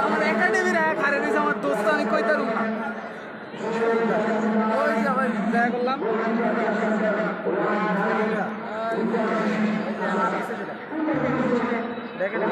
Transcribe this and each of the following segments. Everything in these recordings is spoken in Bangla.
আমার একাডেমির এক হারে দিয়েছে আমার দোস্ত আমি কইতে পারব না ওই যে আবার দেখা করলাম দেখেন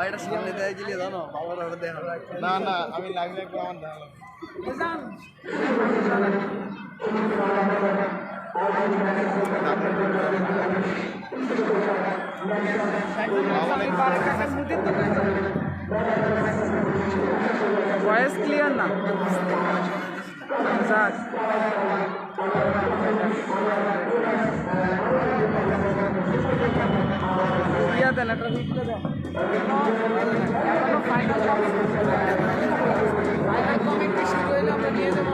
এটা সামনে দেয় গেলে জানো বাবার ওটা দেখা না না আমি লাগলে একটু আমার ভয়েস ক্লিয়ার না যাক ইয়া দেন একটা ভিডিও দেন এখনো ফাইনাল কমেন্ট বেশি করলে আমরা নিয়ে যাবো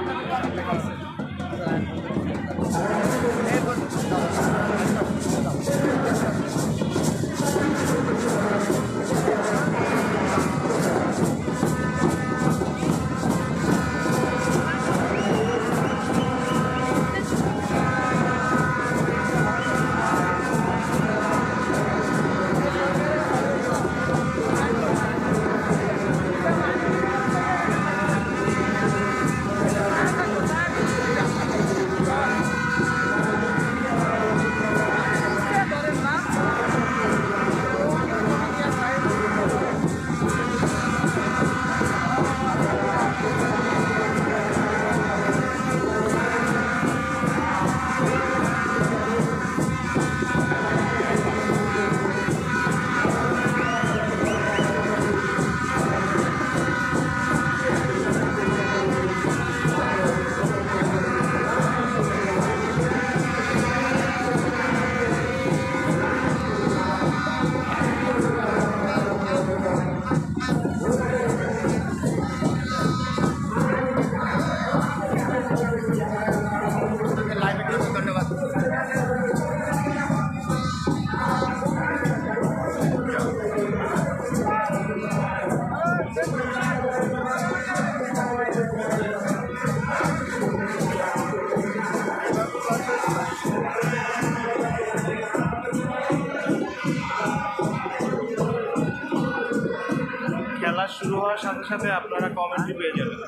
খেলা শুরু হওয়ার সাথে সাথে আপনারা কমেন্টই পেয়ে যাবেন।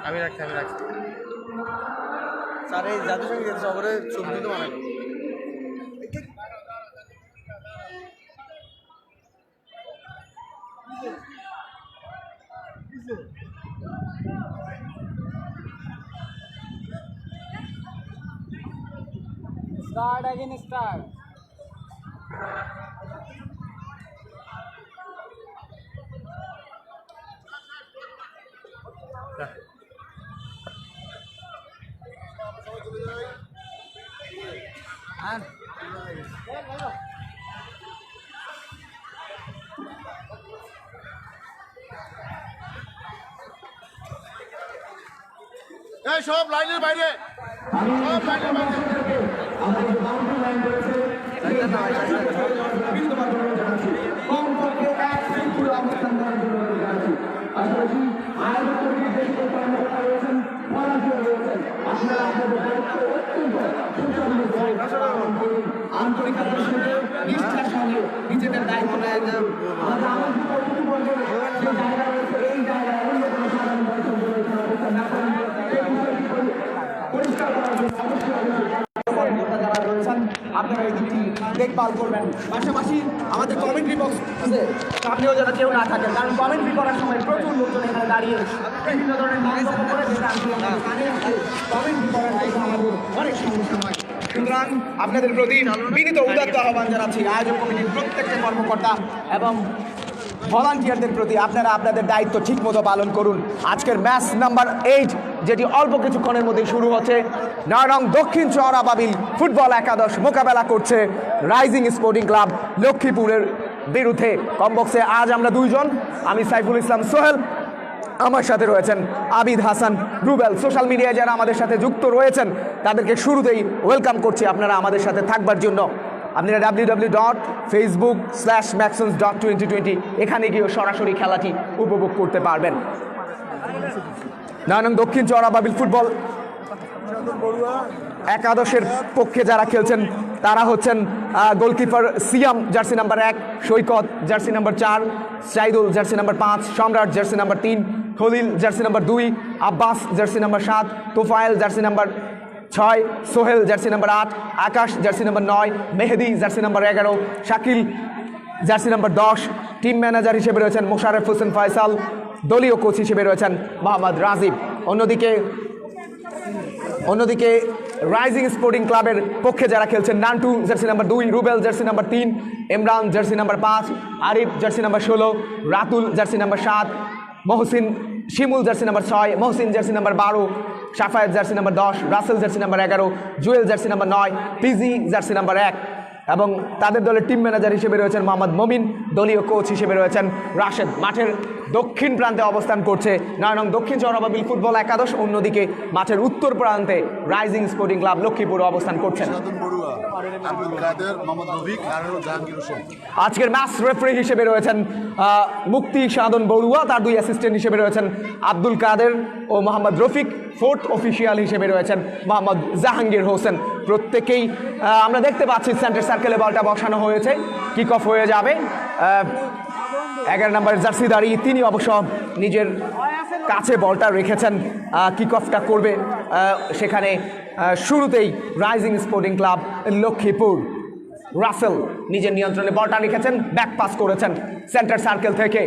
আমি রাখছি স্যার এই জাতীয় সঙ্গীত শহরে ছবি তো বানাই Is it? Start again, start. And এই সব লাইনের বাইরে, সব লাইনের বাইরে। নিজেদের দায়িত্ব আপনারা এই দিকটি দেখভাল করবেন। পাশাপাশি আমাদের কমেন্ট্রি বক্স আছে, আপনিও যারা কেউ না থাকেন, কারণ কমেন্ট্রি করার সময় প্রচুর লোকজন এখানে দাঁড়িয়ে বিভিন্ন ধরনের মন্তব্য করে, যেটা আসলে কমেন্ট্রি করার জন্য আমাদের অনেক সমস্যা হয়। সুতরাং আপনাদের প্রতি বিনীত উদাত্ত আহ্বান জানাচ্ছি আয়োজক কমিটির প্রত্যেকটা কর্মকর্তা এবং ভলান্টিয়ারদের প্রতি, আপনারা আপনাদের দায়িত্ব ঠিকমতো পালন করুন। আজকের ম্যাচ নাম্বার 8 যেটি অল্প কিছুক্ষণের মধ্যে শুরু হচ্ছে, নয়রং দক্ষিণ চওড়া বাবিল ফুটবল একাদশ মোকাবেলা করছে রাইজিং স্পোর্টিং ক্লাব লক্ষ্মীপুরের বিরুদ্ধে। কমবক্সে আজ আমরা দুইজন, আমি সাইফুল ইসলাম সোহেল, আমার সাথে রয়েছেন আবিদ হাসান রুবেল। সোশ্যাল মিডিয়ায় যারা আমাদের সাথে যুক্ত রয়েছেন তাদেরকে শুরুতেই ওয়েলকাম করছি আপনারা আমাদের সাথে থাকবার জন্য। আপনারা www.facebook/maxons.2020 এখানে গিয়ে সরাসরি খেলাটি উপভোগ করতে পারবেন। নয়নং দক্ষিণ চওড়া বাবিল ফুটবল একাদশের পক্ষে যারা খেলছেন তারা হচ্ছেন goalkeeper Siam jersey number 1, Saikat jersey number 4, Saidul jersey number 5, Samrat jersey number 3, Khalil jersey number 2, Abbas jersey number 7, Tofayel jersey number 6, Sohel jersey number 8, Akash jersey number 9, Mehedi jersey number 11, Shakil jersey number 10। Team manager হিসেবে রয়েছেন মোশারেফ হোসেন ফয়সাল, দলীয় কোচ হিসেবে রয়েছেন মোহাম্মদ রাজীব। অন্যদিকে রাইজিং স্পোর্টিং ক্লাবের পক্ষে যারা খেলছেন, Nantu jersey number 2, Rubel jersey number 3, Imran jersey number 5, Arif jersey number 16, Ratul jersey number 7, Shimul jersey number 6, Mohsin jersey number 12, Safayet jersey number 10, Rasel jersey number 11, Jewel jersey number 9, পিজি জার্সি নাম্বার 1 এবং তাদের দলের টিম ম্যানেজার হিসেবে রয়েছেন মোহাম্মদ মমিন, দলীয় কোচ হিসেবে রয়েছেন রাশেদ। মাঠের দক্ষিণ প্রান্তে অবস্থান করছে নয়নং দক্ষিণ চওড়া বাবিল ফুটবল একাদশ, অন্যদিকে মাঠের উত্তর প্রান্তে রাইজিং স্পোর্টিং ক্লাব লক্ষ্মীপুর অবস্থান করছেন। আজকের ম্যাচ রেফারি হিসেবে রয়েছেন মুক্তি সাধন বড়ুয়া, তার 2 অ্যাসিস্ট্যান্ট হিসেবে রয়েছেন আব্দুল কাদের ও মোহাম্মদ রফিক, 4th অফিসিয়াল হিসেবে রয়েছেন মোহাম্মদ জাহাঙ্গীর হোসেন। প্রত্যেকেই আমরা দেখতে পাচ্ছি সেন্টার সার্কেলে বলটা বসানো হয়েছে, কিক অফ হয়ে যাবে। 11 নম্বরের জার্সিদারি তিনি অবশ্য নিজের কাছে বলটা রেখেছেন, কিক অফটা করবে সেখানে শুরুতেই rising sporting club Lakshmipur. Rasel নিজের নিয়ন্ত্রণে বলটা রেখেছেন, ব্যাক পাস করেছেন সেন্টার সার্কেল থেকে।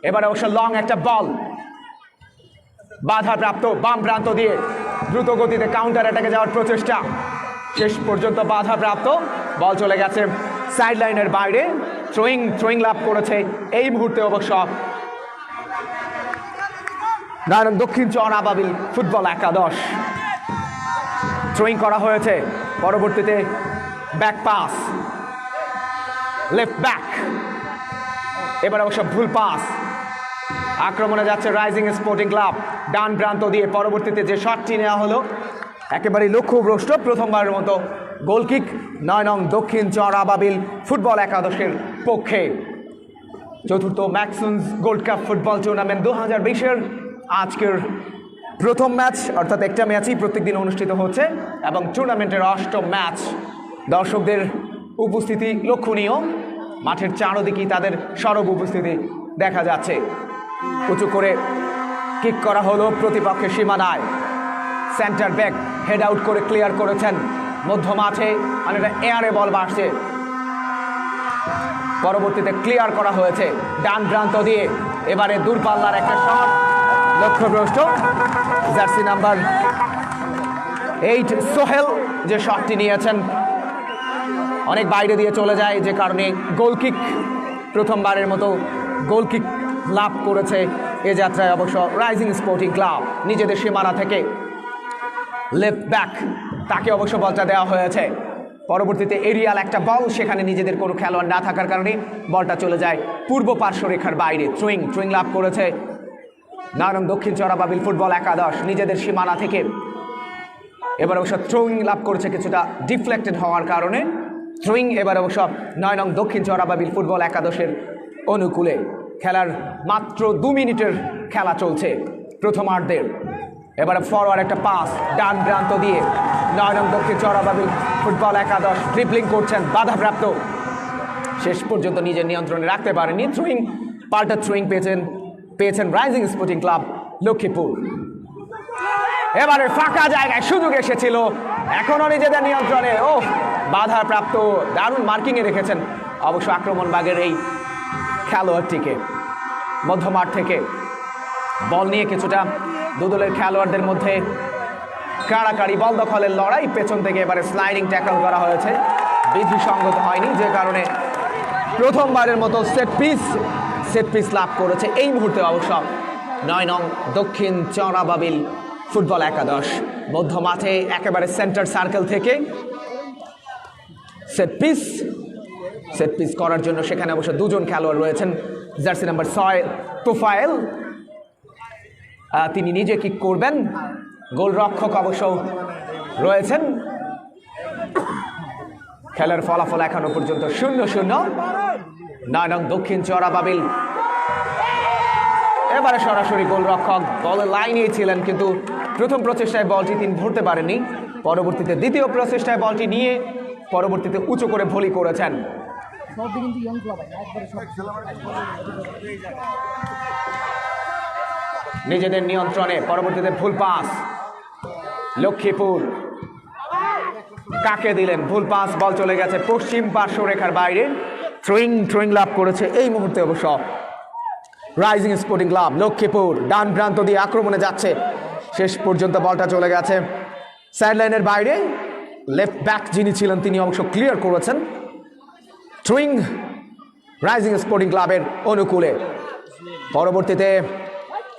এবারে অবশ্য লং একটা বল বাধাপ্রাপ্ত বাম প্রান্ত দিয়ে দ্রুত গতিতে কাউন্টার অ্যাটাকে যাওয়ার প্রচেষ্টা, শেষ পর্যন্ত বাধাপ্রাপ্ত, বল চলে গেছে সাইড লাইনের বাইরে। থ্রোয়িং লাভ করেছে এই মুহূর্তে অবশ্য নয়নং দক্ষিণ চওড়া বাবিল ফুটবল একাদশ। থ্রোয়িং করা হয়েছে, পরবর্তীতে ব্যাক পাস, লেফট ব্যাক, এবার অবশ্য ভুল পাস। আক্রমণে যাচ্ছে রাইজিং স্পোর্টিং ক্লাব ডান প্রান্ত দিয়ে। পরবর্তীতে যে শটটি নেওয়া হলো একেবারেই লক্ষ্যভ্রষ্ট, প্রথমবারের মতো গোলকিক নয়নং দক্ষিণ চওড়া বাবিল ফুটবল একাদশের পক্ষে। চতুর্থ Maxons gold cup football tournament 2020-এর আজকের প্রথম ম্যাচ, অর্থাৎ একটা ম্যাচই প্রত্যেকদিন অনুষ্ঠিত হচ্ছে এবং টুর্নামেন্টের 8ম ম্যাচ। দর্শকদের উপস্থিতি লক্ষণীয়, মাঠের চারদিকেই তাদের সরব উপস্থিতি দেখা যাচ্ছে। উঁচু করে কিক করা হলো প্রতিপক্ষের সীমানায়, সেন্টার ব্যাক হেড আউট করে ক্লিয়ার করেছেন মধ্য মাঠে, অনেকটা এয়ারে বল বাড়ছে। পরবর্তীতে ক্লিয়ার করা হয়েছে ডান প্রান্ত দিয়ে, এবারে দূরপাল্লার একটা শট, লক্ষ্যভ্রষ্ট জার্সি নাম্বার 8 সোহেল যে শটটি নিয়েছেন অনেক বাইরে দিয়ে চলে যায়, যে কারণে গোলকিক প্রথমবারের মতো গোলকিক লাভ করেছে এ যাত্রায় অবশ্য রাইজিং স্পোর্টিং ক্লাব। নিজেদের সীমানা থেকে লেফট ব্যাক তাকে অবশ্য বলটা দেওয়া হয়েছে। পরবর্তীতে এরিয়াল একটা বল, সেখানে নিজেদের কোনো খেলোয়াড় না থাকার কারণে বলটা চলে যায় পূর্ব পার্শ্বরেখার বাইরে। থ্রোয়িং লাভ করেছে নারং দক্ষিণ চরাবাবিল ফুটবল একাদশ নিজেদের সীমানা থেকে। এবার অবশ্য থ্রোয়িং লাভ করেছে কিছুটা ডিফ্লেক্টেড হওয়ার কারণে। থ্রোয়িং এবার অবশ্য 9 নং দক্ষিণ চরাবাবিল ফুটবল একাদশের অনুকূলে। খেলার মাত্র 2 মিনিটের খেলা চলছে প্রথমার্ধের। এবারে ফরওয়ার্ড একটা পাস ডান প্রান্ত দিয়ে 9 নং দক্ষিণ চরাবাবিল ফুটবল একাদশ ড্রিবলিং করছেন, বাধাপ্রাপ্ত, শেষ পর্যন্ত নিজের নিয়ন্ত্রণে রাখতে পারেনি। পাল্টা থ্রোয়িং পেয়েছেন রাইজিং স্পোর্টিং ক্লাব লক্ষ্মীপুর। এবারে ফাঁকা জায়গায় সুযোগ এসেছিল, এখনো নিজেদের নিয়ন্ত্রণে। ও বাধাপ্রাপ্ত, দারুণ মার্কিংয়ে রেখেছেন অবশ্য আক্রমণ বাগের এই খেলোয়াড়টিকে। মধ্যমাঠ থেকে বল নিয়ে কিছুটা দুদলের খেলোয়াড়দের মধ্যে কাড়াকাড়ি, বল দখলের লড়াই। পেছন থেকে এবারে স্লাইডিং ট্যাকল করা হয়েছে, বিধিসঙ্গত হয়নি, যে কারণে প্রথমবারের মতো সেট পিস লাভ করেছে এই মুহূর্তে অবশ্য 9 নং দক্ষিণ চরাবাবিল ফুটবল একাদশ। মধ্যমাঠে একেবারে সেন্টার সার্কেল থেকে সেট পিস করার জন্য সেখানে অবশ্য দুজন খেলোয়াড় রয়েছেন। জার্সি নাম্বার 6 তোফায়েল, তিনি নিজে কিক করবেন। গোলরক্ষক অবশ্য রয়েছেন। খেলার ফলাফল এখনো পর্যন্ত 0-0। 9 নং দক্ষিণ চরাবাবিল এবারে সরাসরি গোলরক্ষক বলের লাইনেই ছিলেন, কিন্তু প্রথম প্রচেষ্টায় বলটি তিনি ধরতে পারেননি। পরবর্তীতে দ্বিতীয় প্রচেষ্টায় বলটি নিয়ে পরবর্তীতে উঁচু করে ভলি করেছেন। নিজেদের নিয়ন্ত্রণে পরবর্তীতে ভুল পাস লক্ষ্মীপুর, কাকে দিলেন? ভুল পাস, বল চলে গেছে পশ্চিম পার্শ্বরেখার বাইরে। থ্রোয়িং লাভ করেছে এই মুহূর্তে অবশ্য রাইজিং স্পোর্টিং ক্লাব লক্ষ্মীপুর। ডান প্রান্ত দিয়ে আক্রমণে যাচ্ছে, শেষ পর্যন্ত বলটা চলে গেছে সাইড লাইনের বাইরে। লেফট ব্যাক যিনি ছিলেন তিনি অবশ্য ক্লিয়ার করেছেন। থ্রোয়িং রাইজিং স্পোর্টিং ক্লাবের অনুকূলে। পরবর্তীতে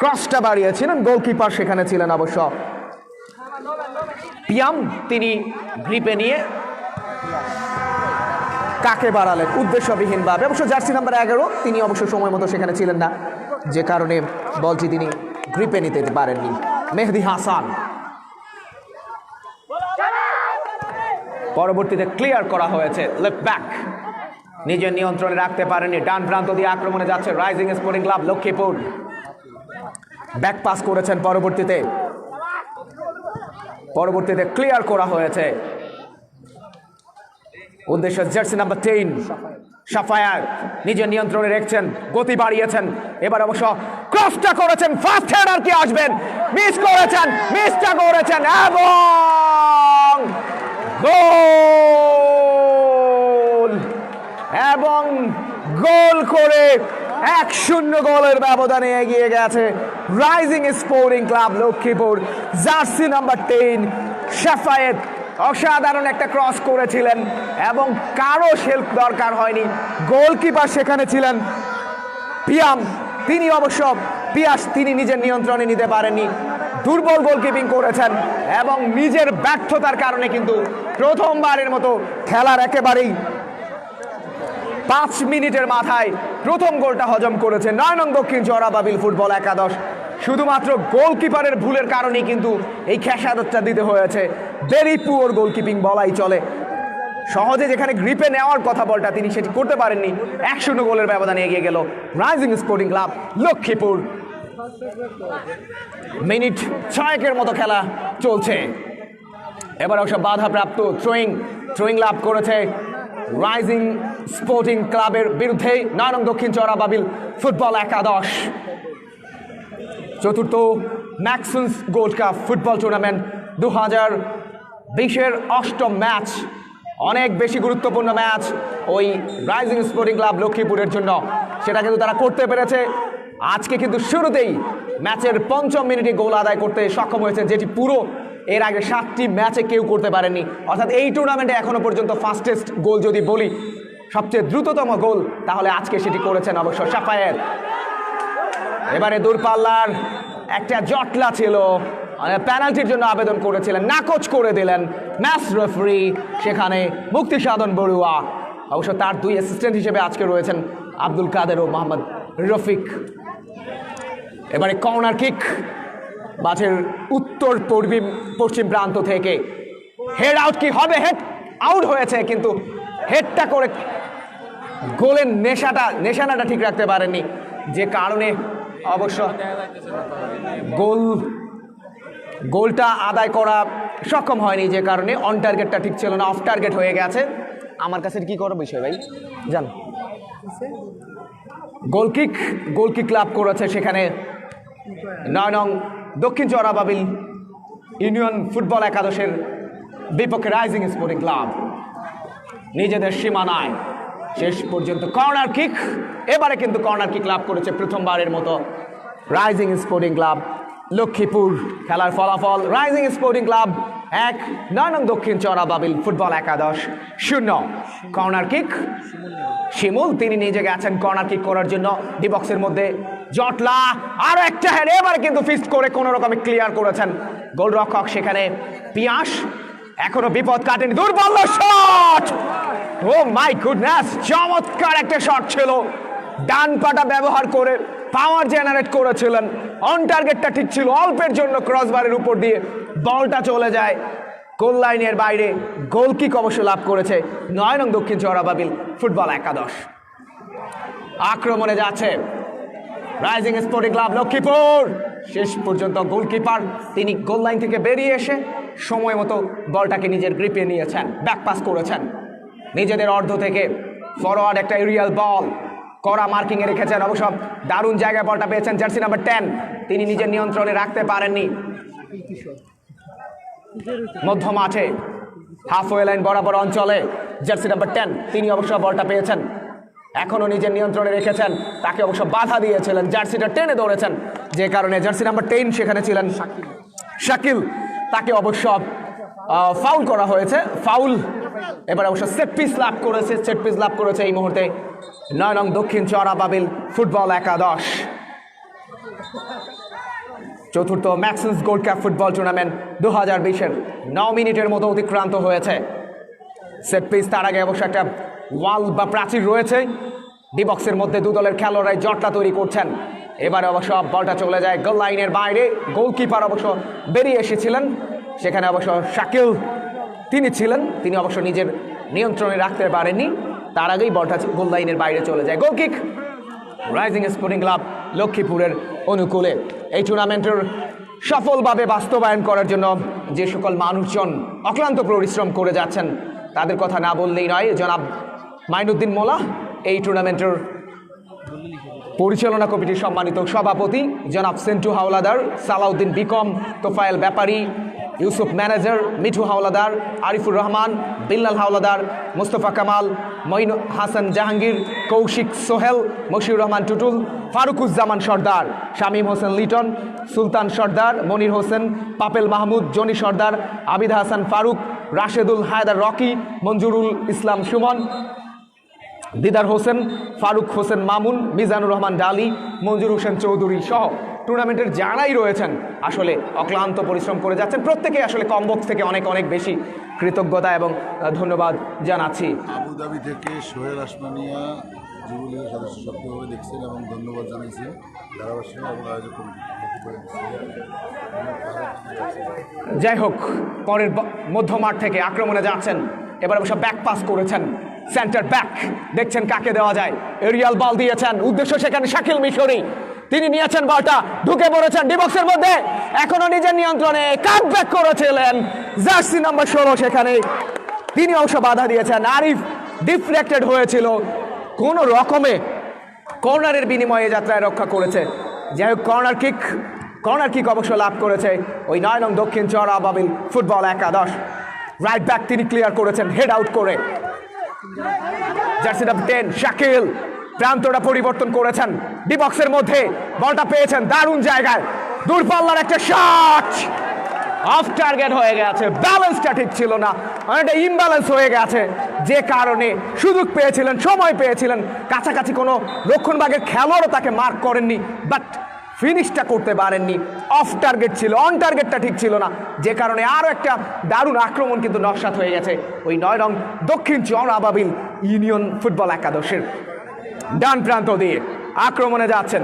ক্রসটা বাড়িয়েছিলেন গোলকিপার, সেখানে ছিলেন অবশ্য পিয়াম, তিনি গ্রিপে নিয়ে কাকে বাড়ালেন উদ্দেশ্যবিহীনভাবে। অবশ্য জার্সি নাম্বার 11 তিনি অবশ্য সময় মতো সেখানে ছিলেন না, যে কারণে বলটি তিনি গ্রিপে নিতে পারেননি। মেহেদি হাসান পরবর্তীতে ক্লিয়ার করা হয়েছে, লেফট ব্যাক নিজের নিয়ন্ত্রণে রাখতে পারেননি। ডান প্রান্ত দিয়ে আক্রমণে যাচ্ছে rising sporting club Lakshmipur. Back pass করেছেন, পরবর্তীতে ক্লিয়ার করা হয়েছে। উদ্দেশ্য জার্সি নাম্বার 10 সাফায়াত নিজের নিয়ন্ত্রণে রেখেছেন, গতি বাড়িয়েছেন। এবার অবশ্য ক্রসটা করেছেন, ফার্স্ট হেডার কি আসবেন, মিসটা করেছেন এবং গোল করে 1-0 গোলের ব্যবধানে এগিয়ে গেছে rising sporting club Lakshmipur. Jersey number 10 Safayet অসাধারণ একটা ক্রস করেছিলেন এবং কারো হেল্প দরকার হয়নি। গোলকিপার সেখানে ছিলেন পিয়াম, তিনি নিজের নিয়ন্ত্রণে নিতে পারেননি, দুর্বল গোলকিপিং করেছেন এবং নিজের ব্যর্থতার কারণে কিন্তু প্রথমবারের মতো খেলার একেবারেই 5 মিনিটের মাথায় প্রথম গোলটা হজম করেছে 9 নং দক্ষিণ চরাবাবিল ফুটবল একাদশ। শুধুমাত্র গোলকিপারের ভুলের কারণেই কিন্তু এই খেসারতটা দিতে হয়েছে। ভেরি পুয়ার গোলকিপিং বলাই চলে। সহজে যেখানে গ্রিপে নেওয়ার কথা বলটা তিনি সেটি করতে পারেননি। 1-0 গোলের ব্যবধানে এগিয়ে গেল rising sporting club Lakshmipur. Minute 6 মতো খেলা চলছে। এবার অবশ্য বাধাপ্রাপ্ত থ্রোয়িং লাভ করেছে রাইজিং স্পোর্টিং ক্লাবের বিরুদ্ধে 9 নং দক্ষিণ চরাবাবিল ফুটবল একাদশ। চতুর্থ Maxons gold cup football tournament 2020-এর 8ম ম্যাচ, অনেক বেশি গুরুত্বপূর্ণ ম্যাচ ওই রাইজিং স্পোর্টিং ক্লাব লক্ষ্মীপুরের জন্য। সেটা কিন্তু তারা করতে পেরেছে আজকে কিন্তু শুরুতেই ম্যাচের ৫ম মিনিটে গোল আদায় করতে সক্ষম হয়েছেন, যেটি পুরো এর আগে 7টি ম্যাচে কেউ করতে পারেনি। অর্থাৎ এই টুর্নামেন্টে এখনো পর্যন্ত ফাস্টেস্ট গোল যদি বলি, সবচেয়ে দ্রুততম গোল, তাহলে আজকে সেটি করেছেন অবশ্য সাফায়েত। এবারে দূরপাল্লার একটা জটলা ছিল, পেনাল্টির জন্য আবেদন করেছিলেন, নাকচ করে দিলেন ম্যাচ রেফারি সেখানে মুক্তি সাধন বড়ুয়া। অবশ্য তার 2 অ্যাসিস্ট্যান্ট হিসেবে আজকে রয়েছেন আব্দুল কাদের ও মোহাম্মদ রফিক। এবারে কর্নার কিক মাঠের উত্তর পশ্চিম প্রান্ত থেকে হেড আউট কি হবে? হেড আউট হয়েছে, কিন্তু হেডটা করে গোলের নেশানাটা ঠিক রাখতে পারেননি, যে কারণে অবশ্য গোলটা আদায় করা সক্ষম হয়নি, যে কারণে অন টার্গেটটা ঠিক ছিল না, অফ টার্গেট হয়ে গেছে। আমার কাছে কি করার বিষয় ভাই জান, গোলকিক লাভ করেছে সেখানে 9 নং দক্ষিণ চরাবাবিল ইউনিয়ন ফুটবল একাদশের বিপক্ষে রাইজিং স্পোর্টিং ক্লাব। নিজেদের সীমানায় শেষ পর্যন্ত কর্নার কিক, এবারে কিন্তু কর্নার কিক লাভ করেছে প্রথমবারের মতো রাইজিং স্পোর্টিং ক্লাব লক্ষ্মীপুর। খেলার ফলাফল রাইজিং স্পোর্টিং ক্লাব 1, 9 নং দক্ষিণ চরাবাবিল ফুটবল একাদশ 0। কর্নার কিক শিমুল, তিনি নিজে গেছেন কর্নার কিক করার জন্য, ডি বক্সের মধ্যে জটলা, আরো একটা হেড, এবারে কিন্তু ফিস্ট করে কোন রকমে ক্লিয়ার করেছেন গোলরক্ষক সেখানে পিয়াস। এখনো বিপদ কাটেনি, দুর্বল শট, ও মাই গুডনেস, চমৎকার একটা শট ছিল, ডান পাটা ব্যবহার করে পাওয়ার জেনারেট করেছিলেন, অন টার্গেটটা ঠিক ছিল, অল্পের জন্য ক্রসবারের উপর দিয়ে বলটা চলে যায় গোল লাইনের বাইরে। গোলকিক অবশ্য লাভ করেছে 9 নং দক্ষিণ চরাবাবিল ফুটবল একাদশ। আক্রমণে যাচ্ছে রাইজিং স্পোর্টিং ক্লাব লক্ষ্মীপুর। শেষ পর্যন্ত গোলকিপার তিনি গোল লাইন থেকে বেরিয়ে এসে সময় মতো বলটাকে নিজের গ্রিপে নিয়েছেন, ব্যাক পাস করেছেন নিজেদের অর্ধ থেকে, ফরওয়ার্ড একটা এরিয়াল বল করা মার্কিংয়ে রেখেছেন। অবশ্য দারুণ জায়গায় বলটা পেয়েছেন জার্সি নাম্বার 10, তিনি নিজের নিয়ন্ত্রণে রাখতে পারেননি। মধ্য মাঠে হাফওয়ে লাইন বরাবর অঞ্চলে জার্সি নাম্বার 10, তিনি অবশ্য বলটা পেয়েছেন, এখনো নিজের নিয়ন্ত্রণে রেখেছেন, তাকে অবশ্য বাধা দিয়েছিলেন, জার্সিটা টেনে ধরেছেন, যে কারণে জার্সি নাম্বার 10 সেখানে ছিলেন শাকিল, তাকে অবশ্য ফাউল করা হয়েছে, ফাউল। এবার অবশ্য সেট পিস লাভ করেছে এই মুহূর্তে 9 নং দক্ষিণ চরাবাবিল ফুটবল একাদশ। চতুর্থ maxims gold cup football tournament 2020-এর 9 মিনিটের মতো অতিক্রান্ত হয়েছে। সেট পিস, তার আগে অবশ্য একটা ওয়াল বা প্রাচীর রয়েছে, ডি বক্সের মধ্যে 2 দলের খেলোয়াড়রাই জটলা তৈরি করছেন। এবারে অবশ্য বলটা চলে যায় গোল লাইনের বাইরে, গোলকিপার অবশ্য বেরিয়ে এসেছিলেন, সেখানে অবশ্য শাকিল তিনি ছিলেন, তিনি অবশ্য নিজের নিয়ন্ত্রণে রাখতে পারেননি, তার আগেই বলটা গোল লাইনের বাইরে চলে যায়। গোলকিক রাইজিং স্পোর্টিং ক্লাব লক্ষ্মীপুরের অনুকূলে। এই টুর্নামেন্টের সফলভাবে বাস্তবায়ন করার জন্য যে সকল মানুষজন অক্লান্ত পরিশ্রম করে যাচ্ছেন, তাদের কথা না বললেই নয়। জনাব মাইনুদ্দিন মোল্লা, এই টুর্নামেন্টের পরিচালনা কমিটির সম্মানিত সভাপতি, জনাব সেন্টু হাওলাদার, সালাউদ্দিন বিকম, তোফায়েল ব্যাপারী, ইউসুফ ম্যানেজার, মিঠু হাওলাদার, আরিফুর রহমান, বিল্লাল হাওলাদার, মুস্তফা কামাল, মঈন হাসান জাহাঙ্গীর, কৌশিক সোহেল, মশিউর রহমান টুটুল, ফারুকুজ্জামান সর্দার, শামীম হোসেন লিটন, সুলতান সর্দার, মনির হোসেন, পাপেল মাহমুদ, জনি সর্দার, আবিদ হাসান ফারুক, রাশেদুল হায়দার রকি, মঞ্জুরুল ইসলাম সুমন, দিদার হোসেন, ফারুক হোসেন মামুন, মিজানুর রহমান ডালি, মঞ্জুর হোসেন চৌধুরী সহ টুর্নামেন্টের যারাই রয়েছেন আসলে অক্লান্ত পরিশ্রম করে যাচ্ছেন, প্রত্যেকে আসলে কমবক্স থেকে অনেক অনেক বেশি কৃতজ্ঞতা এবং ধন্যবাদ জানাচ্ছি। আবুধাবি থেকে সোহেল আসমানিয়া যুবলীগের সদস্য সক্রিয়ভাবে দেখছেন এবং ধন্যবাদ জানাইছি ধারাভাষ্য এবং আয়োজক কমিটি। যাই হোক, পরের মধ্য মাঠ থেকে আক্রমণে যাচ্ছেন, এবার অবশ্য ব্যাক পাস করেছেন, সেন্টার ব্যাক, দেখছেন কাকে দেওয়া যায়, এরিয়াল বল দিয়েছেন, উদ্দেশ্য সেখানে শাকিল মিশরি, তিনি নিয়েছেন বলটা, ঢুকে পড়েছেন ডি বক্সের মধ্যে, এখনো নিজের নিয়ন্ত্রণে কাট ব্যাক করেছিলেন জার্সি নাম্বার 16, সেখানে তিনি অবশ্য বাধা দিয়েছেন, আরিফ ডিফ্লেক্টেড হয়েছিল, কোন রকমে কর্নারের বিনিময়ে যাত্রায় রক্ষা করেছে। যাই হোক, কর্নার কিক অবশ্য লাভ করেছে ওই 9 নং দক্ষিণ চরাবাবিল ফুটবল একাদশ। রাইট ব্যাক তিনি ক্লিয়ার করেছেন হেড আউট করে, জার্সি নাম্বার 10 শাকিল, প্রান্তটা পরিবর্তন করেছেন, ডি বক্সের মধ্যে বলটা পেয়েছেন দারুণ জায়গায়, দূরপাল্লার একটা শট, অফ টার্গেট হয়ে গেছে, ব্যালেন্সটা ঠিক ছিল না, অনেকটা ইমব্যালেন্স হয়ে গেছে, যে কারণে সুযোগ পেয়েছিলেন, সময় পেয়েছিলেন, কাছাকাছি কোনো রক্ষণভাগের খেলোয়াড়ও তাকে মার্ক করেননি, বাট ফিনিশটা করতে পারেননি, অফ টার্গেট ছিল, অন টার্গেটটা ঠিক ছিল না, যে কারণে আরও একটা দারুণ আক্রমণ কিন্তু নস্যাৎ হয়ে গেছে ওই 9 নং দক্ষিণ চর আবাবিল ইউনিয়ন ফুটবল একাদশের। ডান প্রান্ত দিয়ে আক্রমণে যাচ্ছেন,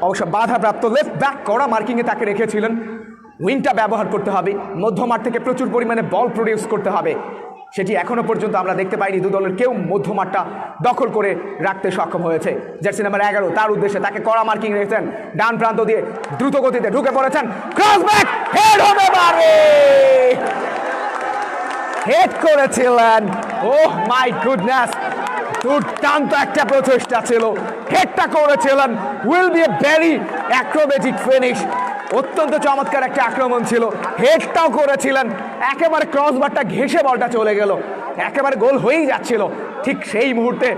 অবশ্য বাধাপ্রাপ্ত লেফট ব্যাক করা মার্কিংয়ে তাকে রেখেছিলেন, উইংটা ব্যবহার করতে হবে, মধ্যমাঠ থেকে প্রচুর পরিমাণে বল প্রডিউস করতে হবে, সেটি এখনো পর্যন্ত আমরা দেখতে পাইনি, দু দলের কেউ মধ্যমাঠটা দখল করে রাখতে সক্ষম হয়েছে। জার্সি নাম্বার 11 তার উদ্দেশ্যে তাকে কড়া মার্কিং রেখেছেন, ডান প্রান্ত দিয়ে দ্রুত গতিতে ঢুকে পড়েছেন, ক্রস ব্যাক হেড হতে পারে, হেড করেছিলেন, ওহ মাই গুডনেস, দুর্দান্ত একটা প্রচেষ্টা ছিল, হেডটা করেছিলেন, will B a very acrobatic finish, অত্যন্ত চমৎকার একটা আক্রমণ ছিল, হেডটাও করেছিলেন, একেবারে ক্রসবারটা ঘেঁষে বলটা চলে গেল, একেবারে গোল হয়েই যাচ্ছিল, ঠিক সেই মুহূর্তে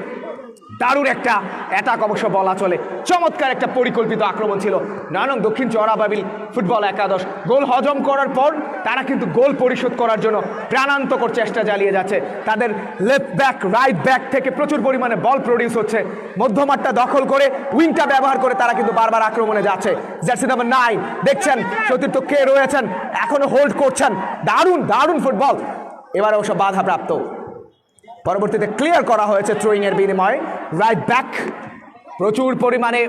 দারুণ একটা অ্যাটাক অবশ্য বলা চলে, চমৎকার একটা পরিকল্পিত আক্রমণ ছিল 9 নং দক্ষিণ চর আবাবিল ফুটবল একাদশ। গোল হজম করার পর তারা কিন্তু গোল পরিশোধ করার জন্য প্রাণান্তকর চেষ্টা চালিয়ে যাচ্ছে, তাদের লেফট ব্যাক রাইট ব্যাক থেকে প্রচুর পরিমাণে বল প্রডিউস হচ্ছে, মধ্যমাঠটা দখল করে উইংটা ব্যবহার করে তারা কিন্তু বারবার আক্রমণে যাচ্ছে। জার্সি নাম্বার 9 দেখছেন সতীর্থ কে রয়েছেন, এখনো হোল্ড করছেন, দারুণ দারুণ ফুটবল, এবার অবশ্য বাধাপ্রাপ্ত, পরবর্তীতে ক্লিয়ার করা হয়েছে থ্রোয়িং এর বিনিময়ে। রাইট ব্যাক প্রচুর পরিমাণে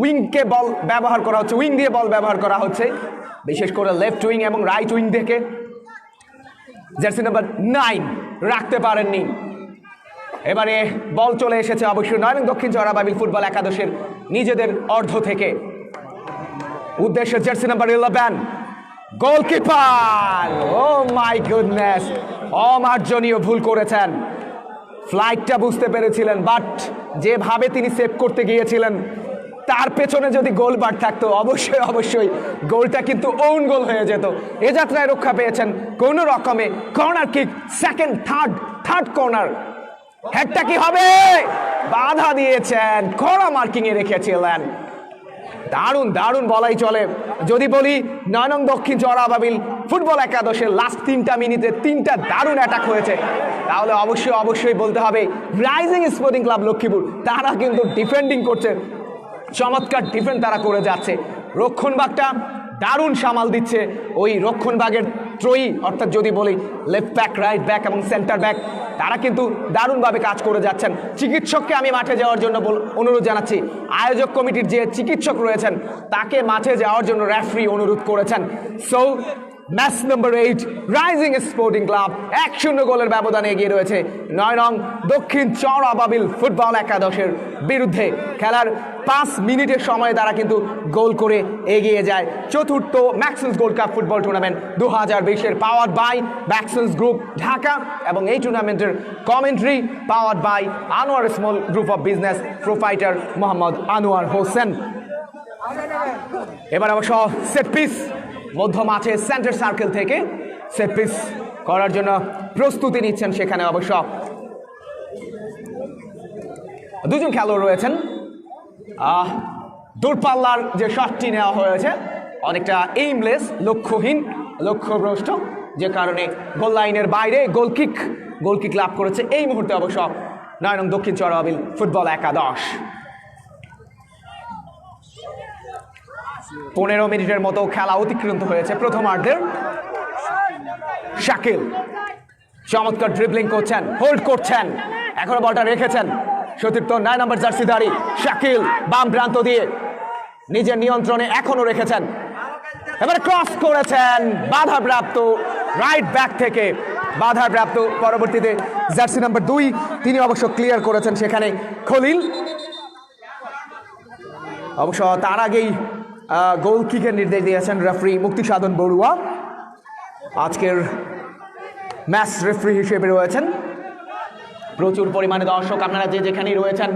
উইংকে বল ব্যবহার করা হচ্ছে, উইং দিয়ে বল ব্যবহার করা হচ্ছে, বিশেষ করে লেফট উইং এবং রাইট উইং থেকে। জার্সি নাম্বার 9 রাখতে পারেননি, এবারে বল চলে এসেছে অবশ্যই 9 নং দক্ষিণ চর আবাবিল ফুটবল একাদশের নিজেদের অর্ধ থেকে, উদ্দেশ্যে jersey number 11 goalkeeper, oh my goodness, অমার্জনীয় ভুল করেছেন, ফ্লাইটটা বুঝতে পেরেছিলেন, বাট যেভাবে তিনি সেভ করতে গিয়েছিলেন তার পেছনে যদি গোল বার থাকতো অবশ্যই অবশ্যই গোলটা কিন্তু ওন গোল হয়ে যেত। এ যাত্রায় রক্ষা পেয়েছেন কোনো রকমে, corner kick, second third corner, হেডটা কি হবে, বাধা দিয়েছেন, কড়া মার্কিংয়ে রেখেছিলেন, দারুণ দারুণ বলাই চলে। যদি বলি 9 নং দক্ষিণ চর আবাবিল ফুটবল একাদশের লাস্ট 3টা মিনিটে 3টা দারুণ অ্যাটাক হয়েছে, তাহলে অবশ্যই অবশ্যই বলতে হবে রাইজিং স্পোর্টিং ক্লাব লক্ষ্মীপুর, তারা কিন্তু ডিফেন্ডিং করছে, চমৎকার ডিফেন্ড তারা করে যাচ্ছে, রক্ষণভাগটা দারুণ সামাল দিচ্ছে ওই রক্ষণভাগের ত্রয়ী, অর্থাৎ যদি বলি লেফট ব্যাক রাইট ব্যাক এবং সেন্টার ব্যাক, তারা কিন্তু দারুণভাবে কাজ করে যাচ্ছেন। চিকিৎসককে আমি মাঠে যাওয়ার জন্য অনুরোধ জানাচ্ছি, আয়োজক কমিটির যে চিকিৎসক রয়েছেন তাকে মাঠে যাওয়ার জন্য রেফারি অনুরোধ করেছেন। So match number 8 rising sporting club 1-0 গোলের ব্যবধানে এগিয়ে রয়েছে 9 নং দক্ষিণ চর আবাবিল ফুটবল একাদশের বিরুদ্ধে। খেলার 5 মিনিটের সময়ে তারা কিন্তু গোল করে এগিয়ে যায়। চতুর্থ Maxens gold cup football tournament 2020-এর powered by Maxens group Dhaka, এবং এই টুর্নামেন্টের commentary powered by Anwar small group of business proprietor Mohammad Anwar Hossain. এবার অবশ্য সেট পিস মধ্য মাঠে সেন্টার সার্কেল থেকে সেট পিস করার জন্য প্রস্তুতি নিচ্ছেন, সেখানে অবশ্য দুজন খেলোয়াড় রয়েছেন। দূরপাল্লার যে শটটি নেওয়া হয়েছে অনেকটা এইমলেস, লক্ষ্যহীন, লক্ষ্যভ্রষ্ট, যে কারণে গোল লাইনের বাইরে গোল কিক লাভ করেছে এই মুহূর্তে অবশ্য 9 নং দক্ষিণ চর আবাবিল ফুটবল একাদশ। 15 মিনিটের মতো খেলা অতিক্রান্ত হয়েছে প্রথমার্ধের। শাকিল চমৎকার ড্রিবলিং করছেন, হোল্ড করছেন, এখনো বলটা রেখেছেন সতীর্থ 9 নম্বর জার্সিধারী শাকিল, বাম প্রান্ত দিয়ে নিজের নিয়ন্ত্রণে এখনো রেখেছেন, এবারে ক্রস করেছেন, বাধাপ্রাপ্ত, রাইট ব্যাক থেকে বাধাপ্রাপ্ত, পরবর্তীতে জার্সি নাম্বার 2 তিনি অবশ্য ক্লিয়ার করেছেন সেখানে খলিল। অবশ্য তার আগেই গোল কিকের নির্দেশ দিয়েছেন রেফারি মুক্তিসাধন বড়ুয়া, আজকের ম্যাচ রেফারি হিসেবে রয়েছেন। প্রচুর পরিমাণে দর্শক, আপনারা যে যেখানেই রয়েছেন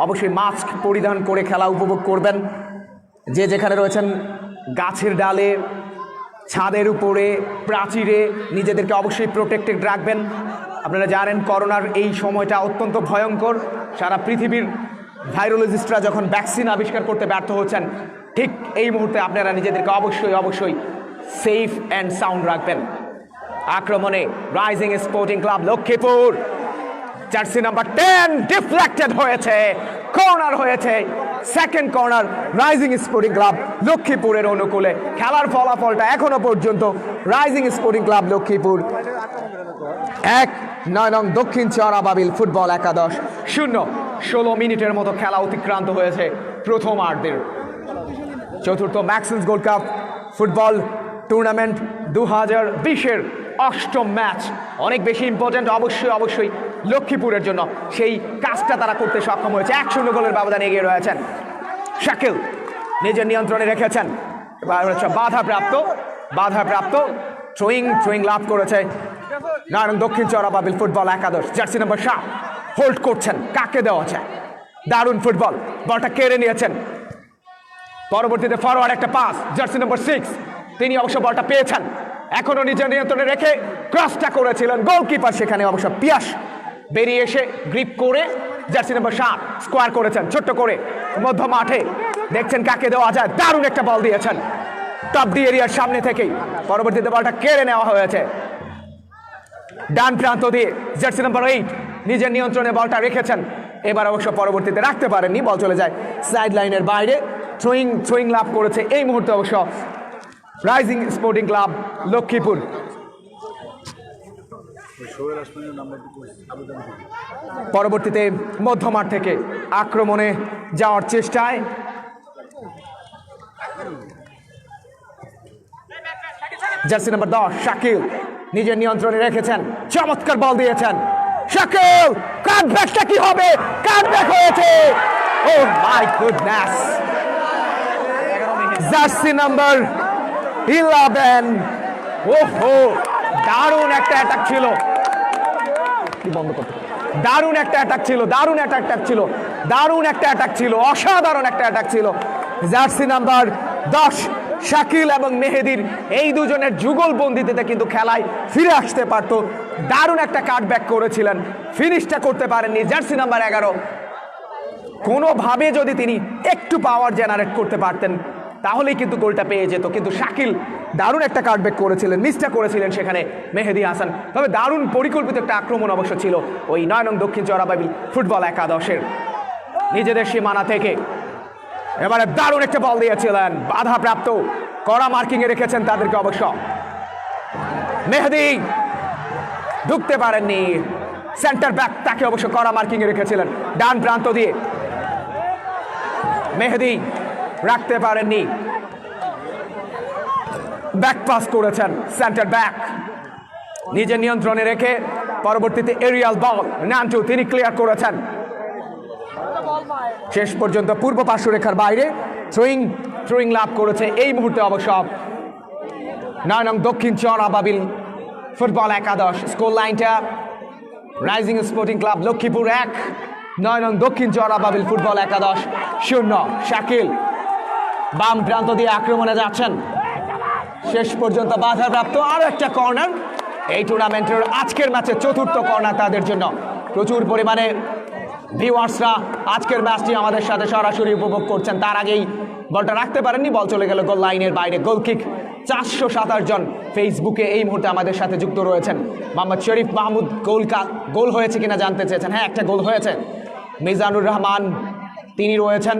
অবশ্যই মাস্ক পরিধান করে খেলা উপভোগ করবেন। যে যেখানে রয়েছেন গাছের ডালে, ছাদের উপরে, প্রাচীরে নিজেদেরকে অবশ্যই প্রোটেক্টেড রাখবেন। আপনারা জানেন করোনার এই সময়টা অত্যন্ত ভয়ঙ্কর। সারা পৃথিবীর ভাইরোলজিস্টরা যখন ভ্যাকসিন আবিষ্কার করতে ব্যর্থ হচ্ছেন, ঠিক এই মুহূর্তে আপনারা নিজেদেরকে অবশ্যই সেফ অ্যান্ড সাউন্ড রাখবেন। আক্রমণে rising sporting club Lakshmipur, jersey number 10 deflected হয়েছে, কর্নার হয়েছে, second corner rising sporting club লক্ষ্মীপুরের অনুকূলে। খেলার ফলাফলটা এখনো পর্যন্ত রাইজিং স্পোর্টিং ক্লাব লক্ষ্মীপুর 1, 9 নং দক্ষিণ চরাবাবিল ফুটবল একাদশ 0। 16 মিনিটের মতো খেলা অতিক্রান্ত হয়েছে প্রথমার্ধের। চতুর্থ maxims gold cup football tournament 2020-এর 8ম ম্যাচ অনেক বেশি ইম্পর্টেন্ট অবশ্যই লক্ষ্মীপুরের জন্য। সেই কাজটা তারা করতে সক্ষম হয়েছে। 1-0 গোলের ব্যবধানে এগিয়ে রয়েছেন। শাকিল নিজের নিয়ন্ত্রণে রেখেছেন, বাধাপ্রাপ্ত থ্রোয়িং লাভ করেছে নারায়ণ দক্ষিণ চরাবাবিল ফুটবল একাদশ। জার্সি নাম্বার 7 হোল্ড করছেন, কাকে দেওয়া যায়, দারুণ ফুটবল, বলটা কেড়ে নিয়েছেন। পরবর্তীতে ফরওয়ার্ড একটা পাস, জার্সি নাম্বার 6 তিনি অবশ্য বলটা পেয়েছেন, এখনো নিজের নিয়ন্ত্রণে রেখে ক্রসটা করেছিলেন গোলকিপার, সেখানে অবশ্য পিয়াস বেরিয়ে এসে গ্রিপ করে জার্সি নাম্বার 7 স্কোয়ার করেছেন ছোট্ট করে মধ্য মাঠে। দেখছেন কাকে দেওয়া যায়, দারুণ একটা বল দিয়েছেন টপ ডি এরিয়ার সামনে থেকেই। পরবর্তীতে বলটা কেড়ে নেওয়া হয়েছে ডান প্রান্ত দিয়ে। জার্সি নাম্বার 8 নিজের নিয়ন্ত্রণে বলটা রেখেছেন, এবার অবশ্য পরবর্তীতে রাখতে পারেননি, বল চলে যায় সাইড লাইনের বাইরে। থ্রোয়িং লাভ করেছে এই মুহূর্তে অবশ্য রাইজিং স্পোর্টিং ক্লাব লক্ষ্মীপুর। পরবর্তীতে মধ্যমাঠ থেকে আক্রমণে যাওয়ার চেষ্টায় জার্সি নাম্বার 10 শাকিল নিজের নিয়ন্ত্রণে রেখেছেন, চমৎকার বল দিয়েছেন শাকিল। কাটব্যাকটা কি হবে, কাটব্যাক হয়েছে, ও মাই গুডনেস। জার্সি নাম্বার 11, ওহো দারুণ একটা অ্যাটাক ছিল, দারুণ একটা অ্যাটাক ছিল, অসাধারণ একটা অ্যাটাক ছিল। জার্সি নাম্বার 10 শাকিল এবং মেহেদির এই দুজনের যুগলবন্দিতে কিন্তু খেলায় ফিরে আসতে পারত। দারুণ একটা কাটব্যাক করেছিলেন, ফিনিশটা করতে পারেননি জার্সি নাম্বার 11। কোনোভাবে যদি তিনি একটু পাওয়ার জেনারেট করতে পারতেন তাহলেই কিন্তু গোলটা পেয়ে যেত, কিন্তু শাকিল দারুণ একটা কাটব্যাক করেছিলেন, মিসটা করেছিলেন সেখানে মেহেদি হাসান। তবে দারুণ পরিকল্পিত একটা আক্রমণ অবশ্য ছিল ওই 9 নং দক্ষিণ চরাবাবিল ফুটবল একাদশের নিজেদের সীমানা থেকে। এবারে দারুণ একটা বল দিয়েছিলেন, বাধাপ্রাপ্ত, কড়া মার্কিংয়ে রেখেছেন তাদেরকে অবশ্য। মেহেদি ঢুকতে পারেননি, সেন্টার ব্যাক তাকে অবশ্য কড়া মার্কিংয়ে রেখেছিলেন ডান প্রান্ত দিয়ে। মেহেদি রাখতে পারেননি, ব্যাক পাস করেছেন সেন্টার ব্যাক নিজের নিয়ন্ত্রণে রেখে। পরবর্তীতে এরিয়াল বল নান্টু তিনি ক্লিয়ার করেছেন, শেষ পর্যন্ত পূর্ব পার্শ্ব রেখার বাইরে থ্রোয়িং লাভ করেছে এই মুহূর্তে অবশ্য 9 নং দক্ষিণ চরাবাবিল ফুটবল একাদশ। স্কোর লাইনটা রাইজিং স্পোর্টিং ক্লাব লক্ষ্মীপুর 1, 9 নং দক্ষিণ চরাবাবিল ফুটবল একাদশ 0। শাকিল বাম প্রান্ত দিয়ে আক্রমণে যাচ্ছেন, শেষ পর্যন্ত বাধাপ্রাপ্ত। আরো একটা কর্নার, এই টুর্নামেন্টের আজকের ম্যাচে চতুর্থ কর্নার তাদের জন্য। প্রচুর পরিমাণে ভিউয়ার্সরা আজকের ম্যাচটি আমাদের সাথে সরাসরি উপভোগ করছেন। তার আগেই বলটা রাখতে পারেননি, বল চলে গেল গোল লাইনের বাইরে। গোল কিক 427 জন ফেসবুকে এই মুহূর্তে আমাদের সাথে যুক্ত রয়েছেন। মোহাম্মদ শরীফ মাহমুদ গোল হয়েছে কিনা জানতে চেয়েছেন। হ্যাঁ, একটা গোল হয়েছে। মিজানুর রহমান তিনি রয়েছেন।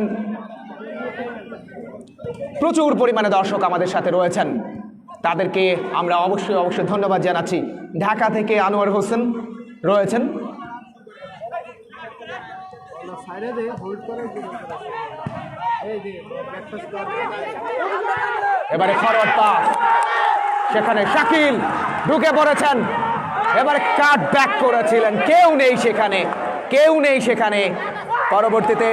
প্রচুর পরিমাণে দর্শক আমাদের সাথে রয়েছেন, তাদেরকে আমরা অবশ্যই ধন্যবাদ জানাচ্ছি। ঢাকা থেকে আনোয়ার হোসেন রয়েছেন। এবারে ফরওয়ার্ড পাস, সেখানে শাকিল ঢুকে পড়েছেন, এবারে কাট ব্যাক করেছিলেন, কেউ নেই সেখানে। পরবর্তীতে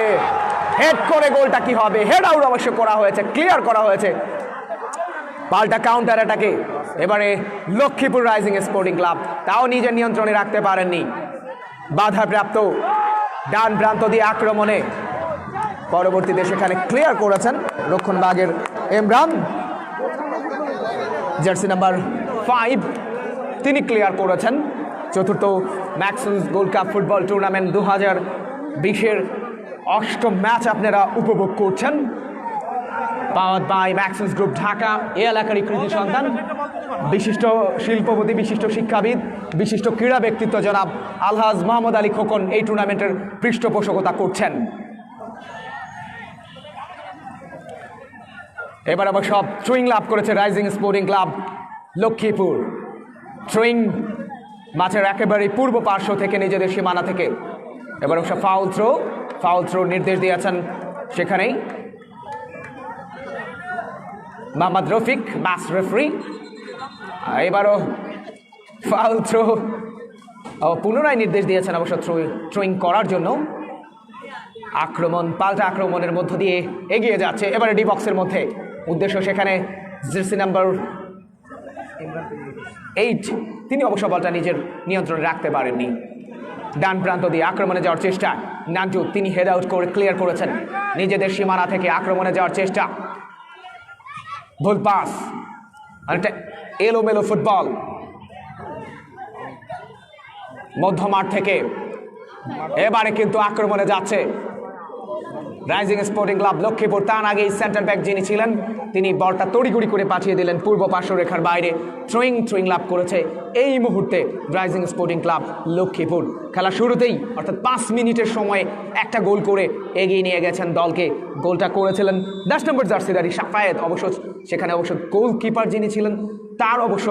হেড করে গোলটা কি হবে, হেড আউট অবশ্য করা হয়েছে, ক্লিয়ার করা হয়েছে। পাল্টা কাউন্টার অ্যাটাকে এবারে লক্ষ্মীপুর রাইজিং স্পোর্টিং ক্লাব, তাও নিজের নিয়ন্ত্রণে রাখতে পারেননি, বাধাপ্রাপ্ত। ডান প্রান্ত দিয়ে আক্রমণে পরবর্তীতে সেখানে ক্লিয়ার করেছেন রক্ষণভাগের ইমরান। জার্সি নাম্বার 5 তিনি ক্লিয়ার করেছেন চতুর্থ Maxons gold cup football tournament 2020-এর অষ্টম ম্যাচ আপনারা উপভোগ করছেন। পাওয়ার্ড বাই ম্যাক্সন্স গ্রুপ ঢাকা, এ এলাকারই কৃতি সন্তান, বিশিষ্ট শিল্পপতি, বিশিষ্ট শিক্ষাবিদ, বিশিষ্ট ক্রীড়া ব্যক্তিত্ব জনাব আলহাজ মোহাম্মদ আলী খোকন এই টুর্নামেন্টের পৃষ্ঠপোষকতা করছেন। এবার আবার সব থ্রোয়িং লাভ করেছে rising sporting club Lakshmipur. Throwing মাঠের একেবারে পূর্ব পার্শ্ব থেকে, নিজেদের সীমানা থেকে। এবার অবশ্য ফাউল থ্রো নির্দেশ দিয়েছেন সেখানেই মোহাম্মদ রফিক, ম্যাচ রেফারি। এবারও ফাউল থ্রো পুনরায় নির্দেশ দিয়েছেন অবশ্য থ্রোয়িং করার জন্য। পাল্টা আক্রমণের মধ্য দিয়ে এগিয়ে যাচ্ছে এবারে ডি বক্সের মধ্যে। উদ্দেশ্য সেখানে জার্সি নাম্বার 8, তিনি অবশ্য বলটা নিজের নিয়ন্ত্রণে রাখতে পারেননি। ডান প্রান্ত দিয়ে আক্রমণে যাওয়ার চেষ্টা, নান্টু তিনি হেড আউট করে ক্লিয়ার করেছেন। নিজেদের সীমানা থেকে আক্রমণে যাওয়ার চেষ্টা, ভুল পাস, অনেকটা এলোমেলো ফুটবল। মধ্যমাঠ থেকে এবারে কিন্তু আক্রমণে যাচ্ছে রাইজিং স্পোর্টিং ক্লাব লক্ষ্মীপুর। তার আগেই সেন্টার ব্যাক যিনি ছিলেন তিনি বলটা তড়িঘড়ি করে পাঠিয়ে দিলেন পূর্ব পার্শ্বরেখার বাইরে। থ্রোয়িং লাভ করেছে এই মুহূর্তে রাইজিং স্পোর্টিং ক্লাব লক্ষ্মীপুর। খেলা শুরুতেই অর্থাৎ 5 মিনিটের সময়ে একটা গোল করে এগিয়ে নিয়ে গেছেন দলকে। গোলটা করেছিলেন 10 নম্বর জার্সিদারি সাফায়েত। অবশ্য সেখানে গোলকিপার যিনি ছিলেন তার অবশ্য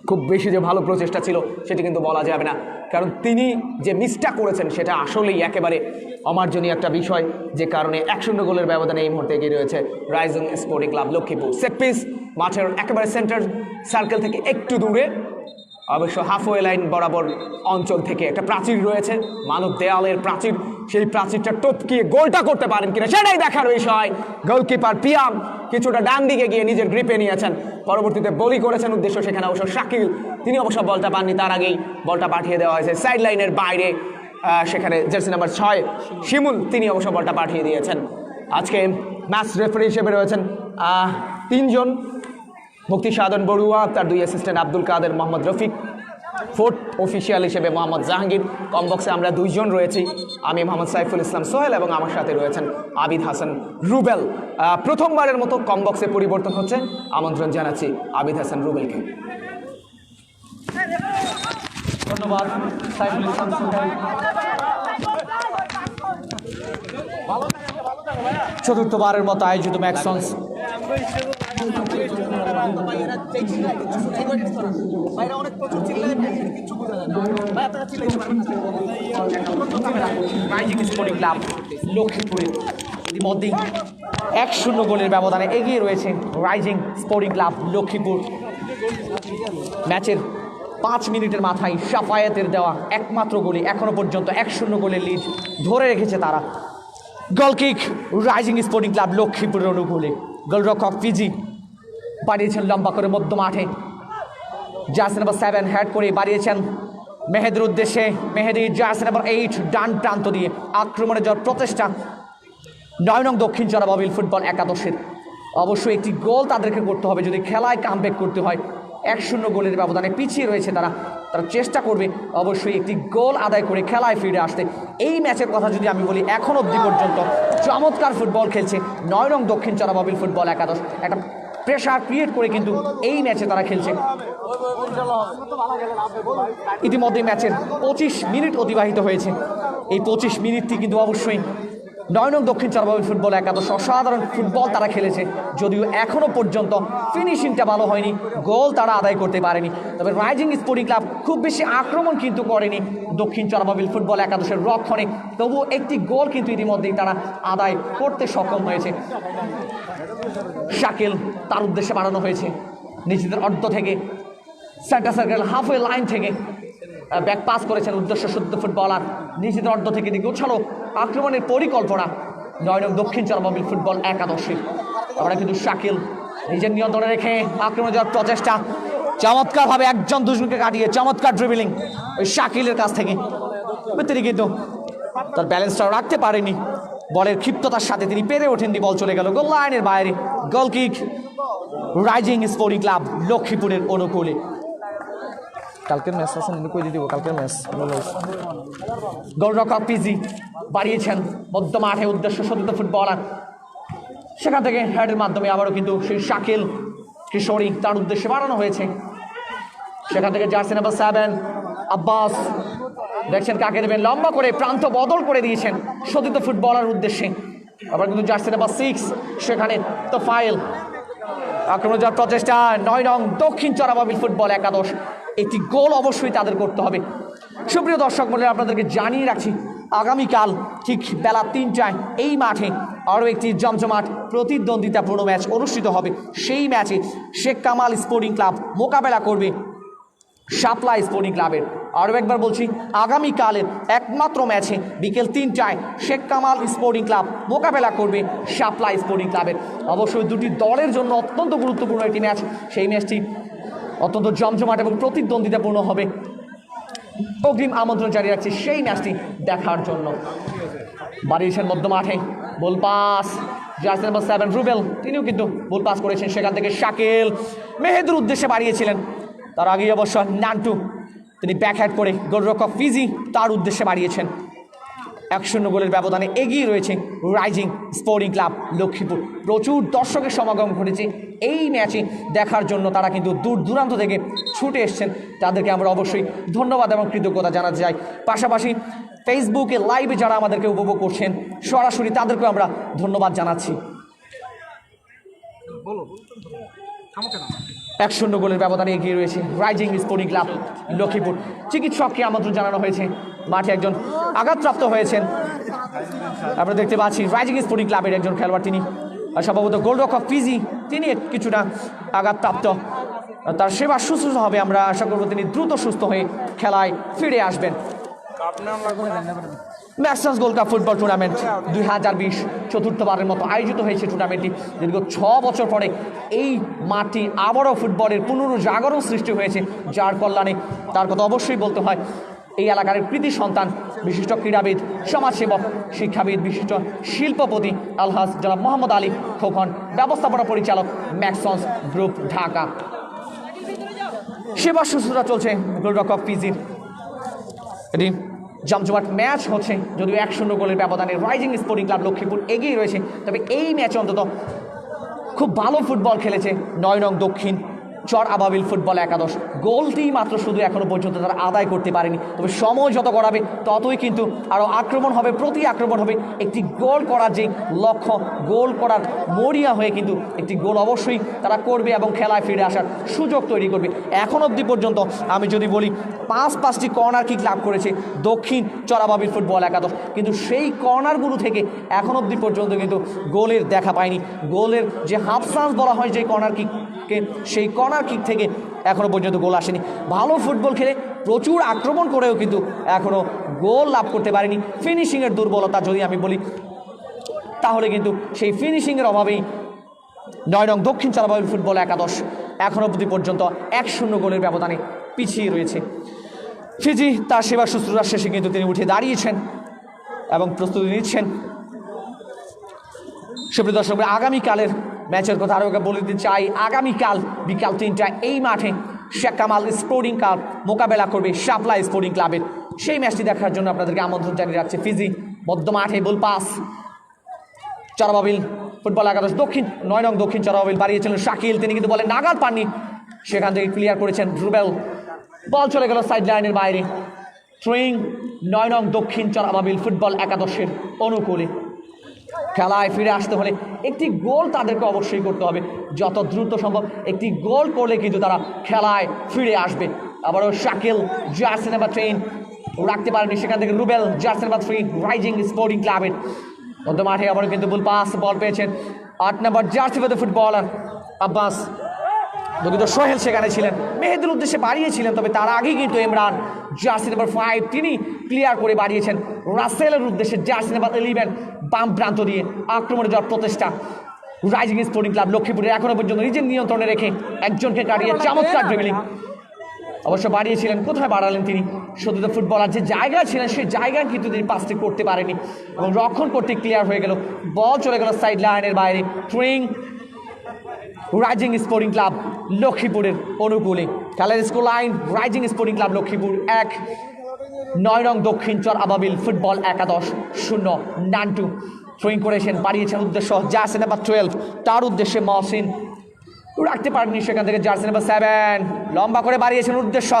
খুব বেশি যে ভালো প্রচেষ্টা ছিল সেটি কিন্তু বলা যাবে না, কারণ তিনি যে মিসটা করেছেন সেটা আসলেই একেবারে অমার্জনীয় একটা বিষয়, যে কারণে 1-0 গোলের ব্যবধানে এই মুহূর্তে এগিয়ে রয়েছে rising sporting club Lakshmipur. Set piece মাঠের একেবারে সেন্টার সার্কেল থেকে একটু দূরে, অবশ্য হাফওয়ে লাইন বরাবর অঞ্চল থেকে একটা প্রাচীর রয়েছে, মানব দেয়ালের প্রাচীর। সেই প্রাচীরটা টপকিয়ে গোলটা করতে পারেন কিনা সেটাই দেখার বিষয়। গোলকিপার পিয়াম কিছুটা ডান দিকে গিয়ে নিজের গ্রিপে নিয়েছেন, পরবর্তীতে বলি করেছেন। উদ্দেশ্য সেখানে অবশ্য শাকিল, তিনি অবশ্য বলটা পাননি, তার আগেই বলটা পাঠিয়ে দেওয়া হয়েছে সাইড লাইনের বাইরে। সেখানে জার্সি নাম্বার 6 শিমুল, তিনি অবশ্য বলটা পাঠিয়ে দিয়েছেন। আজকে ম্যাচ রেফারি হিসেবে রয়েছেন 3 জন, মুক্তি সাধন বড়ুয়া, তার 2 অ্যাসিস্ট্যান্ট আব্দুল কাদের, মোহাম্মদ রফিক, 4th অফিসিয়াল হিসেবে মোহাম্মদ জাহাঙ্গীর। কম বক্সে আমরা 2 জন রয়েছি, আমি মোহাম্মদ সাইফুল ইসলাম সোহেল এবং আমার সাথে রয়েছেন আবিদ হাসান রুবেল। প্রথমবারের মতো কম বক্সে পরিবর্তন হচ্ছে, আমন্ত্রণ জানাচ্ছি আবিদ হাসান রুবেলকে। ধন্যবাদ সাইফুল ইসলাম সোহেল। চতুর্থবারের মতো আয়োজিত ম্যাক্সন্স রাইজিং স্পোর্টিং ক্লাব লক্ষ্মীপুরের ইতিমধ্যেই 1-0 গোলের ব্যবধানে এগিয়ে রয়েছে রাইজিং স্পোর্টিং ক্লাব লক্ষ্মীপুর। ম্যাচের 5 মিনিটের মাথায় সাফায়েতের দেওয়া একমাত্র গোলে এখনো পর্যন্ত 1-0 গোলের লিড ধরে রেখেছে তারা। গোলকিক রাইজিং স্পোর্টিং ক্লাব লক্ষ্মীপুরের অনুকূলে। গোলরক্ষক পিজি বাড়িয়েছেন লম্বা করে মধ্য মাঠে, জার্সি নাম্বার 7 হেড করে বাড়িয়েছেন মেহেদির উদ্দেশ্যে। মেহেদি জার্সি নাম্বার 8 ডান প্রান্ত দিয়ে আক্রমণে যাওয়ার প্রচেষ্টা 9 নং দক্ষিণ চরাবাবিল ফুটবল একাদশের। অবশ্যই একটি গোল তাদেরকে করতে হবে যদি খেলায় কামব্যাক করতে হয়। 1-0 গোলের ব্যবধানে পিছিয়ে রয়েছে তারা চেষ্টা করবে অবশ্যই একটি গোল আদায় করে খেলায় ফিরে আসতে। এই ম্যাচের কথা যদি আমি বলি, এখন অবধি পর্যন্ত চমৎকার ফুটবল খেলছে 9 নং দক্ষিণ চরাবাবিল ফুটবল একাদশ। একটা প্রেশার ক্রিয়েট করে কিন্তু এই ম্যাচে তারা খেলছে। ইতিমধ্যে ম্যাচের 25 মিনিট অতিবাহিত হয়েছে। এই 25 মিনিটটি কিন্তু অবশ্যই 9 নং দক্ষিণ চরাবাবিল ফুটবল একাদশ অসাধারণ ফুটবল তারা খেলেছে, যদিও এখনও পর্যন্ত ফিনিশিংটা ভালো হয়নি, গোল তারা আদায় করতে পারেনি। তবে রাইজিং স্পোর্টিং ক্লাব খুব বেশি আক্রমণ কিন্তু করেনি দক্ষিণ চরাবাবিল ফুটবল একাদশের রক্ষণে, তবুও একটি গোল কিন্তু ইতিমধ্যেই তারা আদায় করতে সক্ষম হয়েছে। শাকিল, তার উদ্দেশ্যে বাড়ানো হয়েছে নিজেদের অর্ধ থেকে, সেন্টার সার্কেল হাফওয়ে লাইন থেকে ব্যাক পাস করেছেন উদ্দেশ্য শুদ্ধ ফুটবলার। নিজেদের অর্ধ থেকে দিকে উছালো আক্রমণের পরিকল্পনা 9 নং দক্ষিণ চরাবাবিল ফুটবল একাদশের। আমরা কিন্তু শাকিল নিজের নিয়ন্ত্রণে রেখে আক্রমণে যাওয়ার প্রচেষ্টা, চমৎকারভাবে একজন দুজনকে কাটিয়ে চমৎকার ড্রিবলিং ওই শাকিলের কাছ থেকে। তিনি কিন্তু তার ব্যালেন্সটাও রাখতে পারেনি, বলের ক্ষিপ্ততার সাথে তিনি পেরে ওঠেননি, বল চলে গেল গোল লাইনের বাইরে। গোল কিক রাইজিং স্পোর্টিং ক্লাব লক্ষ্মীপুরের অনুকূলে। কালকের ম্যাচ আছে কই দিয়ে দিব কালকের ম্যাচ গোলরক্ষক পিজি বাড়িয়েছেন মধ্য মাঠে উদ্দেশ্য সতীর্থ ফুটবলার সেখান থেকে হেডের মাধ্যমে আবারও কিন্তু সেই শাকিল কিশোরী তার উদ্দেশ্যে বাড়ানো হয়েছে সেখান থেকে জার্সি নাম্বার 7 আব্বাস দেখছেন কাকে দেবেন লম্বা করে প্রান্ত বদল করে দিয়েছেন সতীর্থ ফুটবলার উদ্দেশ্যে আবার কিন্তু জার্সি নাম্বার 6 সেখানে তোফায়েল আক্রমণ যাওয়ার প্রচেষ্টা 9 নং দক্ষিণ চরাবাবিল ফুটবল একাদশ একটি গোল অবশ্যই তাদের করতে হবে সুপ্রিয় দর্শক মণ্ডলী আপনাদেরকে জানিয়ে রাখছি আগামীকাল ঠিক বেলা 3টায় এই মাঠে আরও একটি জমজমাট প্রতিদ্বন্দ্বিতাপূর্ণ ম্যাচ অনুষ্ঠিত হবে সেই ম্যাচে শেখ কামাল স্পোর্টিং ক্লাব মোকাবেলা করবে শাপলা স্পোর্টিং ক্লাবের আরও একবার বলছি আগামীকালের একমাত্র ম্যাচে বিকেল 3টায় শেখ কামাল স্পোর্টিং ক্লাব মোকাবেলা করবে শাপলা স্পোর্টিং ক্লাবের অবশ্যই দুটি দলের জন্য অত্যন্ত গুরুত্বপূর্ণ একটি ম্যাচ সেই ম্যাচটি অত্যন্ত জমজমাট এবং প্রতিদ্বন্দ্বিতাপূর্ণ হবে অগ্রিম আমন্ত্রণ জারি রাখছি সেই ম্যাচটি দেখার জন্য বাড়িয়েছেন মধ্য মাঠে ball pass jersey number 7 Rubel তিনিও কিন্তু বল পাস করেছেন সেখান থেকে শাকিল মেহেদুর উদ্দেশ্যে বাড়িয়েছিলেন তার আগেই অবশ্য নান্টু তিনি ব্যাকহ্যাড করে গোলরক্ষক ফিজি তার উদ্দেশ্যে বাড়িয়েছেন 1-0 গোলের ব্যবধানে এগিয়ে রয়েছে রাইজিং স্পোর্টিং ক্লাব লক্ষ্মীপুর প্রচুর দর্শকের সমাগম ঘটেছে এই ম্যাচে দেখার জন্য তারা কিন্তু দূর দূরান্ত থেকে ছুটে এসছেন তাদেরকে আমরা অবশ্যই ধন্যবাদ এবং কৃতজ্ঞতা জানাতে চাই পাশাপাশি ফেসবুকে লাইভে যারা আমাদেরকে উপভোগ করছেন সরাসরি তাদেরকেও আমরা ধন্যবাদ জানাচ্ছি 1-0 গোলের ব্যবধানে এগিয়ে রয়েছে রাইজিং স্পোর্টিং ক্লাব লক্ষ্মীপুর চিকিৎসককে আমন্ত্রণ জানানো হয়েছে মাঠে একজন আঘাতপ্রাপ্ত হয়েছেন আমরা দেখতে পাচ্ছি রাইজিং স্পোর্টিং ক্লাবের একজন খেলোয়াড় তিনি সম্ভবত গোলরক্ষক ফিজি তিনি কিছুটা আঘাতপ্রাপ্ত তার সেবা শুশ্রূষা হবে আমরা আশা করব তিনি দ্রুত সুস্থ হয়ে খেলায় ফিরে আসবেন ম্যাক্সন্স গোল্ড কাপ ফুটবল টুর্নামেন্ট 2020 চতুর্থবারের মতো আয়োজিত হয়েছে টুর্নামেন্টটি দীর্ঘ 6 বছর পরে এই মাঠটি আবারও ফুটবলের পুনরুজাগরণ সৃষ্টি হয়েছে যার কল্যাণে তার কথা অবশ্যই বলতে হয় এই এলাকার কৃতি সন্তান বিশিষ্ট ক্রীড়াবিদ সমাজসেবক শিক্ষাবিদ বিশিষ্ট শিল্পপতি আলহাজ জনাব মোহাম্মদ আলী খোকন ব্যবস্থাপনা পরিচালক ম্যাক্সন্স গ্রুপ ঢাকা সেবা শুশ্রূষা চলছে গোলরক্ষক পিজির এটি জমজমাট ম্যাচ হচ্ছে যদিও 1-0 গোলের ব্যবধানে রাইজিং স্পোর্টিং ক্লাব লক্ষ্মীপুর এগিয়ে রয়েছে তবে এই ম্যাচে অন্তত খুব ভালো ফুটবল খেলেছে 9 নং দক্ষিণ চর আবাবিল ফুটবল একাদশ গোলটি মাত্র শুধু এখনো পর্যন্ত তারা আদায় করতে পারেনি তবে সময় যত গড়াবে ততই কিন্তু আরও আক্রমণ হবে প্রতি আক্রমণ হবে একটি গোল করার যে লক্ষ্য গোল করার মরিয়া হয়ে কিন্তু একটি গোল অবশ্যই তারা করবে এবং খেলায় ফিরে আসার সুযোগ তৈরি করবে এখন অবধি পর্যন্ত আমি যদি বলি 5টি কর্নার কিক লাভ করেছে দক্ষিণ চরাবাবিল ফুটবল একাদশ কিন্তু সেই কর্নারগুলো থেকে এখন অবধি পর্যন্ত কিন্তু গোলের দেখা পায়নি গোলের যে হাফ চান্স বলা হয় যে কর্নার কিককে সেই কর্নার কিক থেকে এখনও পর্যন্ত গোল আসেনি ভালো ফুটবল খেলে প্রচুর আক্রমণ করেও কিন্তু এখনও গোল লাভ করতে পারেনি ফিনিশিংয়ের দুর্বলতা যদি আমি বলি তাহলে কিন্তু সেই ফিনিশিংয়ের অভাবেই 9 নং দক্ষিণ চরাবাবিল ফুটবল একাদশ এখনও অবধি পর্যন্ত 1-0 গোলের ব্যবধানে পিছিয়ে রয়েছে ফিজি তার সেবা শুশ্রূষার শেষে কিন্তু তিনি উঠে দাঁড়িয়েছেন এবং প্রস্তুতি নিচ্ছেন সুপ্রিয় দর্শক আগামীকালের ম্যাচের কথা আরও বলে দিতে চাই আগামীকাল বিকাল 3টায় এই মাঠে শেখ কামাল স্পোর্টিং ক্লাব মোকাবেলা করবে শাপলা স্পোর্টিং ক্লাবের সেই ম্যাচটি দেখার জন্য আপনাদেরকে আমন্ত্রণ জানিয়ে রাখছে ফিজি মধ্য মাঠে বল পাস চরাবাবিল ফুটবল একাদশ দক্ষিণ 9 নং দক্ষিণ চরাবাবিল বাড়িয়েছিলেন শাকিল তিনি কিন্তু বলে নাগাল পাননি সেখান থেকে ক্লিয়ার করেছেন রুবেল বল চলে গেল সাইড লাইনের বাইরে থ্রোয়িং 9 নং দক্ষিণ চরাবাবিল ফুটবল একাদশের অনুকূলে খেলায় ফিরে আসতে হলে একটি গোল তাদেরকে অবশ্যই করতে হবে যত দ্রুত সম্ভব একটি গোল করলে কিন্তু তারা খেলায় ফিরে আসবে আবারও শাকিল জার্সি নাম্বার 10 রাখতে পারেনি সেখান থেকে Rubel jersey number 3 rising sporting ক্লাবের মধ্য মাঠে আবারও কিন্তু বল পেয়েছেন 8 নম্বর জার্সি ফুটবলার আব্বাস দুঃখিত সোহেল সেখানে ছিলেন মেহেদুর উদ্দেশ্যে বাড়িয়েছিলেন তবে তার আগেই কিন্তু ইমরান জার্সি নাম্বার 5 তিনি ক্লিয়ার করে বাড়িয়েছেন রাসেলের উদ্দেশ্যে জার্সি নাম্বার 11 বাম প্রান্ত দিয়ে আক্রমণে যাওয়ার প্রচেষ্টা রাইজিং স্পোর্টিং ক্লাব লক্ষ্মীপুরে এখনো পর্যন্ত নিজের নিয়ন্ত্রণে রেখে একজনকে কাটিয়ে চমৎকার ড্রিবলিং অবশ্য বাড়িয়েছিলেন কোথায় বাড়ালেন তিনি শুধু তো ফুটবলার যে জায়গায় ছিলেন সেই জায়গায় কিন্তু তিনি পাসটি করতে পারেনি এবং রক্ষণ করতে ক্লিয়ার হয়ে গেল বল চলে গেল সাইড লাইনের বাইরে থ্রোয়িং রাইজিং স্পোর্টিং ক্লাব লক্ষ্মীপুরের অনুকূলে খেলার score line rising sporting club Lakshmipur 1, 9 নং দক্ষিণ চর আবাবিল ফুটবল একাদশ 0। নান্টু থ্রোয়িং করেছেন, বাড়িয়েছেন উদ্দেশ্য জার্সি নাম্বার 12, তার উদ্দেশ্যে মহসিন রাখতে পারেননি, সেখান থেকে জার্সি নাম্বার 7 লম্বা করে বাড়িয়েছেন উদ্দেশ্য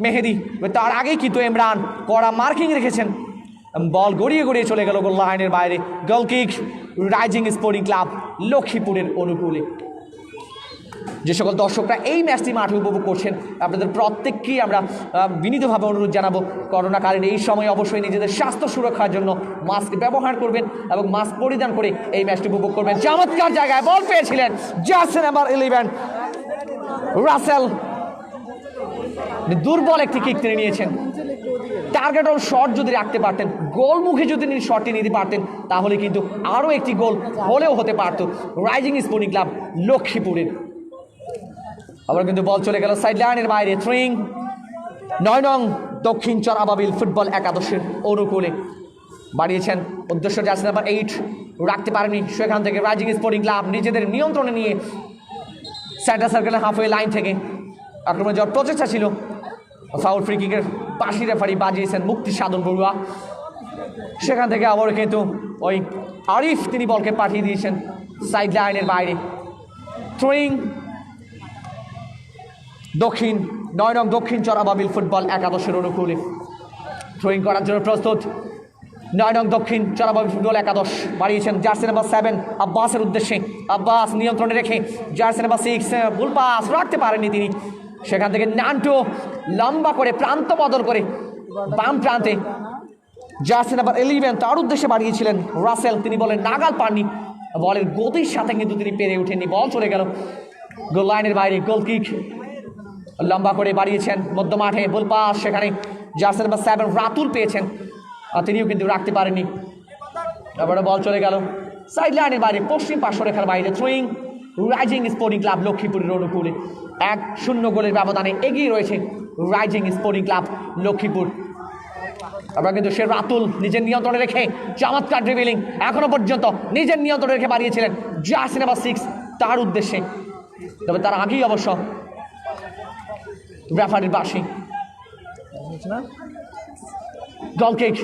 মেহেদি, তার আগেই কিন্তু ইমরান কড়া মার্কিং রেখেছেন, বল গড়িয়ে গড়িয়ে চলে গেল গোল লাইনের বাইরে। গোল কিক রাইজিং স্পোর্টিং ক্লাব লক্ষ্মীপুরের অনুকূলে। যে সকল দর্শকরা এই ম্যাচটি মাঠে উপভোগ করছেন আপনাদের প্রত্যেককেই আমরা বিনীতভাবে অনুরোধ জানাবো, করোনাকালীন এই সময় অবশ্যই নিজেদের স্বাস্থ্য সুরক্ষার জন্য মাস্ক ব্যবহার করবেন এবং মাস্ক পরিধান করে এই ম্যাচটি উপভোগ করবেন। চমৎকার জায়গায় বল পেয়েছিলেন জার্সি নাম্বার 11 রাসেল, দুর্বল একটি কিক তিনি নিয়েছেন। টার্গেট অন শট যদি রাখতে পারতেন, গোলমুখে যদি তিনি শটটি নিতে পারতেন, তাহলে কিন্তু আরও একটি গোল হলেও হতে পারত রাইজিং স্পোর্টিং ক্লাব লক্ষ্মীপুরের। আবার কিন্তু বল চলে গেল সাইড লাইনের বাইরে। থ্রোয়িং 9 নং দক্ষিণ চর আবাবিল ফুটবল একাদশের অনুকূলে, বাড়িয়েছেন উদ্দেশ্য জার্সি নাম্বার 8 রাখতে পারেনি, সেখান থেকে রাইজিং স্পোর্টিং ক্লাব নিজেদের নিয়ন্ত্রণে নিয়ে সেন্টার সার্কেলের হাফওয়ে লাইন থেকে আক্রমণে যাওয়ার প্রচেষ্টা ছিল। ফাউল ফ্রি কিকের বাঁশি রেফারি বাজিয়েছেন মুক্তি সাধন বড়ুয়া, সেখান থেকে আবার কিন্তু ওই আরিফ তিনি বলকে পাঠিয়ে দিয়েছেন সাইড লাইনের বাইরে। থ্রোয়িং 9 নং দক্ষিণ চর আবাবিল ফুটবল একাদশের অনুকূলে, থ্রোয়িং করার জন্য প্রস্তুত 9 নং দক্ষিণ চর আবাবিল ফুটবল একাদশ, বাড়িয়েছেন জার্সি নাম্বার 7 আব্বাসের উদ্দেশ্যে, আব্বাস নিয়ন্ত্রণে রেখে জার্সি নাম্বার 6 ভুল পাস রাখতে পারেননি তিনি, সেখান থেকে নান্টু লম্বা করে প্রান্ত বদল করে বাম প্রান্তে জার্সি নাম্বার 11 তার উদ্দেশ্যে বাড়িয়েছিলেন রাসেল, তিনি বলেন নাগাল পাননি, বলের গতির সাথে কিন্তু তিনি পেরে ওঠেননি, বল চলে গেল গোল লাইনের বাইরে। গোল কিক লম্বা করে বাড়িয়েছেন মধ্য মাঠে, বল পাস সেখানে জার্সি নাম্বার 7 রাতুল পেয়েছেন, তিনিও কিন্তু রাখতে পারেননি। এবারে বল চলে গেল সাইড লাইনের বাইরে পশ্চিম পার্শ্বরেখার বাইরে। থ্রোয়িং রাইজিং স্পোর্টিং ক্লাব লক্ষ্মীপুরের অনুকূলে 1-0 গোলের ব্যবধানে এগিয়ে রয়েছে রাইজিং স্পোর্টিং ক্লাব লক্ষ্মীপুর। আমরা কিন্তু সে রাতুল নিজের নিয়ন্ত্রণে রেখে চমৎকার ড্রিবলিং এখনো পর্যন্ত নিজের নিয়ন্ত্রণে রেখে বাড়িয়েছিলেন জার্সি নাম্বার 6 তার উদ্দেশ্যে, তবে তার আগেই অবশ্য রেফারির বাঁশি। গোল কিক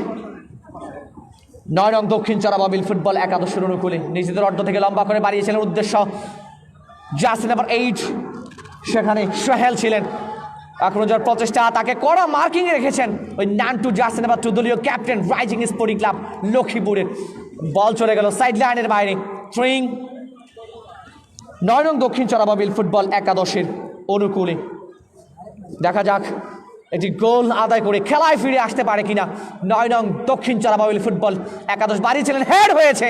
9 নং দক্ষিণ চর আবাবিল ফুটবল একাদশের অনুকূলে, নিজেদের অর্ধ থেকে লম্বা করে বাড়িয়েছিলেন উদ্দেশ্য জার্সি নাম্বার 8, সেখানে সোহেল ছিলেন, আক্রমণ যাওয়ার প্রচেষ্টা, তাকে কড়া মার্কিং রেখেছেন ওই নান্টু জার্সি নাম্বার 2 দলীয় ক্যাপ্টেন রাইজিং স্পোর্টিং ক্লাব লক্ষ্মীপুরের। বল চলে গেল সাইড লাইনের বাইরে। থ্রোয়িং 9 নং দক্ষিণ চর আবাবিল ফুটবল একাদশের অনুকূলে, দেখা যাক এটি গোল আদায় করে খেলায় ফিরে আসতে পারে কিনা 9 নং দক্ষিণ চর আবাবিল ফুটবল একাদশ। বাড়িয়েছিলেন, হেড হয়েছে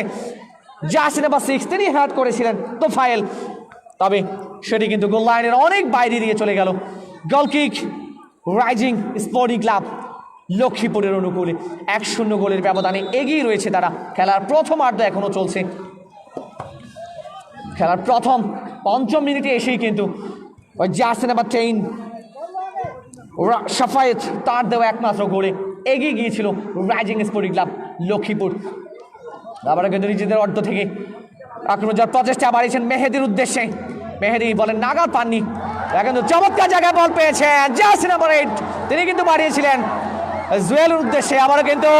জার্সি নাম্বার 6, তিনি হেড করেছিলেন তোফায়েল, তবে সেটি কিন্তু গোল লাইনের অনেক বাইরে দিয়ে চলে গেল। গোল কিক রাইজিং স্পোর্টিং ক্লাব লক্ষ্মীপুরের অনুকূলে 1-0 গোলের ব্যবধানে এগিয়ে রয়েছে তারা। খেলার প্রথমার্ধ এখনো চলছে, খেলার প্রথম 5 মিনিটে এসেই কিন্তু ওই জার্সি নাম্বার 10 সাফায়েত তার দেওয়া একমাত্র গোলে এগিয়ে গিয়েছিল রাইজিং স্পোর্টিং ক্লাব লক্ষ্মীপুর। আবার কিন্তু নিজেদের অর্ধ থেকে আক্রমণ যাওয়ার প্রচেষ্টা বাড়িয়েছেন মেহেদির উদ্দেশ্যে, মেহেদি বলেন নাগাল পাননি, কিন্তু চমৎকার জায়গায় বল পেয়েছেন জার্সি নাম্বার 8, তিনি কিন্তু বাড়িয়েছিলেন জুয়েলের উদ্দেশ্যে, আবারও কিন্তু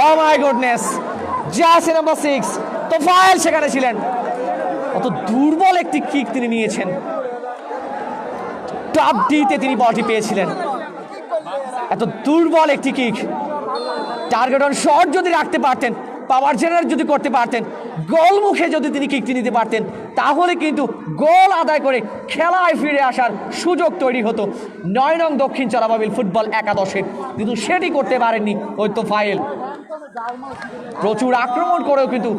oh my goodness jersey number 6 Tofayel সেখানে ছিলেন। কত দুর্বল একটি কিক তিনি নিয়েছেন, টপ ডিতে তিনি বলটি পেয়েছিলেন, এত দুর্বল একটি কিক। টার্গেট অন শট যদি রাখতে পারতেন, পাওয়ার জেনারেট যদি করতে পারতেন, গোল মুখে যদি তিনি কিকটি নিতে পারতেন, তাহলে কিন্তু গোল আদায় করে খেলায় ফিরে আসার সুযোগ তৈরি হতো 9 নং দক্ষিণ চর আবাবিল ফুটবল একাদশের, কিন্তু সেটি করতে পারেননি ওই তোফায়েল। প্রচুর আক্রমণ করেও কিন্তু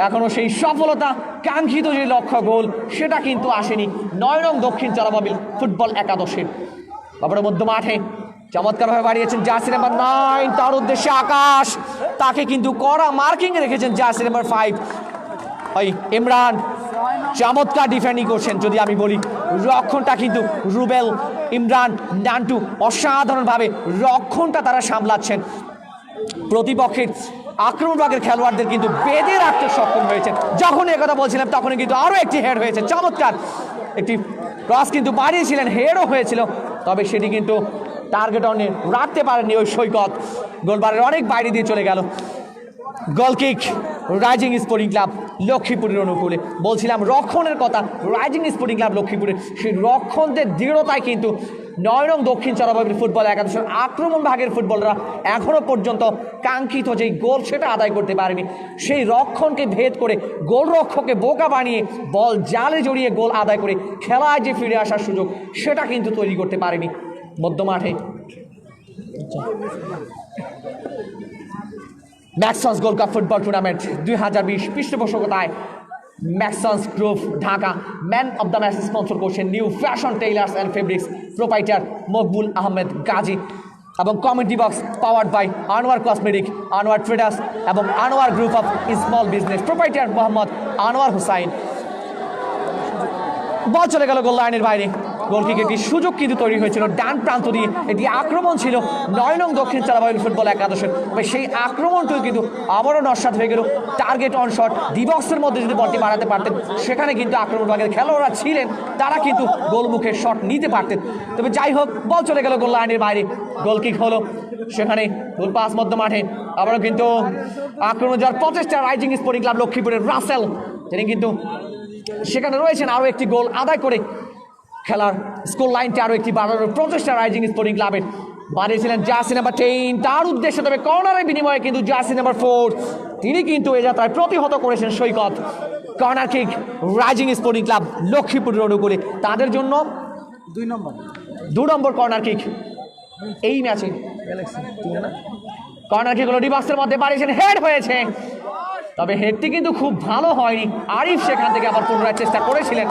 এখনো সেই সফলতা, কাঙ্ক্ষিত যে লক্ষ্য গোল, সেটা কিন্তু আসেনি 9 নং দক্ষিণ চর আবাবিল ফুটবল একাদশের। আবার মধ্য মাঠে চমৎকারভাবে বাড়িয়েছেন জার্সি নাম্বার 9, তার উদ্দেশ্যে আকাশ, তাকে কিন্তু কড়া মার্কিং রেখেছেন জার্সি নাম্বার 5 ওই ইমরান, চমৎকার ডিফেন্ডিং করছেন। যদি আমি বলি রক্ষণটা কিন্তু রুবেল, ইমরান, নান্টু অসাধারণভাবে রক্ষণটা তারা সামলাচ্ছেন, প্রতিপক্ষের আক্রমণ ভাগের খেলোয়াড়দের কিন্তু বেঁধে রাখতে সক্ষম হয়েছেন। যখন একথা বলছিলাম তখনই কিন্তু আরও একটি হেড হয়েছে, চমৎকার একটি ক্রস কিন্তু বাড়িয়েছিলেন, হেডও হয়েছিল, তবে সেটি কিন্তু টার্গেট অনে রাখতে পারেননি ওই সৈকত। গোলবারের অনেক বাইরে দিয়ে চলে গেল। গোল কিক রাইজিং স্পোর্টিং ক্লাব লক্ষ্মীপুরের অনুকূলে। বলছিলাম রক্ষণের কথা, রাইজিং স্পোর্টিং ক্লাব লক্ষ্মীপুরের সেই রক্ষণদের দৃঢ়তায় কিন্তু 9 নং দক্ষিণ চরাবাবিল ফুটবল একাদশের আক্রমণ ভাগের ফুটবলরা এখনও পর্যন্ত কাঙ্ক্ষিত যেই গোল সেটা আদায় করতে পারেনি। সেই রক্ষণকে ভেদ করে গোলরক্ষককে বোকা বানিয়ে বল জালে জড়িয়ে গোল আদায় করে খেলায় যে ফিরে আসার সুযোগ সেটা কিন্তু তৈরি করতে পারেনি মধ্যমাঠে। Maxons gold cup football tournament 2020 পৃষ্ঠপোষকতায় Maxons group Dhaka. Man of the match sponsor করছেন new fashion tailors and fabrics, proprietor Maqbool Ahmed Gazi, এবং comedy box powered by Anwar cosmetic, Anwar traders এবং Anwar group of small business, proprietor Mohammad Anwar Hussain. Ball চলে গেল গোল লাইনের বাইরে। গোলকিকে একটি সুযোগ কিন্তু তৈরি হয়েছিল ডান প্রান্ত দিয়ে, এটি আক্রমণ ছিল 9 নং দক্ষিণ চরাবাবিল ফুটবল একাদশের। তবে সেই আক্রমণটিও কিন্তু আবারও নস্যাৎ হয়ে গেল। টার্গেট অন শট, ডিবক্সের মধ্যে যদি বলটি বাড়াতে পারতেন সেখানে কিন্তু আক্রমণ ভাগের খেলোয়াড়রা ছিলেন, তারা কিন্তু গোলমুখে শট নিতে পারতেন। তবে যাই হোক, বল চলে গেল গোল লাইনের বাইরে। গোলকিক হলো, সেখানে গোল পাস মধ্য মাঠে। আবারও কিন্তু আক্রমণ যাওয়ার প্রচেষ্টা রাইজিং স্পোর্টিং ক্লাব লক্ষ্মীপুরের রাসেল, তিনি কিন্তু সেখানে রয়েছেন আরও একটি গোল আদায় করে খেলার স্কোর লাইনটা আরও একটি বাড়ানোর প্রচেষ্টা রাইজিং স্পোর্টিং ক্লাবের। বাড়িয়েছিলেন জার্সি নাম্বার 10 তার উদ্দেশ্যে, তবে কর্নারের বিনিময়ে কিন্তু জার্সি নাম্বার 4 তিনি কিন্তু এ যাত্রায় প্রতিহত করেছেন Saikat. Corner kick rising sporting club লক্ষ্মীপুরের অনুকূলে, তাদের জন্য 2 নম্বর কর্নার কিক এই ম্যাচে। কর্নার কিক হলো ডিবক্সের মধ্যে বাড়িয়েছেন, হেড হয়েছে, তবে হেডটি কিন্তু খুব ভালো হয়নি। আরিফ সেখান থেকে আবার পুনরায় চেষ্টা করেছিলেন।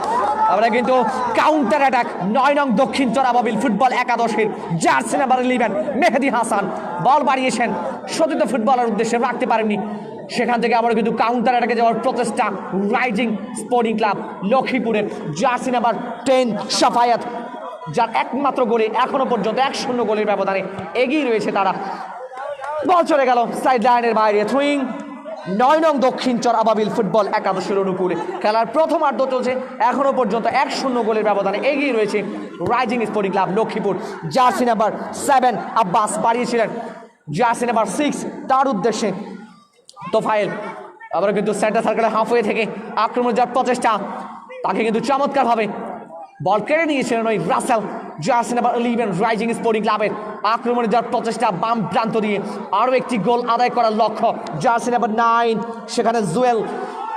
আমরা কিন্তু কাউন্টার অ্যাটাক 9 নং দক্ষিণ চরাবাবিল ফুটবল একাদশের জার্সি নাম্বার 11 মেহেদি হাসান বল বাড়িয়েছেন, সতীর্থ ফুটবলের উদ্দেশ্যে রাখতে পারেননি। সেখান থেকে আবার কিন্তু কাউন্টার অ্যাটাকে যাওয়ার প্রচেষ্টা রাইজিং স্পোর্টিং ক্লাব লক্ষ্মীপুরের জার্সি নাম্বার 10 সাফায়াত, যার একমাত্র গোলে এখনো পর্যন্ত 1-0 গোলের ব্যবধানে এগিয়ে রয়েছে তারা। বল চলে গেল সাইড লাইনের বাইরে। থ্রোয়িং 9 নং দক্ষিণ চরাবাবিল ফুটবল একাদশের অনুকূলে। খেলার প্রথমার্ধ চলছে, এখনো পর্যন্ত 1-0 গোলের ব্যবধানে এগিয়ে রয়েছে rising sporting club Lakshmipur. Jersey number 7 Abbas বাড়িয়েছিলেন, জার্সি নাম্বার 6 তার উদ্দেশ্যে তোফায়েল। আবার কিন্তু সেন্টার সার্কেলের হাফওয়ে থেকে আক্রমণ যাওয়ার প্রচেষ্টা, তাকে কিন্তু চমৎকারভাবে বল কেড়ে নিয়েছিলেন ওই Rasel. Jersey number 11 rising sporting ক্লাবের আক্রমণে যাওয়ার প্রচেষ্টা বাম প্রান্ত দিয়ে, আরও একটি গোল আদায় করার লক্ষ্য জার্সি নাম্বার 9, সেখানে জুয়েল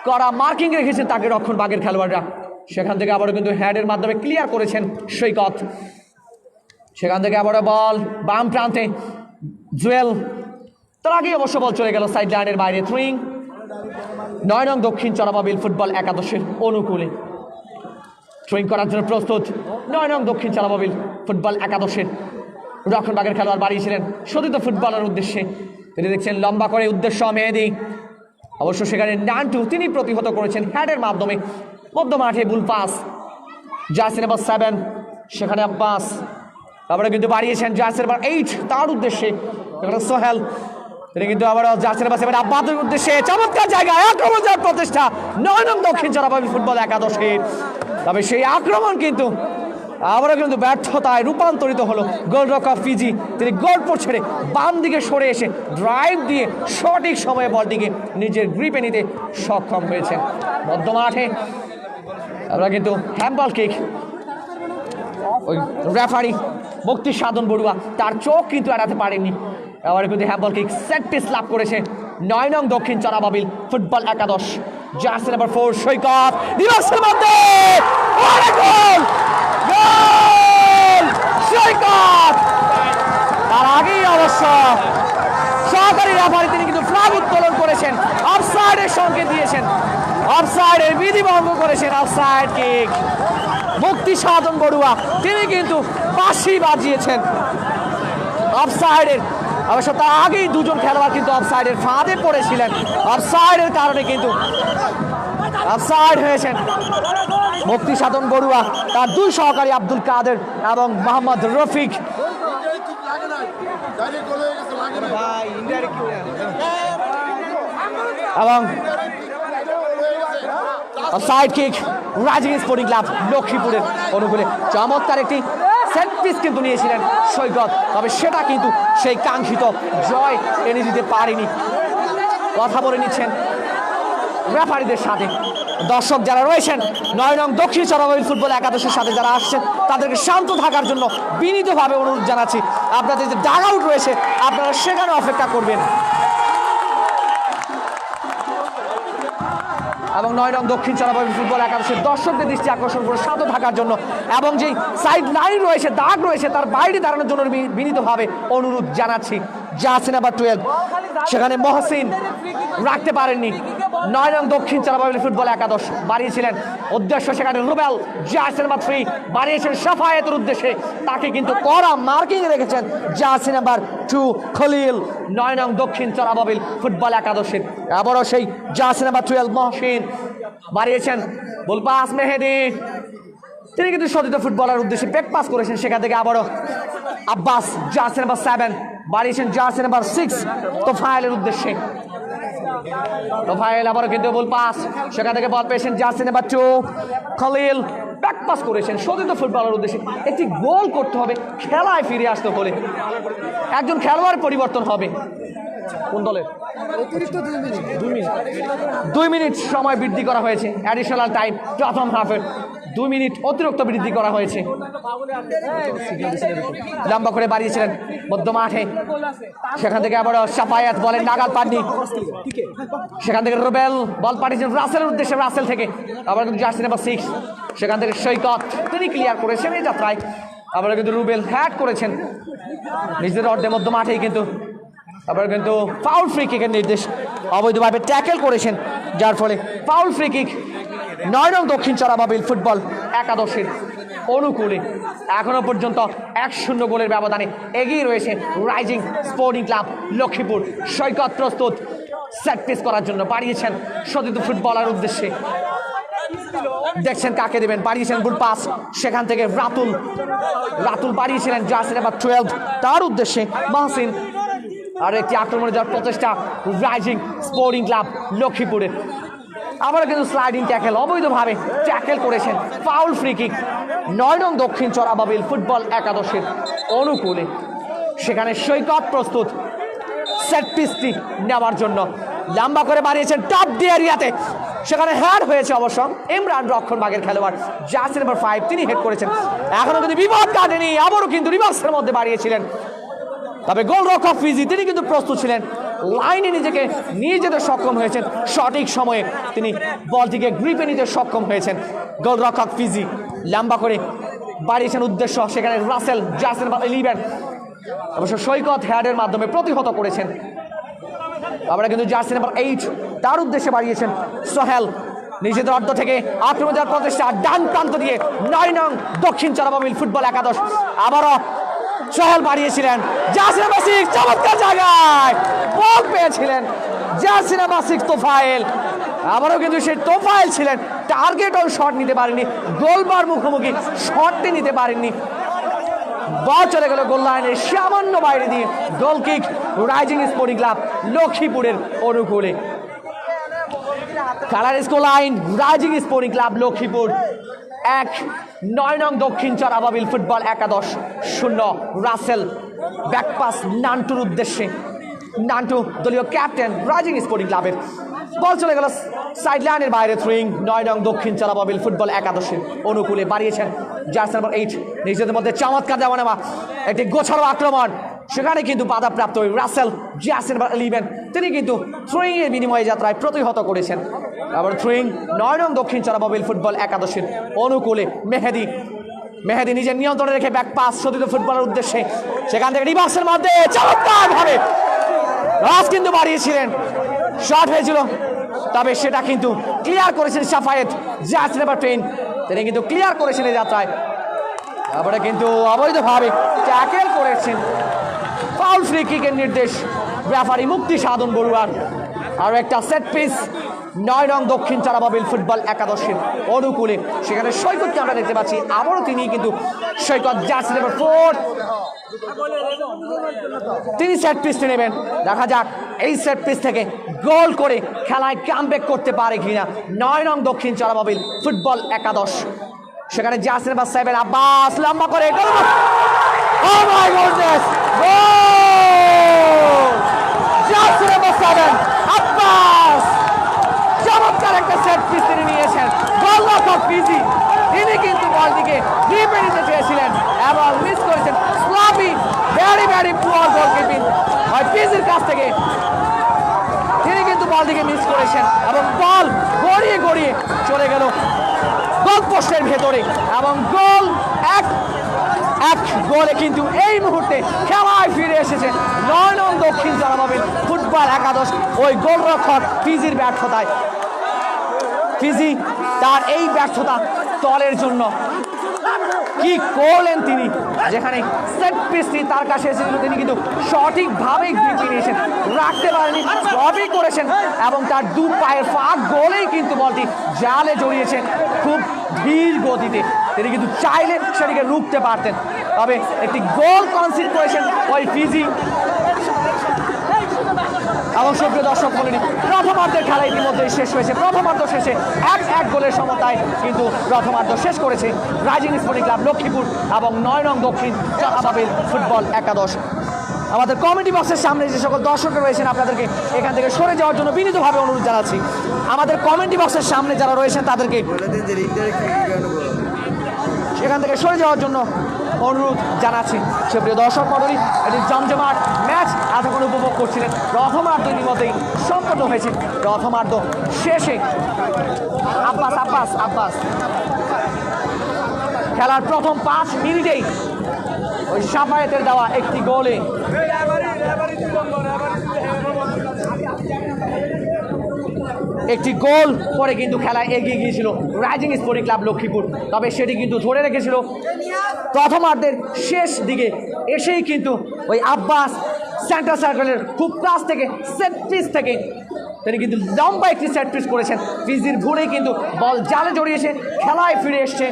করা মার্কিং রেখেছেন তাকে রক্ষণ ভাগের খেলোয়াড়রা। সেখান থেকে আবারও কিন্তু হেডের মাধ্যমে ক্লিয়ার করেছেন সৈকত। সেখান থেকে আবারও বল বাম প্রান্তে জুয়েল, তার আগেই অবশ্য বল চলে গেল সাইড লাইনের বাইরে। থ্রোয়িং 9 নং দক্ষিণ চরাবাবিল ফুটবল একাদশের অনুকূলে। থ্রোয়িং করার জন্য প্রস্তুত 9 নং দক্ষিণ চরাবাবিল ফুটবল একাদশের রক্ষণ ভাগের খেলোয়াড় বাড়িয়েছিলেন সতীর্থ ফুটবলের উদ্দেশ্যে। তিনি দেখছেন লম্বা করে উদ্দেশ্য মেহেদি, অবশ্য সেখানে নান্টু তিনি প্রতিহত করেছেন হেডের মাধ্যমে। মধ্য মাঠে বুল পাস জার্সি নাম্বার 7, সেখানে আব্বাস আবারও কিন্তু বাড়িয়েছেন জার্সি নাম্বার 8 তার উদ্দেশ্যে, এখানে সোহেল তিনি কিন্তু আবারও জার্সি নাম্বার 7 আব্বাসের উদ্দেশ্যে চমৎকার জায়গায় আক্রমণ যাওয়ার প্রচেষ্টা 9 নং দক্ষিণ চরাবাবিল ফুটবল একাদশের। তবে সেই আক্রমণ কিন্তু আবারও কিন্তু ব্যর্থতায় রূপান্তরিত হলো। গোলরক্ষক ফিজি তিনি গোলপোস্ট ছেড়ে বাম দিকে সরে এসে ড্রাইভ দিয়ে সঠিক সময়ে বলটিকে নিজের গ্রিপে নিতে সক্ষম হয়েছেন। মধ্য মাঠে আমরা কিন্তু হ্যান্ডবল কিক, ওই রেফারি মুক্তি সাধন বড়ুয়া তার চোখ কিন্তু এড়াতে পারেননি। এবার কিন্তু handball kick set peace love করেছে 9 নং দক্ষিণ চরাবাবিল ফুটবল একাদশ। জার্সি নাম্বার 4 সৈকত ডিবক্সের মধ্যে গোল সৈকত। তার আগেই অবশ্য সহকারী রেফারি তিনি কিন্তু ফ্ল্যাগ উত্তোলন করেছেন, অফসাইডের সংকেত দিয়েছেন, অফসাইডের বিধি ভঙ্গ করেছেন। অফসাইড কিক মুক্তি সাধন বড়ুয়া তিনি কিন্তু বাঁশি বাজিয়েছেন অফসাইডের। অবশ্য তার আগেই দুজন খেলোয়াড় কিন্তু অফসাইডের ফাঁদে পড়েছিলেন, অফসাইডের কারণে কিন্তু অফসাইড হয়েছেন মুক্তি সাধন বড়ুয়া, তার 2 সহকারী আব্দুল কাদের এবং মোহাম্মদ রফিক। এবং offside kick rising sporting club লক্ষ্মীপুরের অনুকূলে। চমৎকার একটি সেট পিস কিন্তু নিয়েছিলেন সৈকত, তবে সেটা কিন্তু সেই কাঙ্ক্ষিত জয় এনে দিতে পারেনি। কথা বলে নিচ্ছেন রেফারিদের সাথে। দর্শক যারা রয়েছেন 9 নং দক্ষিণ চরাবাবিল ফুটবল একাদশের সাথে যারা আসছেন তাদেরকে শান্ত থাকার জন্য বিনীতভাবে অনুরোধ জানাচ্ছি। আপনাদের যে ডাগ আউট রয়েছে আপনারা সেখানে অপেক্ষা করবেন। এবং 9 নং দক্ষিণ চরাবাবিল ফুটবল একাদশের দর্শকদের দৃষ্টি আকর্ষণ করে শান্ত থাকার জন্য এবং যেই সাইড লাইন রয়েছে, দাগ রয়েছে, তার বাইরে দাঁড়ানোর জন্য বিনীতভাবে অনুরোধ জানাচ্ছি। জার্সি নাম্বার 12 সেখানে মহসিন রাখতে পারেননি। 9 নং দক্ষিণ চরাবাবিল ফুটবল একাদশ বাড়িয়েছিলেন উদ্দেশ্য, সেখানে রুবেল জার্সি নাম্বার 3 বাড়িয়েছেন সাফায়েতের উদ্দেশ্যে, তাকে কিন্তু কড়া মার্কিং রেখেছেন জার্সি নাম্বার 2 খলিল 9 নং দক্ষিণ চরাবাবিল ফুটবল একাদশের। আবারও সেই জার্সি নাম্বার 12 মহসিন বাড়িয়েছেন বল পাস মেহেদি, তিনি কিন্তু সতীর্থ ফুটবলার উদ্দেশ্যে ব্যাক পাস করেছেন। সেখান থেকে আবারও আব্বাস জার্সি নাম্বার 7 বাড়িয়েছেন জার্সি নাম্বার 6 তোফায়েলের উদ্দেশ্যে। তোফায়েল আবারও কিন্তু বল পাস, সেখান থেকে বল পেয়েছেন jersey number 2 Khalil, back pass করেছেন সতীর্থ ফুটবলার উদ্দেশ্যে। একটি গোল করতে হবে, খেলায় ফিরে আসতে হলে একজন খেলোয়াড় পরিবর্তন হবে। কোন দলের? 2 মিনিট সময় বৃদ্ধি করা হয়েছে, অ্যাডিশনাল টাইম প্রথম হাফের 2 মিনিট অতিরিক্ত বৃদ্ধি করা হয়েছে। লম্বা করে বাড়িয়েছিলেন মধ্য মাঠে, সেখান থেকে আবার সাফায়াত বলেন নাগাল পাননি, সেখান থেকে রুবেল বল পাঠিয়েছেন রাসেলের উদ্দেশ্যে, রাসেল থেকে আবার কিন্তু জার্সি নাম্বার 6 সেখান থেকে সৈকত, তিনি ক্লিয়ার করেছেন এই যাত্রায়। আবার কিন্তু রুবেল হ্যাট করেছেন নিজেদের অর্ধে মধ্য মাঠেই, কিন্তু আবার কিন্তু ফাউল ফ্রি কিকের নির্দেশ, অবৈধভাবে ট্যাকেল করেছেন, যার ফলে ফাউল ফ্রি কিক 9 নং দক্ষিণ চরাবাবিল ফুটবল একাদশের অনুকূলে। এখনো পর্যন্ত 1-0 গোলের ব্যবধানে এগিয়ে রয়েছে রাইজিং স্পোর্টিং ক্লাব লক্ষ্মীপুর। সৈকত প্রস্তুত সেট পিস করার জন্য, বাড়িয়েছেন সতীর্থ ফুটবলার উদ্দেশ্যে, দেখছেন কাকে দেবেন, বাড়িয়েছেন গুড পাস, সেখান থেকে রাতুল বাড়িয়েছিলেন জার্সি নাম্বার 12 তার উদ্দেশ্যে মাহসিন। আর একটি আক্রমণে যাওয়ার প্রচেষ্টা রাইজিং স্পোর্টিং ক্লাব লক্ষ্মীপুরের। আবারও কিন্তু স্লাইডিং ট্যাকেল, অবৈধভাবে ট্যাকেল করেছেন, ফাউল ফ্রি কিক 9 নং দক্ষিণ চরাবাবিল ফুটবল একাদশের অনুকূলে। সেখানে সৈকত প্রস্তুত সেট পিসটি নেওয়ার জন্য, লম্বা করে বাড়িয়েছেন টপ দি এরিয়াতে, সেখানে হেড হয়েছে অবশ্য ইমরান রক্ষণভাগের খেলোয়াড় জার্সি নাম্বার 5, তিনি হেড করেছেন। এখনো কিন্তু বিপদ কাটেনি, আবারও কিন্তু রিভার্সের মধ্যে বাড়িয়েছিলেন, তবে গোলরক্ষক ফিজি তিনি কিন্তু প্রস্তুত ছিলেন, লাইনে নিজেকে নিয়ে যেতে সক্ষম হয়েছেন, সঠিক সময়ে তিনি বলটিকে গ্রিপে নিতে সক্ষম হয়েছেন। গোলরক্ষক ফিজি লম্বা করে বাড়িয়েছেন উদ্দেশ্য, সেখানে রাসেল জার্সি নাম্বার 11 অবশ্য সৈকত হেডের মাধ্যমে প্রতিহত করেছেন। আমরা কিন্তু জার্সি নাম্বার 8 তার উদ্দেশ্যে বাড়িয়েছেন সোহেল, নিজেদের অর্ধ থেকে আক্রমণ যাওয়ার প্রচেষ্টা, ডান প্রান্ত দিয়ে 9 নং দক্ষিণ চরাবাবিল ফুটবল একাদশ। আবারও সোহেল বাড়িয়েছিলেন জার্সি নাম্বার 6, চমৎকার জায়গায় বল পেয়েছিলেন জার্সি নাম্বার 6 তোফায়েল। আবারও কিন্তু সেই তোফায়েল ছিলেন, টার্গেট অন শট নিতে পারেননি, গোলবার মুখোমুখি শটটি নিতে পারেননি, বল চলে গেল গোল লাইনের সামান্য বাইরে দিয়ে। Goal kick rising sporting club লক্ষ্মীপুরের অনুকূলে। Colour score line rising sporting club Lakshmipur 1, 9 নং দক্ষিণ চরাবাবিল ফুটবল একাদশ 0। রাসেল ব্যাকপাস নান্টুর উদ্দেশ্যে, নান্টু দলীয় ক্যাপ্টেন রাইজিং স্পোর্টিং ক্লাবের, বল চলে গেল সাইড লাইনের বাইরে, থ্রোয়িং 9 নং দক্ষিণ চরাবাবিল ফুটবল একাদশের অনুকূলে। বাড়িয়েছেন জার্সি নাম্বার 8, নিজেদের মধ্যে চমৎকার দেওয়া নেওয়া, একটি গোছানো আক্রমণ, সেখানে কিন্তু বাধাপ্রাপ্ত রাসেল জার্সি নাম্বার 11 তিনি কিন্তু থ্রোয়িং এর বিনিময়ে যাত্রায় প্রতিহত করেছেন। আবার থ্রোয়িং 9 নং দক্ষিণ চরাবাবিল ফুটবল একাদশের অনুকূলে। মেহেদি নিজের নিয়ন্ত্রণে রেখে ব্যাক পাস সতীর্থ ফুটবলের উদ্দেশ্যে, সেখান থেকে রিভার্সের মধ্যে চমৎকার ভাবে রাজ কিন্তু বাড়িয়েছিলেন, শট হয়েছিল, তবে সেটা কিন্তু ক্লিয়ার করেছেন সাফায়েত জার্সি নাম্বার 10, তিনি কিন্তু ক্লিয়ার করেছেন এই যাত্রায়। তারপরে কিন্তু অবৈধভাবে ট্যাকেল করেছেন, ফাউল ফ্রি কিকের নির্দেশ রেফারি মুক্তি সাধন বড়ুয়ার। আর একটা সেট পিস 9 নং দক্ষিণ চারাবাবিল ফুটবল একাদশের অনুকূলে। সেখানে সৈকতকে আমরা দেখতে পাচ্ছি, আবারও তিনি কিন্তু সৈকত জার্সি নাম্বার 4 তিনি সেট পিসটি নেবেন। দেখা যাক এই সেট পিস থেকে গোল করে খেলায় কামব্যাক করতে পারে কিনা 9 নং দক্ষিণ চারাবাবিল ফুটবল একাদশ। সেখানে জার্সি নাম্বার 7 আব্বাস লম্বা করে গোল। Oh my goodness! Goal! Jersey number 7 Abbas চমৎকার একটা সেট পিস তিনি নিয়েছেন। গোলরক্ষক ফিজি তিনি কিন্তু বলটিকে গ্রিপে নিতে চেয়েছিলেন এবং মিস করেছেন। স্লাপি ভেরি পুয়ার গোল কিপিং হয় ফিজির কাছ থেকে, তিনি কিন্তু বলটিকে মিস করেছেন এবং বল গড়িয়ে চলে গেল গোল পোস্টের ভেতরে এবং গোল এক গোলে কিন্তু এই মুহূর্তে খেলায় ফিরে এসেছে 9 নং দক্ষিণ চারাবাবিল ফুটবল একাদশ। ওই গোলরক্ষক ফিজির ব্যর্থতায়, ফিজি তার এই ব্যর্থতা দলের জন্য কি করলেন তিনি, যেখানে সেট পিসটি তার কাছে এসেছিল তিনি কিন্তু সঠিকভাবে গ্রিপে নিয়েছেন, রাখতে পারেনি, ড্রপই করেছেন এবং তার দু পায়ের ফাঁক গোলেই কিন্তু বলটি জালে জড়িয়েছে খুব ধীর গতিতে। তিনি কিন্তু চাইলে সেটিকে রুখতে পারতেন, তবে একটি গোল কনসিড করেছেন ওই ফিজি। এবং সুপ্রিয় দর্শক মণ্ডলী, প্রথমার্ধের খেলা ইতিমধ্যেই শেষ হয়েছে। প্রথমার্ধ শেষে 1-1 গোলের সমতায় কিন্তু প্রথমার্ধ শেষ করেছে রাইজিং স্পোর্টিং ক্লাব লক্ষ্মীপুর এবং 9 নং দক্ষিণ চারাবাবিল ফুটবল একাদশ। আমাদের কমিটি বক্সের সামনে যে সকল দর্শকরা রয়েছেন আপনাদেরকে এখান থেকে সরে যাওয়ার জন্য বিনীতভাবে অনুরোধ জানাচ্ছি। আমাদের কমিটি বক্সের সামনে যারা রয়েছেন তাদেরকে সেখান থেকে সরে যাওয়ার জন্য অনুরোধ জানাচ্ছি। সুপ্রিয় দর্শক মণ্ডলী, এটি জমজমাট ম্যাচ এতক্ষণ উপভোগ করছিলেন। প্রথমার্ধ ইতিমধ্যেই সম্পন্ন হয়েছে। প্রথমার্ধ শেষে আব্বাস খেলার প্রথম 5 মিনিটেই ওই সাফায়েতের দেওয়া একটি গোলে একটি গোল করে কিন্তু খেলায় এগিয়ে গিয়েছিল রাইজিং স্পোর্টিং ক্লাব লক্ষ্মীপুর। তবে সেটি কিন্তু ধরে রেখেছিল প্রথমার্ধের শেষ দিকে এসেই কিন্তু ওই আব্বাস সেন্টার সার্কেলের খুব কাছ থেকে সেট পিস থেকে তিনি কিন্তু লম্বা একটি সেট পিস করেছেন। ফিজির ভুলেই কিন্তু বল জালে জড়িয়েছে, খেলায় ফিরে এসছে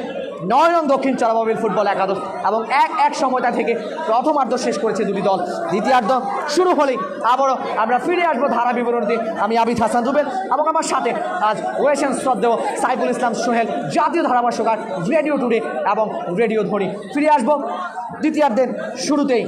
9 নং দক্ষিণ চারাবাবিল ফুটবল একাদশ এবং 1-1 সময়টা থেকে প্রথমার্ধ শেষ করেছে দুটি দল। দ্বিতীয়ার্ধ শুরু হলেই আবারও আমরা ফিরে আসবো ধারা বিবরণীতে। আমি আবিদ হাসান রুবেল এবং আমার সাথে আজ রয়েছেন শ্রদ্ধেয় সাইফুল ইসলাম সোহেল, জাতীয় ধারাভাষ্যকার, রেডিও টুডে এবং রেডিও ধনী। ফিরে আসবো দ্বিতীয়ার্ধের শুরুতেই।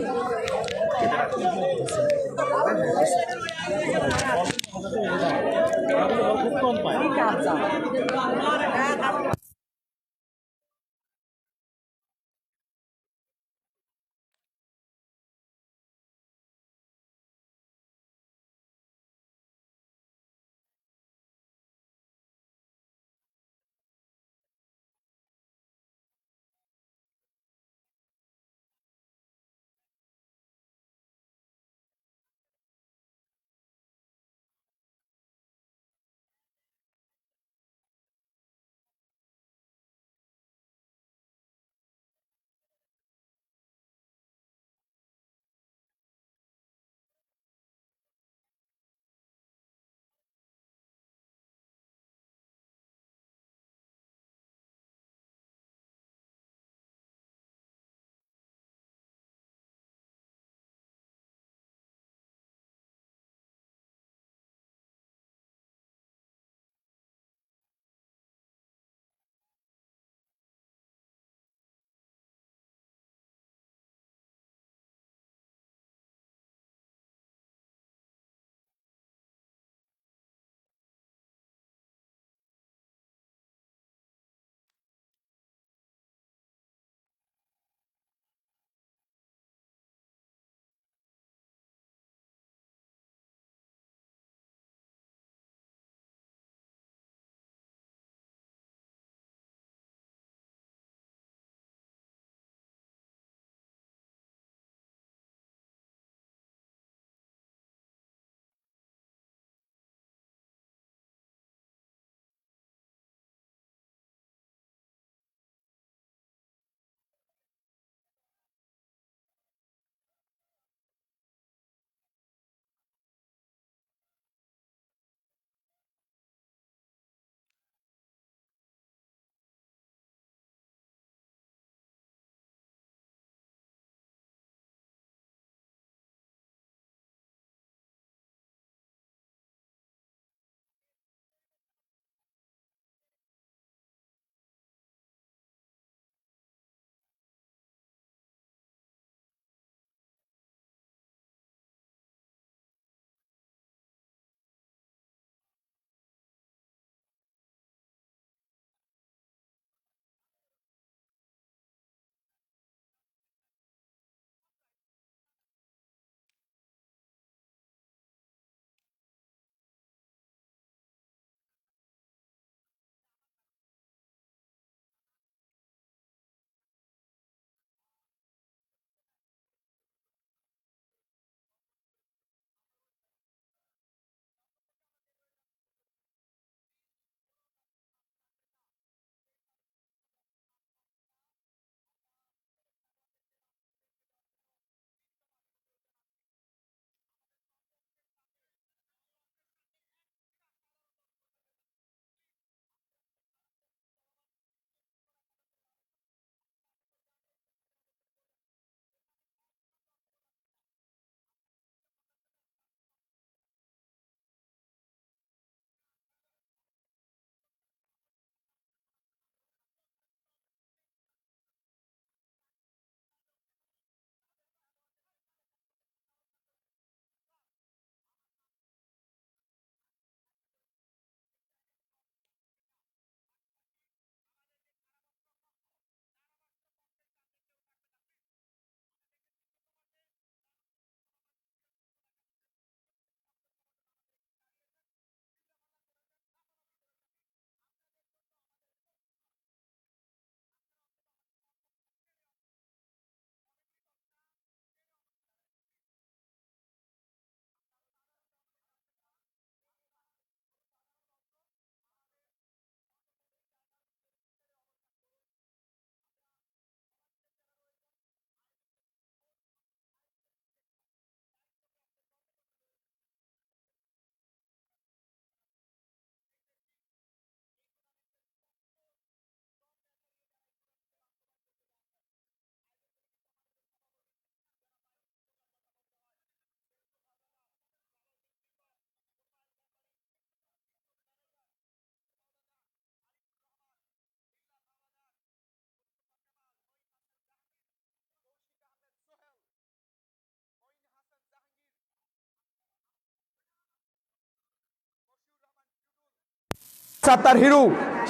সাত্তার হিরু,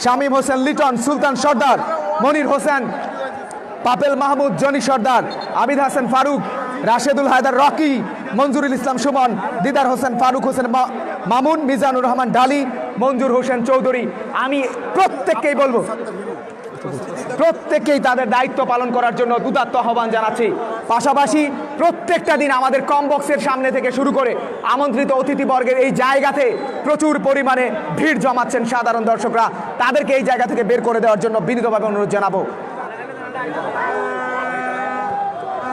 শামীম হোসেন লিটন, সুলতান সর্দার, মনির হোসেন, পাপেল মাহমুদ, জনি সর্দার, আবিদ হাসান ফারুক, রাশেদুল হায়দার রকি, মঞ্জুরুল ইসলাম সুমন, দিদার হোসেন, ফারুক হোসেন মামুন, মিজানুর রহমান ডালি, মঞ্জুর হোসেন চৌধুরী। আমি প্রত্যেককেই বলবো, প্রত্যেককেই তাদের দায়িত্ব পালন করার জন্য উদাত্ত আহ্বান জানাচ্ছি। পাশাপাশি প্রত্যেকটা দিন আমাদের কম বক্সের সামনে থেকে শুরু করে আমন্ত্রিত অতিথিবর্গের এই জায়গাতে প্রচুর পরিমাণে ভিড় জমাচ্ছেন সাধারণ দর্শকরা, তাদেরকে এই জায়গা থেকে বের করে দেওয়ার জন্য বিনীতভাবে অনুরোধ জানাবো।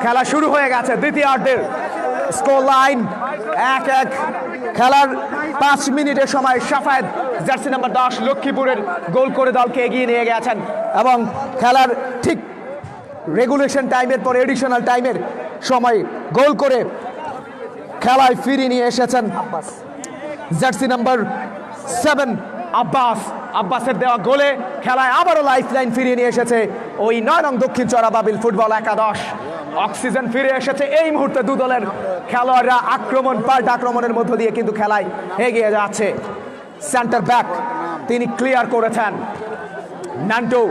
খেলা শুরু হয়ে গেছে, দ্বিতীয়ার্ধের স্কোর লাইন 1-1। খেলার 5 মিনিটের সময় সাফায়েত জার্সি নাম্বার 10 লক্ষ্মীপুরের গোল করে দলকে এগিয়ে নিয়ে গেছেন এবং খেলার ঠিক রেগুলেশন টাইমের পর এডিশনাল টাইমের সময় গোল করে খেলায় ফিরিয়ে নিয়ে এসেছেন জার্সি নাম্বার 7 আব্বাসের দেওয়া গোলে খেলায় আবারও লাইফ লাইন ফিরিয়ে নিয়ে এসেছে ওই 9 নং দক্ষিণ চড়া বাবিল ফুটবল একাদশ। অক্সিজেন ফিরে এসেছে এই মুহূর্তে দু দলের খেলোয়াড়রা পাল্টা আক্রমণের মধ্য দিয়ে কিন্তু খেলায় এগিয়ে যাচ্ছে। সেন্টার ব্যাক তিনি ক্লিয়ার করেছেন, নান্টু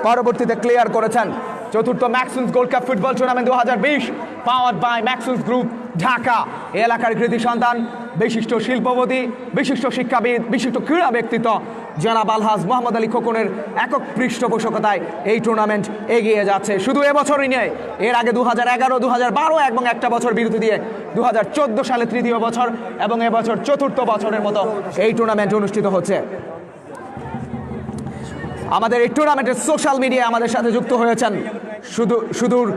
পরবর্তীতে ক্লিয়ার করেছেন। চতুর্থ ম্যাক্সুন্স gold cup football tournament 2020 powered by ম্যাক্সুন্স গ্রুপ ঢাকা। এলাকার কৃতি সন্তান, বিশিষ্ট শিল্পপতি, বিশিষ্ট শিক্ষাবিদ, বিশিষ্ট ক্রীড়া ব্যক্তিত্ব জনাব আলহাজ মোহাম্মদ আলী খোকনের একক পৃষ্ঠপোষকতায় এই টুর্নামেন্ট এগিয়ে যাচ্ছে। শুধু এবছরই নয়, এর আগে 2011, 2012 এবং একটা বছর বিরতি দিয়ে 2014 সালে তৃতীয় বছর এবং এবছর চতুর্থ বছরের মতো এই টুর্নামেন্ট অনুষ্ঠিত হচ্ছে। আমাদের এই টুর্নামেন্টের সোশ্যাল মিডিয়ায় আমাদের সাথে যুক্ত হয়েছেন সুদূর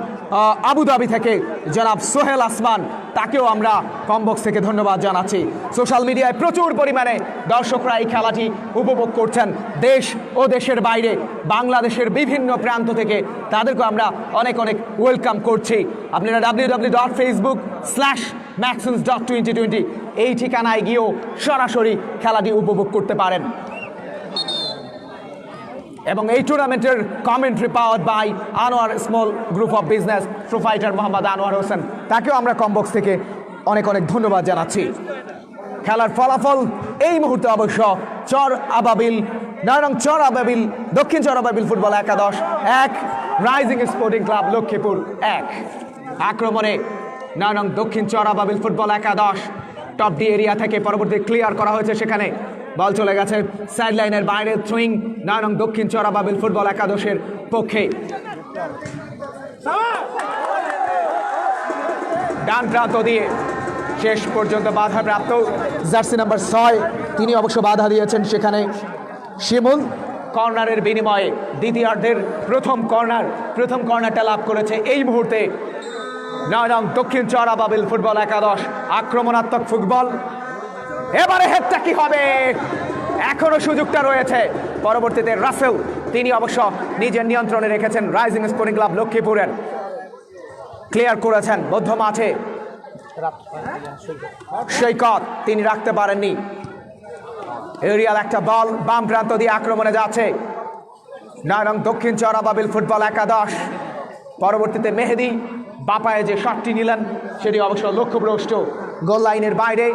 আবুধাবি থেকে জনাব সোহেল আসমান, তাকেও আমরা কমবক্স থেকে ধন্যবাদ জানাচ্ছি। সোশ্যাল মিডিয়ায় প্রচুর পরিমাণে দর্শকরা এই খেলাটি উপভোগ করছেন, দেশ ও দেশের বাইরে বাংলাদেশের বিভিন্ন প্রান্ত থেকে তাদেরকে আমরা অনেক ওয়েলকাম করছি। আপনারা www.facebook/maxsuns.2020 এই ঠিকানায় গিয়েও সরাসরি খেলাটি উপভোগ করতে পারেন। এবং এই টুর্নামেন্টের commentary powered by Anwar small group of business provider Mohammad Anwar Hossain, তাকেও আমরা কমবক্স থেকে অনেক ধন্যবাদ জানাচ্ছি। খেলার ফলাফল এই মুহূর্তে অবশ্য দক্ষিণ চর আবাবিল ফুটবল একাদশ 1, রাইজিং স্পোর্টিং ক্লাব লক্ষ্মীপুর 1। আক্রমণে 9 নং দক্ষিণ চর আবাবিল ফুটবল একাদশ টপ ডি এরিয়া থেকে পরবর্তী ক্লিয়ার করা হয়েছে, সেখানে বল চলে গেছে সাইড লাইনের বাইরে, থ্রোয়িং 9 নং দক্ষিণ চর আবাবিল ফুটবল একাদশের পক্ষে। ডান প্রান্ত দিয়ে শেষ পর্যন্ত বাধাপ্রাপ্ত জার্সি নাম্বার 6, তিনি অবশ্য বাধা দিয়েছেন সেখানে শিমুল। কর্নারের বিনিময়ে দ্বিতীয়ার্ধের প্রথম কর্নারটা লাভ করেছে এই মুহূর্তে 9 নং দক্ষিণ চর আবাবিল ফুটবল একাদশ। আক্রমণাত্মক ফুটবল, এবারে হেডটা কি হবে, এখনো সুযোগটা রয়েছে। পরবর্তীতে রাসেল, তিনি অবশ্য নিজের নিয়ন্ত্রণে রেখেছেন রাইজিং স্পোর্টিং ক্লাব লক্ষ্মীপুরের। ক্লিয়ার করেছেন মধ্য মাঠে সৈকত, তিনি রাখতে পারেননি। এরিয়াল একটা বল বাম প্রান্ত দিয়ে আক্রমণে যাচ্ছে 9 নং দক্ষিণ চর আবাবিল ফুটবল একাদশ। পরবর্তীতে মেহেদি বাপায়ে যে শটটি নিলেন সেটি অবশ্য লক্ষ্যভ্রষ্ট। গোল লাইনের বাইরে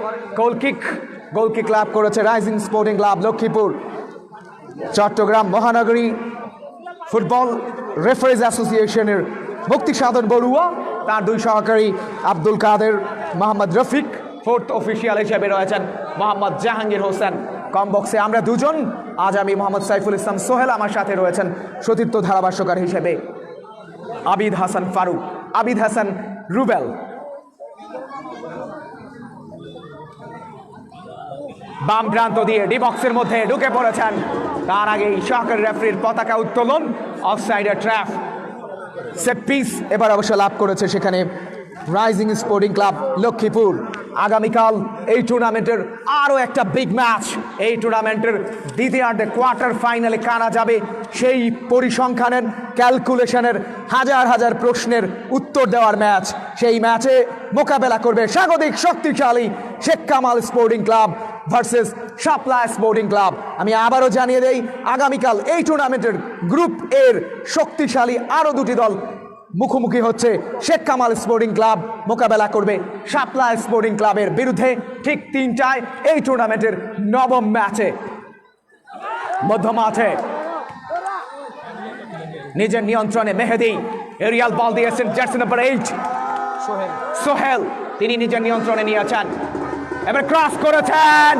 গোল কিক লাভ করেছে rising sporting club Lakshmipur. Chattogram মহানগরী ফুটবল রেফারিজ অ্যাসোসিয়েশনের মুক্তি সাধন বড়ুয়া, তার 2 সহকারী আব্দুল কাদের, মোহাম্মদ রফিক, 4th অফিসিয়াল হিসেবে রয়েছেন মোহাম্মদ জাহাঙ্গীর হোসেন। কমবক্সে আমরা দুজন, আজ আমি মোহাম্মদ সাইফুল ইসলাম সোহেল, আমার সাথে রয়েছেন সতীর্থ ধারাভাষ্যকার হিসেবে আবিদ হাসান রুবেল। বাম প্রান্ত দিয়ে ডি বক্সের মধ্যে ঢুকে পড়েছেন, তার আগেই সহকারী রেফারির পতাকা উত্তোলন, অফসাইডের ট্র্যাপ। সেট পিস এবার অবশ্য লাভ করেছে সেখানে রাইজিং স্পোর্টিং ক্লাব লক্ষ্মীপুর। আগামীকাল এই টুর্নামেন্টের আরও একটা বিগ ম্যাচ, এই টুর্নামেন্টের দ্বিতীয়ার্ধে কোয়ার্টার ফাইনালে কারা যাবে সেই পরিসংখ্যানের ক্যালকুলেশনের হাজার প্রশ্নের উত্তর দেওয়ার ম্যাচ। সেই ম্যাচে মোকাবেলা করবে স্বাগতিক শক্তিশালী Sheikh Kamal sporting club versus Shapla sporting club. আমি আবারও জানিয়ে দেই, আগামীকাল এই টুর্নামেন্টের গ্রুপ এর শক্তিশালী আরও 2টি দল মুখোমুখি হচ্ছে। শেখ কামাল স্পোর্টিং ক্লাব মোকাবেলা করবে শাপলা স্পোর্টিং ক্লাবের বিরুদ্ধে ঠিক 3টায় এই টুর্নামেন্টের 9ম ম্যাচে। মধ্যমাঠে নিজের নিয়ন্ত্রণে মেহেদি এরিয়াল বল দিয়েছেন জার্সি নাম্বার 8 সোহেল, তিনি নিজের নিয়ন্ত্রণে নিয়েছেন, এবার ক্রস করেছেন,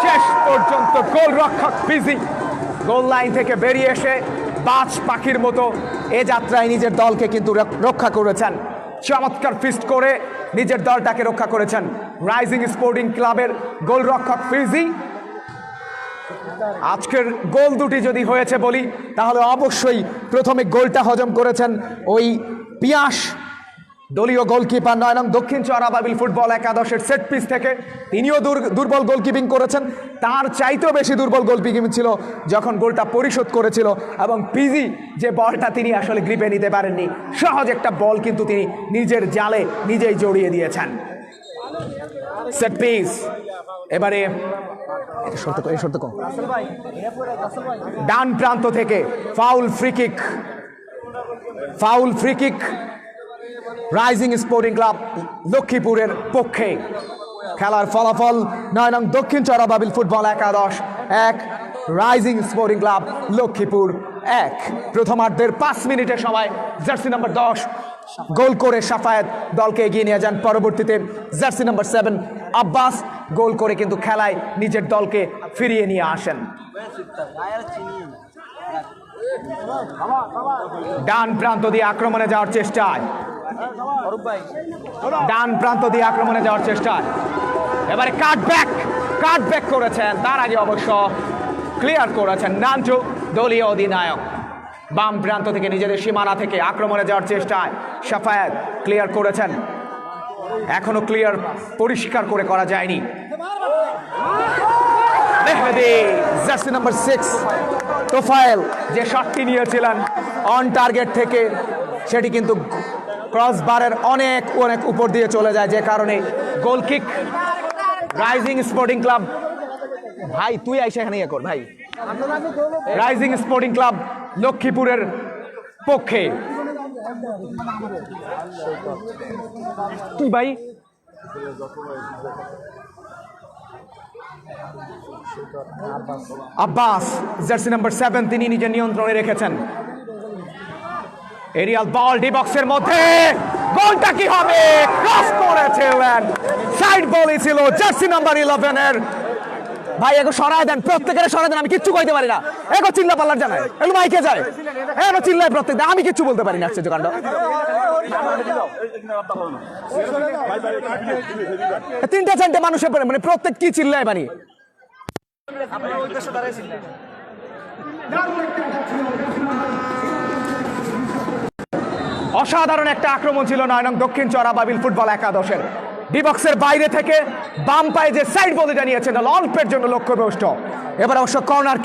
শেষ পর্যন্ত গোলরক্ষক বিজি গোল লাইন থেকে বেরিয়ে এসে বাজ পাখির মতো এ যাত্রায় নিজের দলকে কিন্তু রক্ষা করেছেন, চমৎকার ফিস্ট করে নিজের দলটাকে রক্ষা করেছেন রাইজিং স্পোর্টিং ক্লাবের গোলরক্ষক ফিজি। আজকের গোল দুটি যদি হয়েছে বলি তাহলে অবশ্যই প্রথমে গোলটা হজম করেছেন ওই পিয়াস দলীয় গোলকিপার 9 নং দক্ষিণ চরাবাবিল ফুটবল একাদশের সেট পিস থেকে। তিনিও দুর্বল গোলকিপিং করেছেন, তার চাইতেও বেশি দুর্বল গোলকিপিং ছিল যখন গোলটা পরিশোধ করেছিল, এবং পিজি যে বলটা তিনি আসলে গ্রিপে নিতে পারেননি, সহজ একটা বল কিন্তু তিনি নিজের জালে নিজেই জড়িয়ে দিয়েছেন। সেট পিস এবারে ডান প্রান্ত থেকে foul free kick rising sporting club লক্ষ্মীপুরের পক্ষে। খেলার ফলাফল 9 নং দক্ষিণ চরাবাবিল ফুটবল একাদশ 1, রাইজিং স্পোর্টিং ক্লাব লক্ষ্মীপুর 1। প্রথমার্ধের 5 মিনিটের সময় জার্সি নাম্বার 10 গোল করে সাফায়েত দলকে এগিয়ে নিয়ে যান। পরবর্তীতে জার্সি নাম্বার 7 আব্বাস গোল করে কিন্তু খেলায় নিজের দলকে ফিরিয়ে নিয়ে আসেন। ডান প্রান্ত দিয়ে আক্রমণে যাওয়ার চেষ্টায় এবারে কাটব্যাক করেছেন, তার আগে অবশ্য ক্লিয়ার করেছেন নান্টু দলীয় অধিনায়ক। বাম প্রান্ত থেকে নিজেদের সীমানা থেকে আক্রমণে যাওয়ার চেষ্টায় সাফায়েত ক্লিয়ার করেছেন, এখনো ক্লিয়ার পরিষ্কার করে করা যায়নি। জার্সি নাম্বার 6 তোফায়েল যে শটটি নিয়েছিলেন অন টার্গেট থেকে, সেটি কিন্তু ক্রস বারের অনেক উপর দিয়ে চলে যায়, যে কারণে গোল কিক রাইজিং স্পোর্টিং ক্লাব। ভাই তুই আইসা এখানে ইয়ে কর ভাই। রাইজিং স্পোর্টিং ক্লাব লক্ষ্মীপুরের পক্ষে। তুই ভাই আব্বাস জার্সি নাম্বার 7 তিনি নিজের নিয়ন্ত্রণে রেখেছেন। এরিয়াল বল ডি বক্সের মধ্যে, গোলটা কি হবে? ক্রস করেছিলেন, সাইড বলই ছিল জার্সি নাম্বার 11 এর। ভাই এগো সরায় দেন, প্রত্যেকের সরায় দেন, আমি কিচ্ছু কইতে পারি না। এগো চিল্লা পাল্লার জানায়, এগুলো মাইকে যায়, এগো চিল্লায় প্রত্যেক, আমি কিচ্ছু বলতে পারি না। আশ্চর্য কাণ্ড, 3-4 মানুষের পরে মানে প্রত্যেক কি চিল্লায় বানি। অসাধারণ একটা আক্রমণ ছিল 9 নং দক্ষিণ চরাবাবিল ফুটবল একাদশের। ডিবক্সের বাইরে থেকে বাম পায়ে যে সাইড বলটা নিয়েছেন অল্পের জন্য লক্ষ্যভ্রষ্ট। এবার অবশ্য কর্নার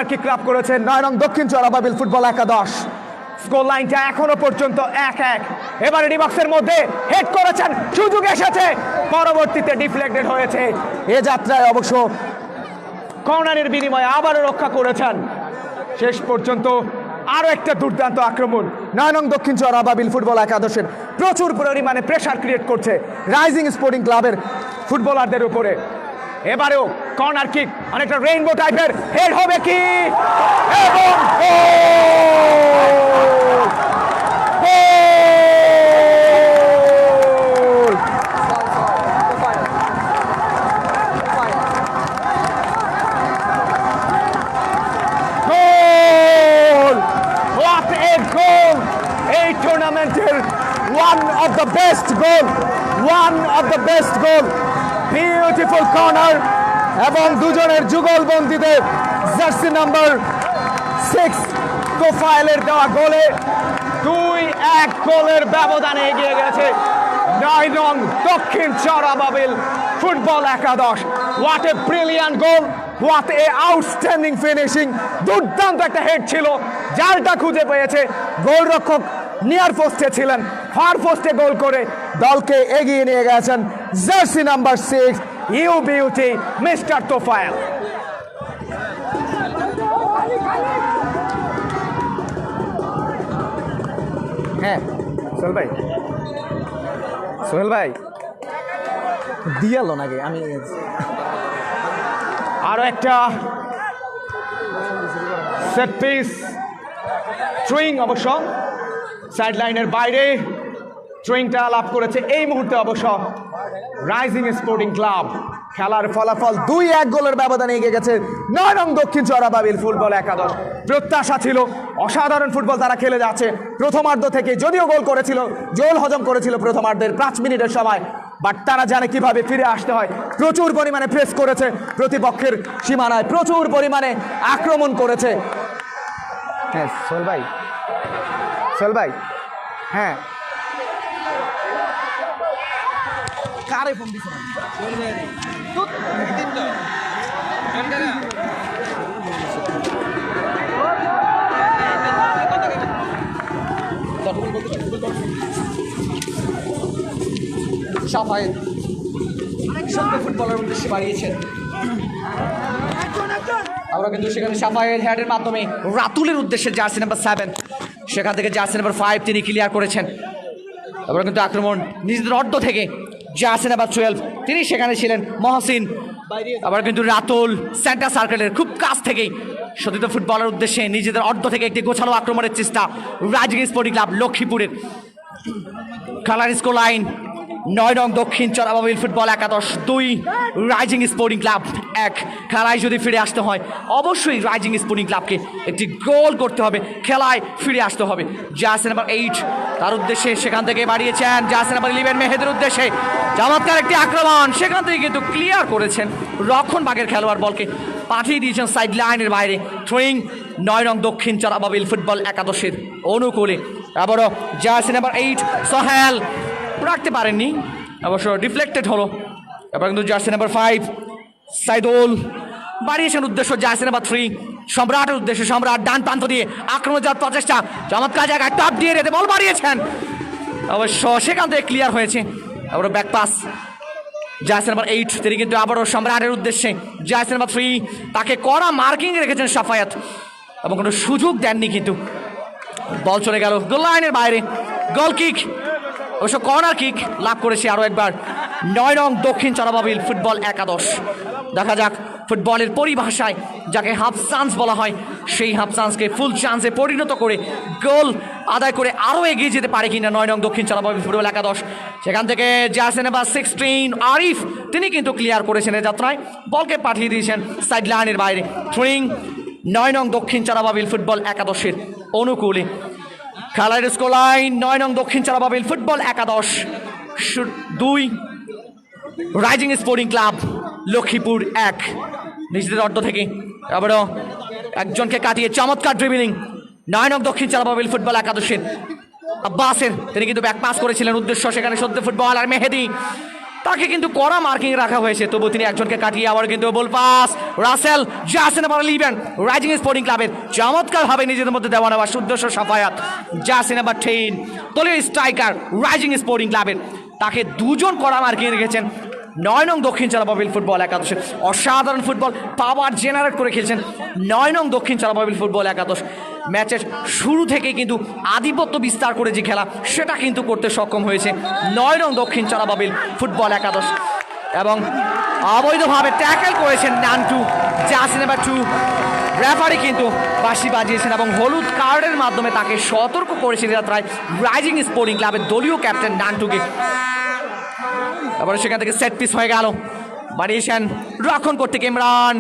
কিক লাভ করেছে 9 নং দক্ষিণ চরাবাবিল ফুটবল একাদশ। স্কোর লাইনটা এখনো পর্যন্ত 1-1। এবারে ডিবক্সের মধ্যে হেড করেছেন, সুযোগ এসেছে, পরবর্তীতে ডিফ্লেক্টেড হয়েছে। এ যাত্রায় অবশ্য কর্নারের বিনিময়ে আবারও রক্ষা করেছেন। শেষ পর্যন্ত আরো একটা দুর্দান্ত আক্রমণ 9 নং দক্ষিণ চরাবাবিল ফুটবল একাদশের প্রচুর পরিমাণে প্রেসার ক্রিয়েট করছে রাইজিং স্পোর্টিং ক্লাবের ফুটবলারদের উপরে। এবারেও কর্নার কিক অনেকটা রেইনবো টাইপের, হেড হবে কি, এবং one of the best goal, beautiful corner, এবং দুজনের যুগলবন্দিতে জার্সি নাম্বার 6 তোফায়েলের দেওয়া গোলে 2-1 গোলের ব্যবধানে এগিয়ে গেছে 9 নং দক্ষিণ চরাবাবিল ফুটবল একাদশ। What a brilliant goal, what a outstanding finishing. দুর্দান্ত একটা হেড ছিল, জালটা খুঁজে পেয়েছে, গোলরক্ষক নিয়ার পোস্টে ছিলেন, ফার পোস্টে গোল করে দলকে এগিয়ে নিয়ে গেছেন jersey number 6 you beauty mister Tofayel. হ্যাঁ সোহেল ভাই দিয়ালো নাকি, আমি আরো একটা সেট পিস থ্রোয়িং অবশ্য সাইড লাইনের বাইরে থ্রোয়িংটা লাভ করেছে এই মুহূর্তে অবশ্য রাইজিং স্পোর্টিং ক্লাব। খেলার ফলাফল 2-1 গোলের ব্যবধানে এগিয়ে গেছে 9 নং দক্ষিণ চরাবাবিল ফুটবল একাদশ। প্রত্যাশা ছিল অসাধারণ ফুটবল তারা খেলে যাচ্ছে প্রথমার্ধ থেকে, যদিও গোল করেছিল, জোল হজম করেছিল প্রথমার্ধের 5 মিনিটের সময়, বাট তারা জানে কিভাবে ফিরে আসতে হয়। প্রচুর পরিমাণে প্রেস করেছে প্রতিপক্ষের সীমানায়, প্রচুর পরিমাণে আক্রমণ করেছে। হ্যাঁ সোহেল ভাই হ্যাঁ কারে ফোন দিছে সাফায়েত অনেক সুন্দর ফুটবলের উদ্দেশ্যে বাড়িয়েছেন। আমরা কিন্তু সেখানে সাফায়েত হেডের মাধ্যমে রাতুলের উদ্দেশ্যে জার্সি নাম্বার 7, সেখান থেকে জার্সি নাম্বার 5 তিনি ক্লিয়ার করেছেন। আমরা কিন্তু আক্রমণ নিজেদের অর্ধ থেকে জার্সি নাম্বার 12 তিনি সেখানে ছিলেন মহসিন। আবার কিন্তু রাতুল সেন্টার সার্কেলের খুব কাছ থেকেই সতীর্থ ফুটবলের উদ্দেশ্যে নিজেদের অর্ধ থেকে একটি গোছালো আক্রমণের চেষ্টা রাইজিং স্পোর্টিং ক্লাব লক্ষ্মীপুরের। খেলার স্কোর লাইন 9 নং দক্ষিণ চরাবাবিল ফুটবল একাদশ 2, রাইজিং স্পোর্টিং ক্লাব 1। খেলায় যদি ফিরে আসতে হয় অবশ্যই রাইজিং স্পোর্টিং ক্লাবকে একটি গোল করতে হবে, খেলায় ফিরে আসতে হবে। জার্সি নাম্বার 8 তার উদ্দেশ্যে সেখান থেকে বাড়িয়েছেন জার্সি নাম্বার 11 মেহেদের উদ্দেশ্যে, চমৎকার একটি আক্রমণ, সেখান থেকে কিন্তু ক্লিয়ার করেছেন রক্ষণ ভাগের খেলোয়াড়, বলকে পাঠিয়ে দিয়েছেন সাইড লাইনের বাইরে। থ্রোয়িং 9 নং দক্ষিণ চরাবাবিল ফুটবল একাদশের অনুকূলে। আবারও জার্সি নাম্বার 8 সোহেল রাখতে পারেননি, অবশ্য ডিফ্লেক্টেড হলো। এবার কিন্তু জার্সি নাম্বার 5 সাইদুল বাড়িয়েছেন উদ্দেশ্য জার্সি নাম্বার 3 সম্রাটের উদ্দেশ্যে। সম্রাট ডান প্রান্ত দিয়ে আক্রমণ যাওয়ার প্রচেষ্টা, চমৎকার জায়গায় টপ দিয়ে রেতে বল বাড়িয়েছেন, অবশ্য সেখান থেকে ক্লিয়ার হয়েছে। আবারও ব্যাক পাস জার্সি নাম্বার 8 তিনি কিন্তু আবারও সম্রাটের উদ্দেশ্যে। জার্সি নাম্বার 3 তাকে কড়া মার্কিং রেখেছেন সাফায়াত এবং কোনো সুযোগ দেননি, কিন্তু বল চলে গেল গোল লাইনের বাইরে। গোল কিক, অবশ্য কর্নার কিক লাভ করেছে আরও একবার 9 নং দক্ষিণ চরাবাবিল ফুটবল একাদশ। দেখা যাক ফুটবলের পরিভাষায় যাকে হাফ চান্স বলা হয় সেই হাফ চান্সকে ফুল চান্সে পরিণত করে গোল আদায় করে আরও এগিয়ে যেতে পারে কিনা 9 নং দক্ষিণ চরাবাবিল ফুটবল একাদশ। সেখান থেকে জার্সি নাম্বার 16 আরিফ তিনি কিন্তু ক্লিয়ার করেছেন এই যাত্রায়, বলকে পাঠিয়ে দিয়েছেন সাইড লাইনের বাইরে। থ্রোয়িং 9 নং দক্ষিণ চরাবাবিল ফুটবল একাদশের অনুকূলে। খেলার স্কোর লাইন 9 নং দক্ষিণ চরাবাবিল ফুটবল একাদশ 2, রাইজিং স্পোর্টিং ক্লাব লক্ষ্মীপুর 1। নিজেদের অর্ধ থেকে আবারও একজনকে কাটিয়ে চমৎকার ড্রিবলিং 9 নং দক্ষিণ চরাবাবিল ফুটবল একাদশের আব্বাসের, তিনি কিন্তু ব্যাক পাস করেছিলেন উদ্দেশ্য সেখানে সদ্য ফুটবল আর মেহেদি তাকে কিন্তু কড়া মার্কিং রাখা হয়েছে, তবু তিনি একজনকে কাটিয়ে আবার কিন্তু ball pass Rasel jersey number 11 rising sporting ক্লাবের চমৎকারভাবে নিজেদের মধ্যে দেওয়া নেওয়া উদ্দেশ্য সাফায়াত। জার্সি নাম্বার 10 দলীয় স্ট্রাইকার রাইজিং স্পোর্টিং ক্লাবের, তাকে দুজন কড়া মার্কিং রেখেছেন 9 নং দক্ষিণ চরাবাবিল ফুটবল একাদশের। অসাধারণ ফুটবল পাওয়ার জেনারেট করে খেলছেন 9 নং দক্ষিণ চরাবাবিল ফুটবল একাদশ। ম্যাচের শুরু থেকেই কিন্তু আধিপত্য বিস্তার করে যে খেলা সেটা কিন্তু করতে সক্ষম হয়েছে 9 নং দক্ষিণ চরাবাবিল ফুটবল একাদশ, এবং অবৈধভাবে ট্যাকেল করেছেন নান্টু জার্সি নাম্বার 2। রেফারি কিন্তু বাঁশি বাজিয়েছেন এবং হলুদ কার্ডের মাধ্যমে তাকে সতর্ক করেছেন যাত্রায় রাইজিং স্পোর্টিং ক্লাবের দলীয় ক্যাপ্টেন নান্টুকে। আবার সেখান থেকে সেট পিস হয়ে গেল, বাড়িয়েছেন রক্ষণ করতে ইমরান,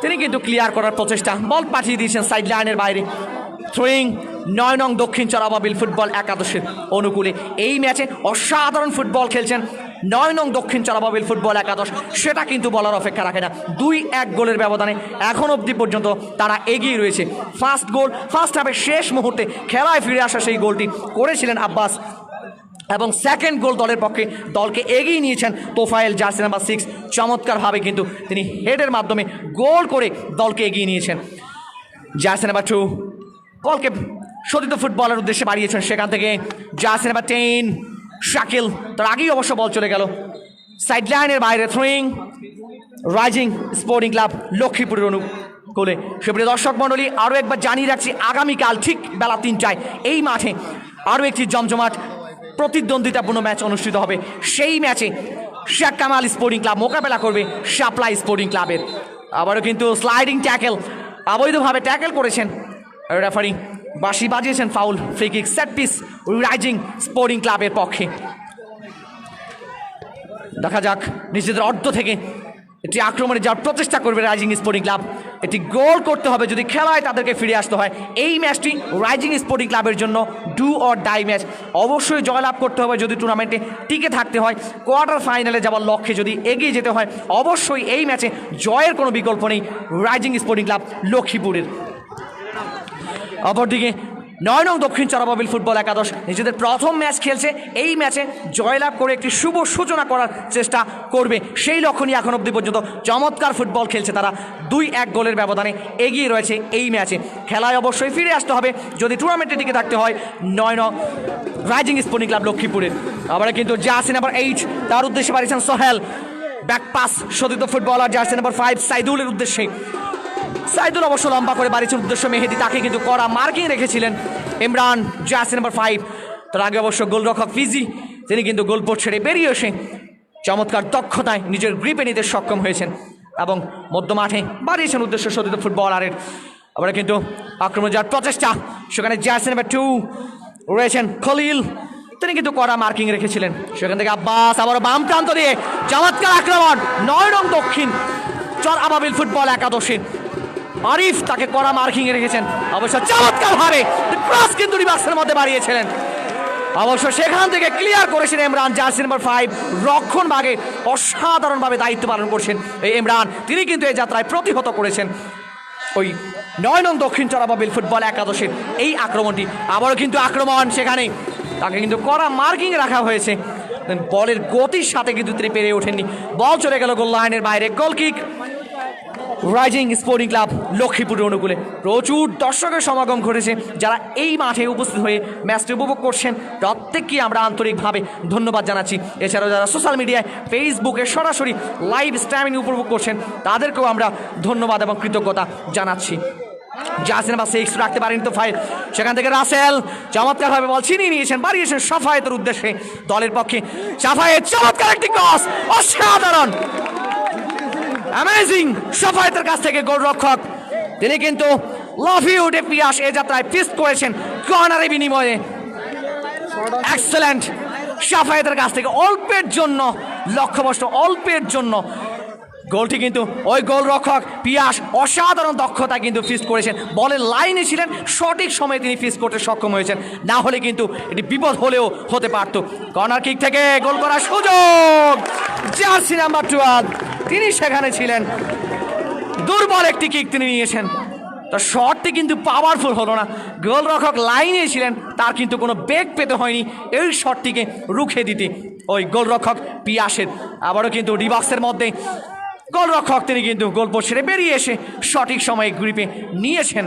তিনি কিন্তু ক্লিয়ার করার প্রচেষ্টা, বল পাঠিয়ে দিয়েছেন সাইড লাইনের বাইরে। থ্রোয়িং 9 নং দক্ষিণ চরাবাবিল ফুটবল একাদশের অনুকূলে। এই ম্যাচে অসাধারণ ফুটবল খেলছেন 9 নং দক্ষিণ চরাবাবিল ফুটবল একাদশ, সেটা কিন্তু বলার অপেক্ষা রাখে না। 2-1 গোলের ব্যবধানে এখন অবধি পর্যন্ত তারা এগিয়ে রয়েছে। ফার্স্ট গোল ফার্স্ট হাফে শেষ মুহূর্তে খেলায় ফিরে আসা সেই গোলটি করেছিলেন আব্বাস, এবং সেকেন্ড গোল দলের পক্ষে দলকে এগিয়ে নিয়েছেন তোফায়েল জার্সি নাম্বার 6, চমৎকারভাবে কিন্তু তিনি হেডের মাধ্যমে গোল করে দলকে এগিয়ে নিয়েছেন। জার্সি নাম্বার 2 বলকে সতীর্থ ফুটবলের উদ্দেশ্যে বাড়িয়েছেন, সেখান থেকে জার্সি নাম্বার 10 শাকিল, তার আগেই অবশ্য বল চলে গেল সাইড লাইনের বাইরে। থ্রোয়িং রাইজিং স্পোর্টিং ক্লাব লক্ষ্মীপুরের অনুকূলে। সুপ্রিয় দর্শক মণ্ডলী, আরও একবার জানিয়ে রাখছি আগামীকাল ঠিক বেলা 3টায় এই মাঠে আরও একটি জমজমাট প্রতিদ্বন্দ্বিতাপূর্ণ ম্যাচ অনুষ্ঠিত হবে। সেই ম্যাচে শেখ কামাল স্পোর্টিং ক্লাব মোকাবেলা করবে সাপ্লাই স্পোর্টিং ক্লাবের। আবারও কিন্তু স্লাইডিং ট্যাকেল অবৈধভাবে ট্যাকেল করেছেন। রেফারি বাঁশি বাজিয়েছেন, foul. Free kick, set piece rising sporting ক্লাবের পক্ষে। দেখা যাক নিজেদের অর্ধ থেকে একটি আক্রমণে যাওয়ার প্রচেষ্টা করবে রাইজিং স্পোর্টিং ক্লাব। একটি গোল করতে হবে যদি খেলায় তাদেরকে ফিরে আসতে হয়। এই ম্যাচটি রাইজিং স্পোর্টিং ক্লাবের জন্য ডু অর ডাই ম্যাচ। অবশ্যই জয়লাভ করতে হবে যদি টুর্নামেন্টে টিকে থাকতে হয়। কোয়ার্টার ফাইনালে যাওয়ার লক্ষ্যে যদি এগিয়ে যেতে হয়, অবশ্যই এই ম্যাচে জয়ের কোনো বিকল্প নেই রাইজিং স্পোর্টিং ক্লাব লক্ষ্মীপুরের। অপরদিকে 9 নং দক্ষিণ চরাবাবিল ফুটবল একাদশ নিজেদের প্রথম ম্যাচ খেলছে। এই ম্যাচে জয়লাভ করে একটি শুভ সূচনা করার চেষ্টা করবে, সেই লক্ষ্য নিয়ে এখন অবধি পর্যন্ত চমৎকার ফুটবল খেলছে তারা। 2-1 গোলের ব্যবধানে এগিয়ে রয়েছে এই ম্যাচে। খেলায় অবশ্যই ফিরে আসতে হবে যদি টুর্নামেন্টে টিকে থাকতে হয় 9 নং রাইজিং স্পোর্টিং ক্লাব লক্ষ্মীপুরের। আবার কিন্তু জার্সি নাম্বার 8 তার উদ্দেশ্যে পাঠিয়েছেন সোহেল। ব্যাক পাস শোধিত ফুটবলার জার্সি নাম্বার 5 সাইদুলের উদ্দেশ্যে। সাইদুল অবশ্য লম্বা করে বাড়িয়েছেন উদ্দেশ্য মেহেদি, তাকে কিন্তু কড়া মার্কিং রেখেছিলেন ইমরান জার্সি নাম্বার 5। তার আগে অবশ্য গোলরক্ষক ফিজি তিনি কিন্তু গোলপোস্ট ছেড়ে বেরিয়ে এসে চমৎকার দক্ষতায় নিজের গ্রিপে নিতে সক্ষম হয়েছেন এবং মধ্য মাঠে বাড়িয়েছেন উদ্দেশ্য শোধিত ফুটবলারের। আবার কিন্তু আক্রমণ যাওয়ার প্রচেষ্টা, সেখানে জার্সি নাম্বার 2 রয়েছেন খলিল, তিনি কিন্তু কড়া মার্কিং রেখেছিলেন। সেখান থেকে আব্বাস আবার বাম প্রান্ত দিয়ে চমৎকার আক্রমণ 9 নং দক্ষিণ চরাবাবিল ফুটবল একাদশী। আরিফ তাকে কড়া মার্কিং রেখেছেন, অবশ্য চমৎকার ভাবে ক্রস কিন্তু রিবাক্সের মধ্যে বাড়িয়েছিলেন। অবশ্য সেখান থেকে ক্লিয়ার করেছেন ইমরান জার্সি নাম্বার 5। রক্ষণ ভাগে অসাধারণভাবে দায়িত্ব পালন করছেন এই ইমরান, তিনি কিন্তু এই যাত্রায় প্রতিহত করেছেন ওই 9 নং দক্ষিণ চরাবাবিল ফুটবল একাদশের এই আক্রমণটি। আবারও কিন্তু আক্রমণ, সেখানে তাকে কিন্তু কড়া মার্কিং রাখা হয়েছে। বলের গতির সাথে কিন্তু তিনি পেরে ওঠেননি, বল চলে গেল গোল লাইনের বাইরে। গোল কিক রাইজিং স্পোর্টিং ক্লাব লক্ষ্মীপুরের অনুকূলে। প্রচুর দর্শকের সমাগম ঘটেছে যারা এই মাঠে উপস্থিত হয়ে ম্যাচটি উপভোগ করছেন, প্রত্যেককে আমরা আন্তরিকভাবে ধন্যবাদ জানাচ্ছি। এছাড়াও যারা সোশ্যাল মিডিয়ায় ফেসবুকে সরাসরি লাইভ স্ট্রিমিং উপভোগ করছেন তাদেরকেও আমরা ধন্যবাদ এবং কৃতজ্ঞতা জানাচ্ছি। জার্সি নাম্বার 6 রাখতে পারেনি তোফায়েল, সেখান থেকে রাসেল চমৎকারভাবে বল ছিনিয়ে নিয়েছেন, বাড়িয়েছেন সাফায়েতের উদ্দেশ্যে দলের পক্ষে। সাফায়েত চমৎকার একটি ক্রস, অসাধারণ অ্যামেজিং সাফায়েতের কাছ থেকে গোলরক্ষক তিনি কিন্তু লাফিয়ে উঠে পিয়াস এ যাত্রায় ফিস্ট করেছেন কর্নারের বিনিময়ে। এক্সেলেন্ট সাফায়েতের কাছ থেকে অল্পের জন্য লক্ষ্যভ্রষ্ট, অল্পের জন্য গোলটি কিন্তু ওই গোলরক্ষক পিয়াস অসাধারণ দক্ষতা কিন্তু ফিস্ট করেছেন। বলের লাইনে ছিলেন, সঠিক সময়ে তিনি ফিস্ট করতে সক্ষম হয়েছেন, না হলে কিন্তু এটি বিপদ হলেও হতে পারত। কর্নার কিক থেকে গোল করার সুযোগ জার্সি নাম্বার 12 তিনি সেখানে ছিলেন। দুর্বল একটি কিক তিনি নিয়েছেন, তার শটটি কিন্তু পাওয়ারফুল হলো না। গোলরক্ষক লাইনে ছিলেন, তার কিন্তু কোনো বেগ পেতে হয়নি এই শটটিকে রুখে দিতে ওই গোলরক্ষক পিয়াসের। আবারও কিন্তু রিবাক্সের মধ্যে গোলরক্ষক তিনি কিন্তু গোলপোস্ট ছেড়ে বেরিয়ে এসে সঠিক সময়ে গ্রিপে নিয়েছেন।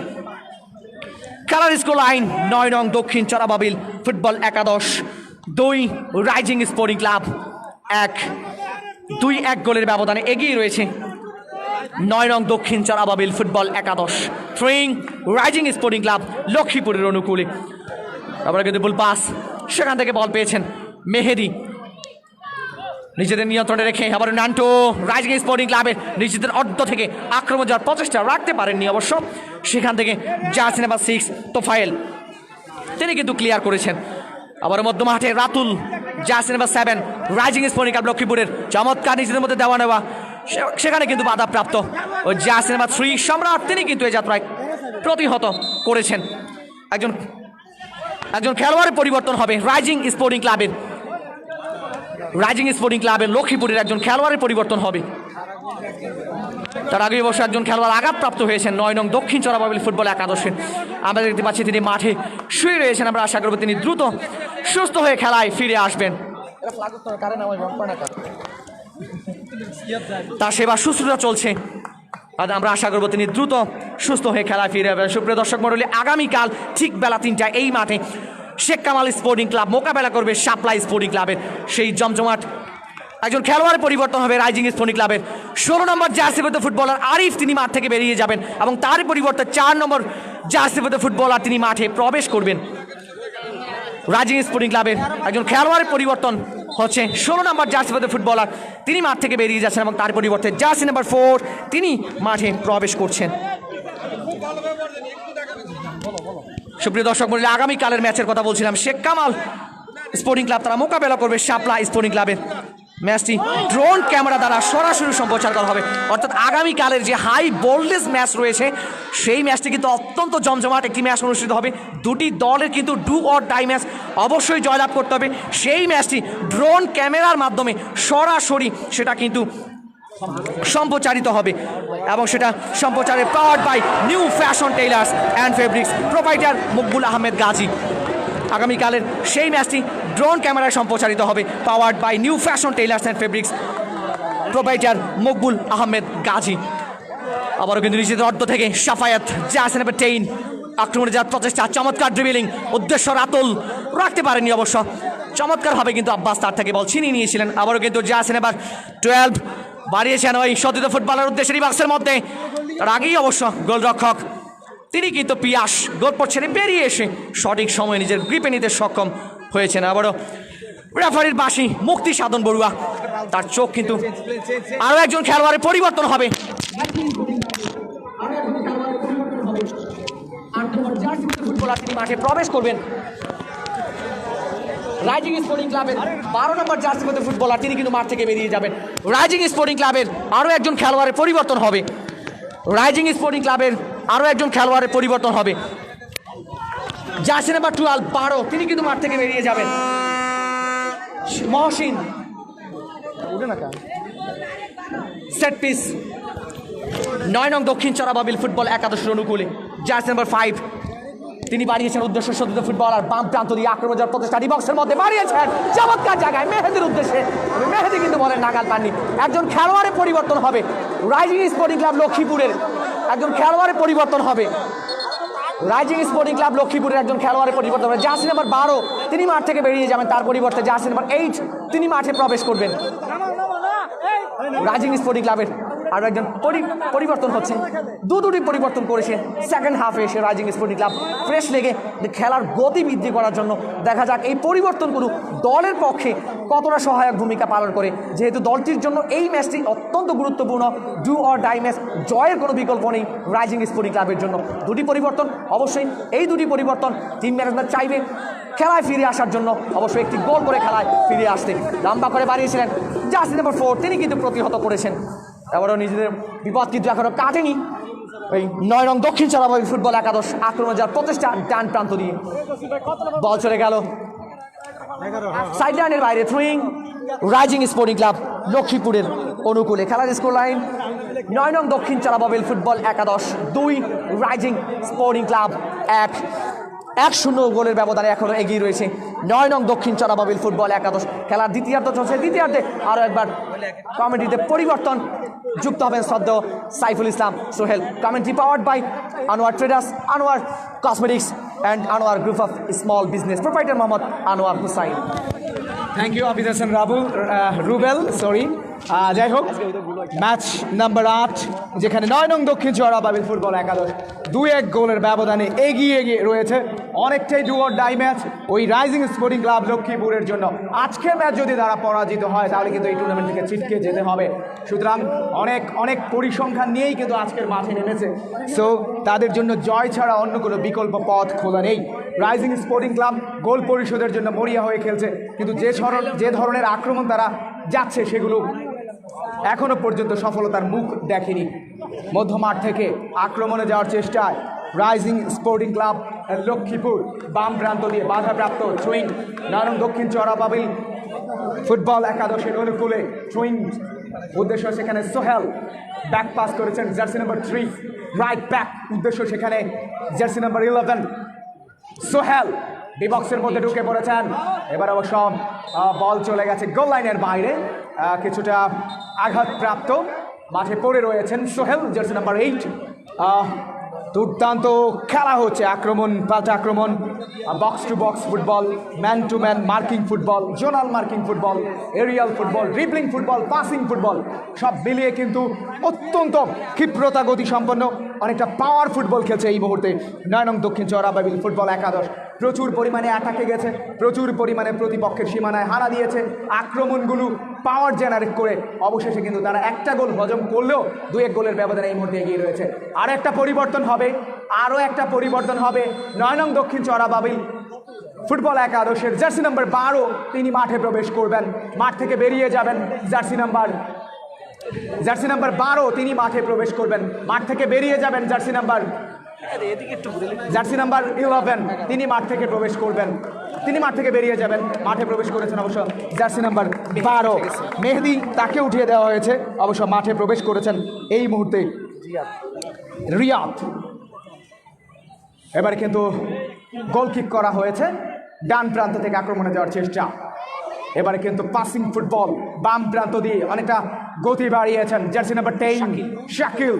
খেলার স্কোর লাইন 9 নং দক্ষিণ চরাবাবিল ফুটবল একাদশ 2, রাইজিং স্পোর্টিং ক্লাব 1। 2-1 গোলের ব্যবধানে এগিয়ে রয়েছে 9 নং দক্ষিণ চরাবাবিল ফুটবল একাদশ। থ্রোয়িং রাইজিং স্পোর্টিং ক্লাব লক্ষ্মীপুরের অনুকূলে। তারপরে কিন্তু বল পাস, সেখান থেকে বল পেয়েছেন মেহেদি, নিজেদের নিয়ন্ত্রণে রেখে আবার নান্টো রাইজিং স্পোর্টিং ক্লাবের নিজেদের অর্ধ থেকে আক্রমণ যাওয়ার প্রচেষ্টা রাখতে পারেননি অবশ্য। সেখান থেকে জার্সি নাম্বার 6 তোফায়েল তিনি কিন্তু ক্লিয়ার করেছেন। আবার মধ্য মাঠে Ratul jersey number 7 rising sporting club লক্ষ্মীপুরের চমৎকার নিজেদের মধ্যে দেওয়া নেওয়া, সেখানে কিন্তু বাধাপ্রাপ্ত। ও জার্সি নাম্বার 3 সম্রাট তিনি কিন্তু এই যাত্রায় প্রতিহত করেছেন। একজন খেলোয়াড়ের পরিবর্তন হবে রাইজিং স্পোর্টিং ক্লাবের লক্ষ্মীপুরের একজন খেলোয়াড়ের পরিবর্তন হবে। তার আগে অবশ্য একজন খেলোয়াড় আঘাতপ্রাপ্ত হয়েছেন 9 নং দক্ষিণ চরাবাবিল ফুটবল একাদশে। আমরা দেখতে পাচ্ছি তিনি মাঠে শুয়ে রয়েছেন, আমরা আশা করব তিনি দ্রুত সুস্থ হয়ে খেলায় ফিরে আসবেন। তার সেবা শুশ্রূষা চলছে, আর আমরা আশা করব তিনি দ্রুত সুস্থ হয়ে খেলায় ফিরে আসবেন। সুপ্রিয় দর্শক মণ্ডলী, আগামীকাল ঠিক বেলা 3টায় এই মাঠে শেখ কামাল স্পোর্টিং ক্লাব মোকাবেলা করবে সাপ্লাই স্পোর্টিং ক্লাবের। সেই জমজমাট একজন খেলোয়াড়ের পরিবর্তন হবে রাইজিং স্পোর্টিং ক্লাবের। 16 নম্বর জার্সিবদ্ধ ফুটবলার আরিফ তিনি মাঠ থেকে বেরিয়ে যাবেন এবং তার পরিবর্তে 4 নম্বর জার্সিবদ্ধ ফুটবলার তিনি মাঠে প্রবেশ করবেন। রাইজিং স্পোর্টিং ক্লাবের একজন খেলোয়াড়ের পরিবর্তন হচ্ছে 16 নম্বর জার্সিবদ্ধ ফুটবলার তিনি মাঠ থেকে বেরিয়ে যাচ্ছেন এবং তার পরিবর্তে জার্সি নাম্বার 4 তিনি মাঠে প্রবেশ করছেন। সুপ্রিয় দর্শক মণ্ডলী, আগামীকালের ম্যাচের কথা বলছিলাম। শেখ কামাল স্পোর্টিং ক্লাব তারা মোকাবেলা করবে শাপলা স্পোর্টিং ক্লাবের। ম্যাচটি ড্রোন ক্যামেরা দ্বারা সরাসরি সম্প্রচার করা হবে। অর্থাৎ আগামীকালের যে হাই ভোল্টেজ ম্যাচ রয়েছে সেই ম্যাচটি কিন্তু অত্যন্ত জমজমাট একটি ম্যাচ অনুষ্ঠিত হবে। দুটি দলের কিন্তু ডু অর ডাই ম্যাচ, অবশ্যই জয়লাভ করতে হবে। সেই ম্যাচটি ড্রোন ক্যামেরার মাধ্যমে সরাসরি সেটা কিন্তু সম্প্রচারিত হবে এবং সেটা সম্প্রচারে powered by new fashion tailors and fabrics, proprietor Maqbool Ahmed Gazi. আগামীকালের সেই ম্যাচটি ড্রোন ক্যামেরায় সম্প্রচারিত হবে, powered by new fashion tailors and fabrics, proprietor Maqbool Ahmed Gazi. আবারও কিন্তু নিজেদের অর্ধ থেকে সাফায়াত জাসেন নাম্বার 10 আক্রমণে যাওয়ার প্রচেষ্টা, চমৎকার ড্রিবলিং, উদ্দেশ্য রাতুল রাখতে পারেনি অবশ্য, চমৎকারভাবে কিন্তু আব্বাস তার থেকে বল ছিনিয়ে নিয়েছিলেন। আবারও কিন্তু জাসেন নাম্বার 12 বাড়িয়েছেন ওই সতীর্থ ফুটবলার উদ্দেশ্যে রিবাক্সের মধ্যে। তার আগেই অবশ্য গোলরক্ষক তিনি কিন্তু পিয়াস গোলপোস্ট ছেড়ে বেরিয়ে এসে সঠিক সময়ে নিজের গ্রিপে নিতে সক্ষম হয়েছেন। আবারও রেফারির বাঁশি মুক্তি সাধন বড়ুয়া, তার চোখ কিন্তু আরও একজন খেলোয়াড়ের পরিবর্তন হবে। ফুটবলার তিনি মাঠে প্রবেশ করবেন। রাইজিং স্পোর্টিং ক্লাবের 12 নম্বর জার্সিবদ্ধ ফুটবলার তিনি কিন্তু মাঠ থেকে বেরিয়ে যাবেন। রাইজিং স্পোর্টিং ক্লাবের আরও একজন খেলোয়াড়ের পরিবর্তন হবে। রাইজিং স্পোর্টিং ক্লাবের আরও একজন খেলোয়াড়ের পরিবর্তন হবে। জার্সি নাম্বার 12 তিনি কিন্তু মাঠ থেকে বেরিয়ে যাবেন। মহসিন সেট পিস 9 নং দক্ষিণ চরাবাবিল ফুটবল একাদশের অনুকূলে জার্সি নাম্বার 5 তিনি বাড়িয়েছেন উদ্দেশ্য সতীর্থ ফুটবলার বাম প্রান্ত দিয়ে আক্রমণ যাওয়ার প্রচেষ্টা, ডিবক্সের মধ্যে বাড়িয়েছেন চমৎকার জায়গায় মেহেদির উদ্দেশ্যে। মেহেদি কিন্তু বলেন নাগাল পাননি। একজন খেলোয়াড়ের পরিবর্তন হবে। রাইজিং স্পোর্টিং ক্লাব লক্ষ্মীপুরের একজন খেলোয়াড়ের পরিবর্তন হবে। রাইজিং স্পোর্টিং ক্লাব লক্ষ্মীপুরের একজন খেলোয়াড়ের পরিবর্তন হবে। জার্সি নাম্বার 12 তিনি মাঠ থেকে বেরিয়ে যাবেন, তার পরিবর্তে জার্সি নাম্বার 8 তিনি মাঠে প্রবেশ করবেন। রাইজিং স্পোর্টিং ক্লাবের আরও একজন পরিবর্তন হচ্ছে। দুটি পরিবর্তন করেছে সেকেন্ড হাফে এসে রাইজিং স্পোর্টিং ক্লাব ফ্রেশ লেগে খেলার গতি বৃদ্ধি করার জন্য। দেখা যাক এই পরিবর্তনগুলো দলের পক্ষে কতটা সহায়ক ভূমিকা পালন করে, যেহেতু দলটির জন্য এই ম্যাচটি অত্যন্ত গুরুত্বপূর্ণ। ডু অর ডাই ম্যাচ, জয়ের কোনো বিকল্প নেই রাইজিং স্পোর্টিং ক্লাবের জন্য। দুটি পরিবর্তন, অবশ্যই এই দুটি পরিবর্তন টিম ম্যানেজমেন্ট চাইবে খেলায় ফিরে আসার জন্য, অবশ্যই একটি গোল করে খেলায় ফিরে আসতে। লম্বা করে বাড়িয়েছিলেন জার্সি নাম্বার 4 তিনি কিন্তু প্রতিহত করেছেন। এবারও নিজেদের বিপদ কিন্তু এখনো কাটেনি। ওই 9 নং দক্ষিণ চরাবাবিল ফুটবল একাদশ আক্রমণ যাওয়ার প্রচেষ্টা, ডান প্রান্ত দিয়ে বল চলে গেল সাইড লাইনের বাইরে। থ্রোয়িং রাইজিং স্পোর্টিং ক্লাব লক্ষ্মীপুরের অনুকূলে। খেলার স্কোর লাইন 9 নং দক্ষিণ চরাবাবিল ফুটবল একাদশ 2, রাইজিং স্পোর্টিং ক্লাব 1-0 গোলের ব্যবধানে এখনো এগিয়ে রয়েছে 9 নং দক্ষিণ চরাবাবিল ফুটবল একাদশ। খেলার দ্বিতীয়ার্ধ চলছে। দ্বিতীয়ার্ধে আরও একবার কমেন্ট্রিতে পরিবর্তন যুক্ত হবেন শ্রদ্ধ Saiful Islam Sohel. Commentary powered by Anwar traders, Anwar cosmetics and Anwar group of small business, proprietor Mohammad Anwar Hussain. Thank you Abid Hasan Rubel, sorry. যাই হোক, ম্যাচ নাম্বার 8 যেখানে 9 নং দক্ষিণ চরাবাবিল ফুটবল একাদশ 2-1 গোলের ব্যবধানে এগিয়ে রয়েছে। অনেকটাই ডু অর ডাই ম্যাচ ওই রাইজিং স্পোর্টিং ক্লাব লক্ষ্মীপুরের জন্য। আজকের ম্যাচ যদি তারা পরাজিত হয় তাহলে কিন্তু এই টুর্নামেন্ট থেকে ছিটকে যেতে হবে। সুতরাং অনেক পরিসংখ্যান নিয়েই কিন্তু আজকের মাঠে নেমেছে। সো তাদের জন্য জয় ছাড়া অন্য কোনো বিকল্প পথ খোলা নেই। রাইজিং স্পোর্টিং ক্লাব গোল পরিশোধের জন্য মরিয়া হয়ে খেলছে, কিন্তু যে ধরনের আক্রমণ তারা যাচ্ছে সেগুলো এখনো পর্যন্ত সফলতার মুখ দেখেনি। মধ্যমাঠ থেকে আক্রমণে যাওয়ার চেষ্টায় রাইজিং স্পোর্টিং ক্লাব লক্ষ্মীপুর বাম প্রান্ত দিয়ে বাধাপ্রাপ্ত। থ্রোয়িং 9 নং দক্ষিণ চরাবাবিল ফুটবল একাদশের অনুকূলে থ্রোয়িং উদ্দেশ্য সেখানে সোহেল ব্যাক পাস করেছেন জার্সি নাম্বার 3, রাইট ব্যাক উদ্দেশ্য সেখানে জার্সি নাম্বার 11 সোহেল ডিবক্সের মধ্যে ঢুকে পড়েছেন। এবার অবশ্য বল চলে গেছে গোল লাইনের বাইরে, কিছুটা আঘাতপ্রাপ্ত মাঠে পড়ে রয়েছেন সোহেল জার্সি নাম্বার 8। দুর্দান্ত খেলা হচ্ছে, আক্রমণ পাল্টা আক্রমণ, box to box football, man to man marking football, zonal marking football, aerial football, dribbling football, passing football, সব মিলিয়ে কিন্তু অত্যন্ত ক্ষিপ্রতা গতি সম্পন্ন অনেকটা পাওয়ার ফুটবল খেলছে এই মুহূর্তে 9 নং দক্ষিণ চর আবাবিল ফুটবল একাদশ। প্রচুর পরিমাণে অ্যাটাকে গেছে, প্রচুর পরিমাণে প্রতিপক্ষের সীমানায় হানা দিয়েছে, আক্রমণগুলো পাওয়ার জেনারেট করে অবশেষে কিন্তু তারা একটা গোল হজম করলেও 2-1 গোলের ব্যবধানে এই মুহূর্তে এগিয়ে রয়েছে। আরও একটা পরিবর্তন হবে, 9 নং দক্ষিণ চর আবাবিল ফুটবল একাদশের জার্সি নাম্বার 12 তিনি মাঠে প্রবেশ করবেন, মাঠ থেকে বেরিয়ে যাবেন। জার্সি নাম্বার 12 তিনি মাঠে প্রবেশ করবেন, মাঠ থেকে বেরিয়ে যাবেন। জার্সি নাম্বার 11 তিনি মাঠ থেকে প্রবেশ করবেন, তিনি মাঠ থেকে বেরিয়ে যাবেন। মাঠে প্রবেশ করেছেন অবশ্য জার্সি নাম্বার 12 মেহেদি, তাকে উঠিয়ে দেওয়া হয়েছে। অবশ্য মাঠে প্রবেশ করেছেন এই মুহূর্তে রিয়াদ। এবারে কিন্তু গোল কিক করা হয়েছে, ডান প্রান্ত থেকে আক্রমণে যাওয়ার চেষ্টা। এবারে কিন্তু পাসিং ফুটবল, বাম প্রান্ত দিয়ে অনেকটা গতি বাড়িয়েছেন জার্সি নাম্বার 10 শাকিল।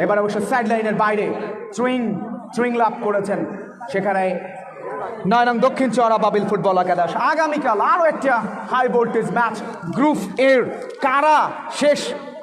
এবার অবশ্য সাইড লাইনের বাইরে থ্রোয়িং লাভ করেছেন, সেখানে 9 নং দক্ষিণ চর আবাবিল ফুটবল একাদশ। আগামীকাল আরও একটা হাই ভোল্টেজ ম্যাচ, গ্রুপ এর কারা শেষ